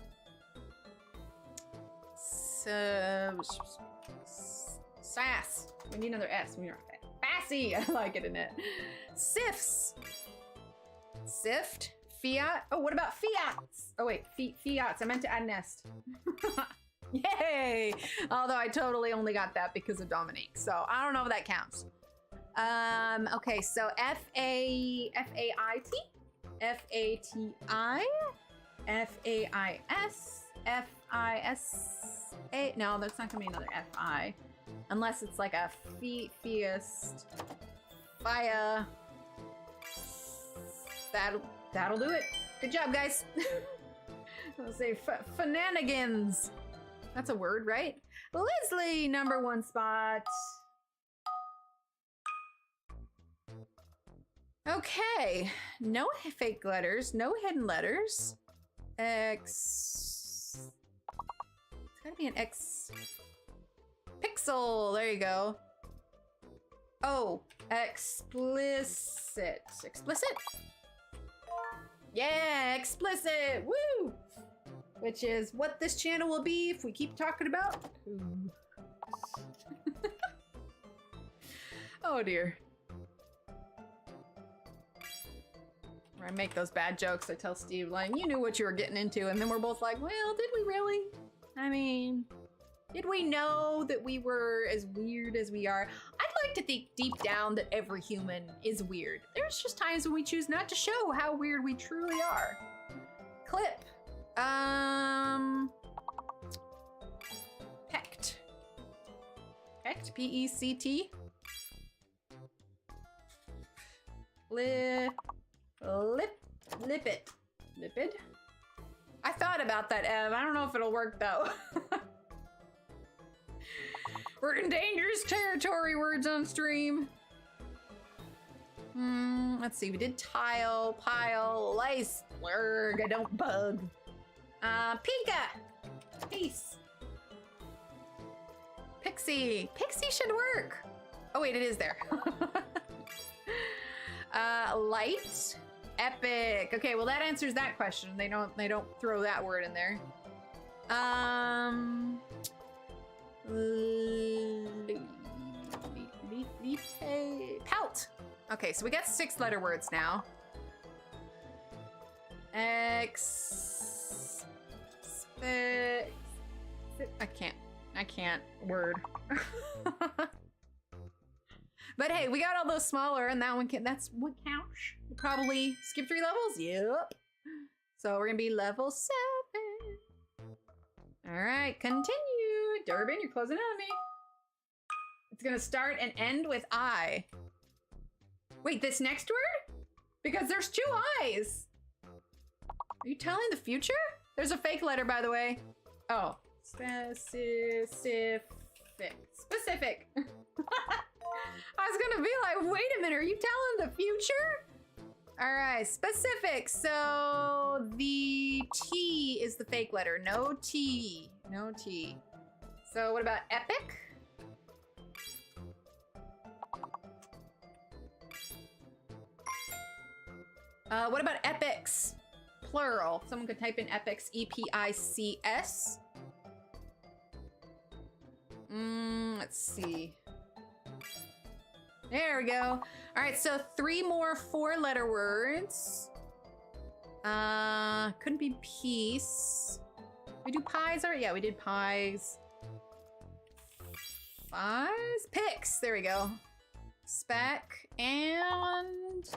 Sass. We need another S. We are Fassy. I like it in it. Sifts. Sift. Fiat. Oh, what about fiats? Oh wait, fiats. I meant to add nest. Yay! Although I totally only got that because of Dominique, so I don't know if that counts. Okay, so F-A-I-T, F-A-T-I, F-A-I-S, F-I-S-A. No, that's not gonna be another F-I, unless it's like a feast, fire. That'll do it. Good job, guys. I'll say fananigans. That's a word, right? Leslie, number 1 spot. Okay, no fake letters, no hidden letters. X. It's gotta be an X. Pixel, there you go. Oh, explicit. Explicit? Yeah, explicit, woo! Which is what this channel will be if we keep talking about. Oh dear. I make those bad jokes. I tell Steve, like, you knew what you were getting into, and then we're both like, well, did we really? I mean, did we know that we were as weird as we are? I'd like to think deep down that every human is weird. There's just times when we choose not to show how weird we truly are. Clip. Pect. Pect, P-E-C-T. Lipid. Lipid? I thought about that, Ev. I don't know if it'll work, though. We're in dangerous territory, words on stream. Let's see, we did tile, pile, lice, blurg, I don't bug. Pika! Peace. Pixie. Pixie should work. Oh wait, it is there. Light. Epic. Okay, well that answers that question. They don't throw that word in there. Pelt. Okay, so we got 6-letter words now. X. I can't word. But hey, we got all those smaller, and that one that's what counts. We'll probably skip 3 levels. Yep. So we're gonna be level 7. All right, continue. Durbin, you're closing in on me. It's gonna start and end with I. Wait, this next word? Because there's 2 I's. Are you telling the future? There's a fake letter, by the way. Oh, specific. Specific. I was gonna be like, wait a minute, are you telling the future? All right, specific. So the T is the fake letter. No T. No T. So what about epic? What about epics? Plural. Someone could type in epics, E-P-I-C-S. Let's see. There we go. All right, so 3 more 4-letter words. Couldn't be peace. We do pies already? Yeah, we did pies. Pies? Picks. There we go. Spec and...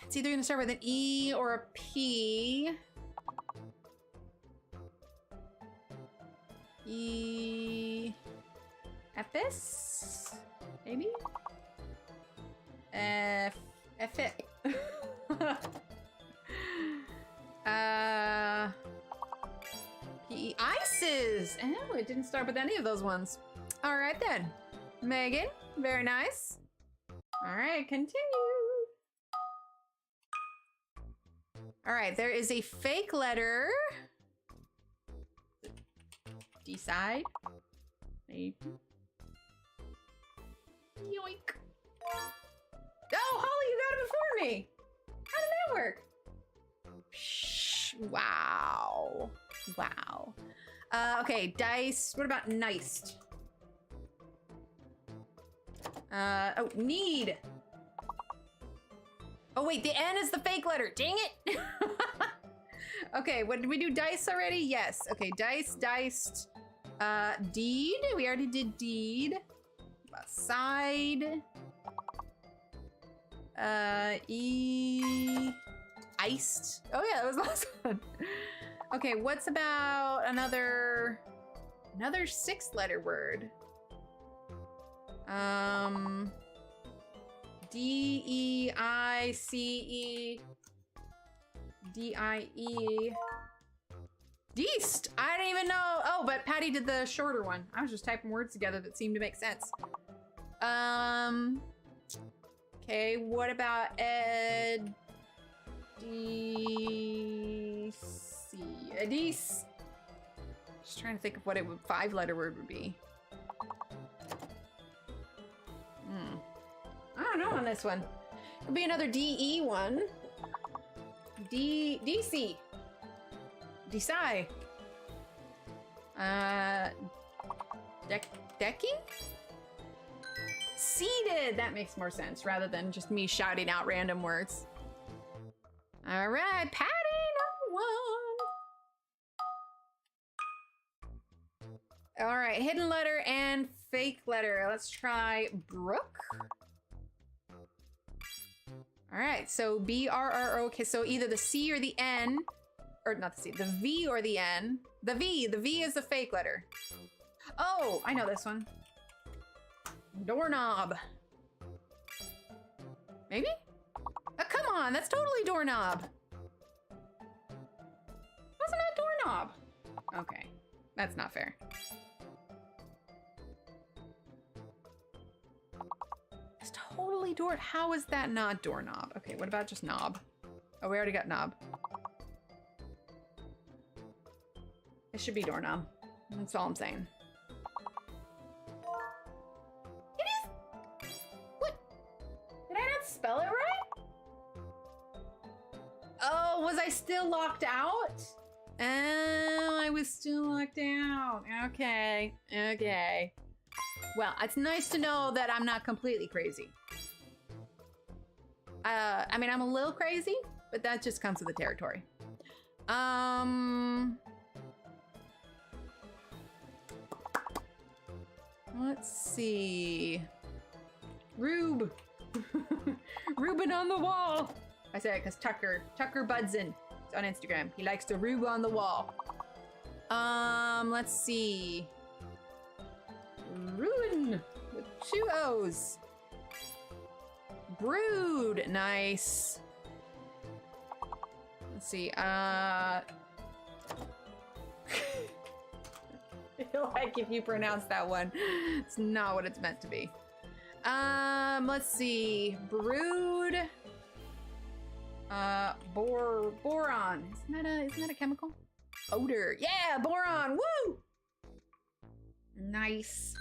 It's either gonna start with an E or a P. E... Epis? Maybe? F-it. P-E... Ices! Oh, it didn't start with any of those ones. All right then. Megan, very nice. All right, continue. All right, there is a fake letter. Decide. Maybe. Yoink. Oh, Holly, you got it before me. How did that work? Shh. Wow. Wow. Okay, dice. What about niced? Oh, need. Oh, wait, the N is the fake letter. Dang it. Okay, what did we do? Dice already? Yes. Okay, dice, diced. Deed. We already did deed. Side. Iced. Oh yeah, that was last one. Okay, what's about another 6-letter word? D-E-I-C-E. D-I-E. Deist. I didn't even know. Oh, but Patty did the shorter one. I was just typing words together that seemed to make sense. Okay, what about Ed? D-C. Edis. Just trying to think of what a 5-letter word would be. I don't know on this one. It'll be another D-E one. D-C. Decide. Decking? Seated! That makes more sense rather than just me shouting out random words. All right, Patty, number 1. All right, hidden letter and fake letter. Let's try Brooke. All right, so B-R-R-O. Okay, so either the C or the N, or not the C, the V or the N. The V is the fake letter. Oh, I know this one. Doorknob. Maybe? Oh, come on, that's totally doorknob. Wasn't that doorknob? Okay, that's not fair. It's totally door. How is that not doorknob? Okay, what about just knob? Oh, we already got knob. It should be doorknob. That's all I'm saying. It is. What? Did I not spell it right? Oh, was I still locked out? Oh, I was still locked out. Okay. Okay. Well, it's nice to know that I'm not completely crazy. I mean, I'm a little crazy, but that just comes with the territory. Let's see. Rube. Ruben on the wall. I say it because Tucker Budson is on Instagram. He likes to rube on the wall. Let's see. Ruin with 2 O's. Brood. Nice. Let's see. I feel like if you pronounce that one, it's not what it's meant to be. Let's see. Brood. Boron. Isn't that a chemical? Odor. Yeah, boron. Woo! Nice.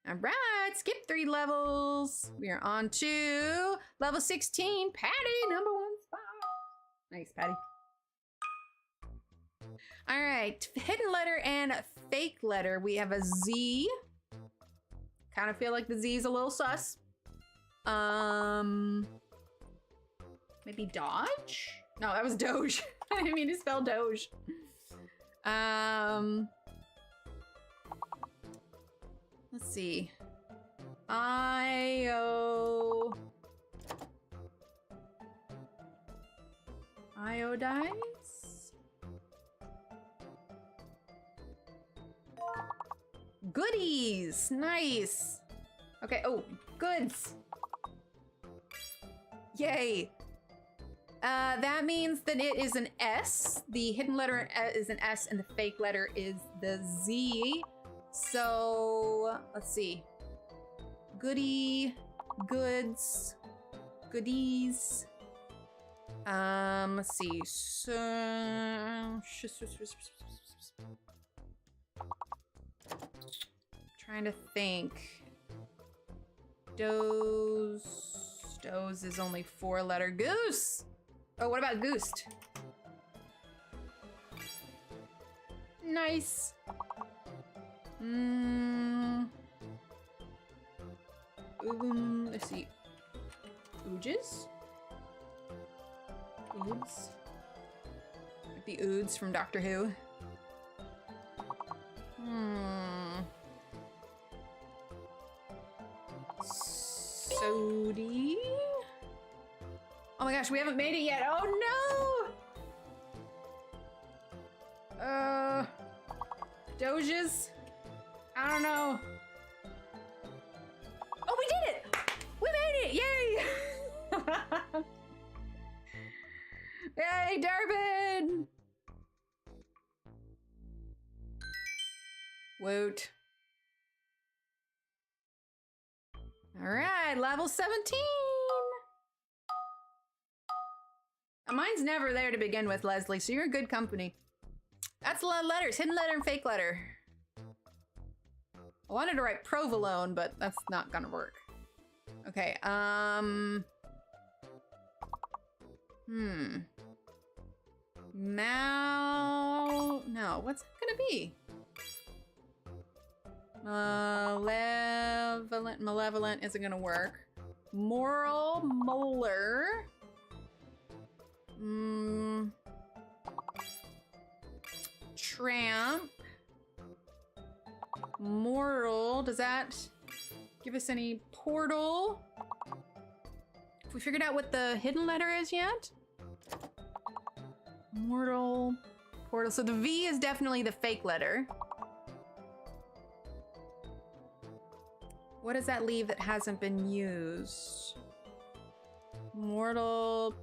All right, skip 3 levels. We are on to level 16. Patty, number 1 spot. Nice, Patty. All right, hidden letter and fake letter. We have a Z. Kind of feel like the Z is a little sus. Maybe Dodge? No, that was Doge. I didn't mean to spell Doge. Let's see. Iodize? Goodies! Nice! Okay, oh, goods! Yay! That means that it is an S. The hidden letter is an S and the fake letter is the Z. So, let's see. Goodie, goods, goodies. Let's see. So, trying to think. Doze is only 4-letter. Goose. Oh, what about Goost? Nice. Let's see. Ooges? Oods? Like the Oods from Doctor Who. Sody? Oh my gosh, we haven't made it yet. Oh no! Doges? I don't know. Oh, we did it! We made it! Yay! Yay, Durbin! Woot. All right, level 17. Mine's never there to begin with, Leslie, so you're in good company. That's a lot of letters, hidden letter and fake letter. I wanted to write provolone, but that's not gonna work. Okay, no, what's it gonna be? Malevolent isn't gonna work. Moral, molar. Tramp. Mortal, does that give us any portal? Have we figured out what the hidden letter is yet? Mortal, portal, so the V is definitely the fake letter. What does that leave that hasn't been used? Mortal,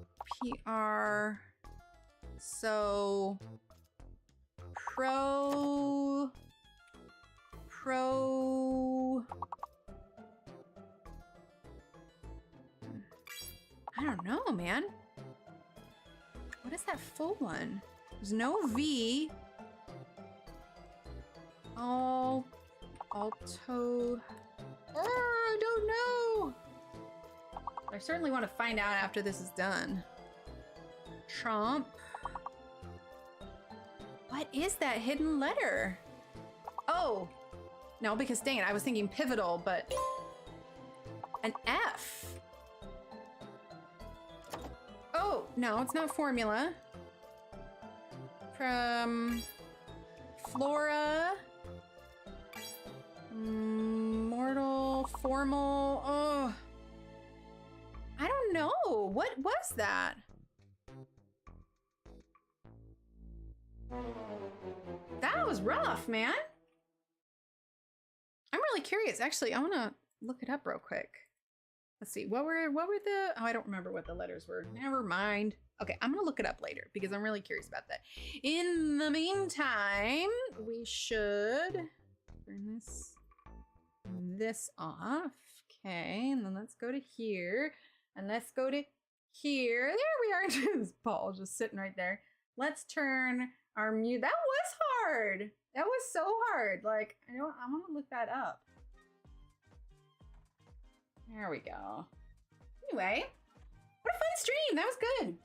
PR, so pro, I don't know, man. What is that full one? There's no V. Alto. I don't know. I certainly want to find out after this is done. Trump. What is that hidden letter? Oh, no, because dang it, I was thinking pivotal, but an F. Oh, no, it's not formula. From Flora. Mortal, formal, oh. I don't know, what was that? That was rough, man. I'm really curious. Actually, I want to look it up real quick. Let's see. What were the? Oh, I don't remember what the letters were. Never mind. Okay, I'm gonna look it up later because I'm really curious about that. In the meantime, we should turn this off. Okay, and then let's go to here, and let's go to here. There we are. This ball just sitting right there. Let's turn our mute. That was hard. That was so hard. Like, I want to look that up. There we go. Anyway, what a fun stream. That was good.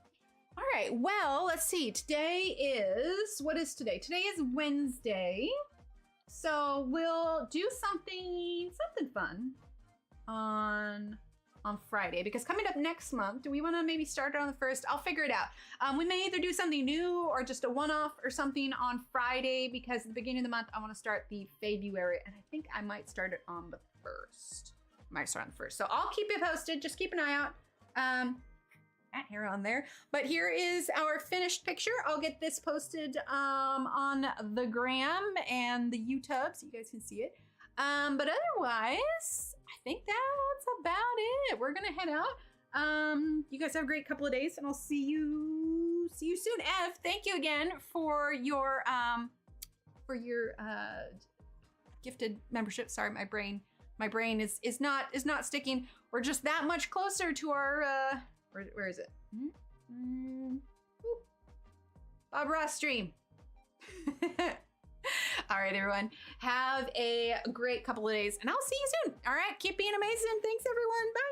All right. Well, let's see. Today is, what is today? Today is Wednesday. So we'll do something fun on Friday, because coming up next month, do we want to maybe start it on the 1st? I'll figure it out. We may either do something new or just a one-off or something on Friday, because at the beginning of the month, I want to start the February, and I think I might start it on the 1st. Might start on the 1st. So I'll keep you posted. Just keep an eye out. At hair on there. But here is our finished picture. I'll get this posted on the gram and the YouTube so you guys can see it. But otherwise, I think that's about it. We're gonna head out. You guys have a great couple of days, and I'll see you soon. Ev, thank you again for your gifted membership. Sorry, my brain is not sticking. We're just that much closer to our where is it? Bob Ross stream. All right, everyone. Have a great couple of days, and I'll see you soon. All right, keep being amazing. Thanks, everyone. Bye.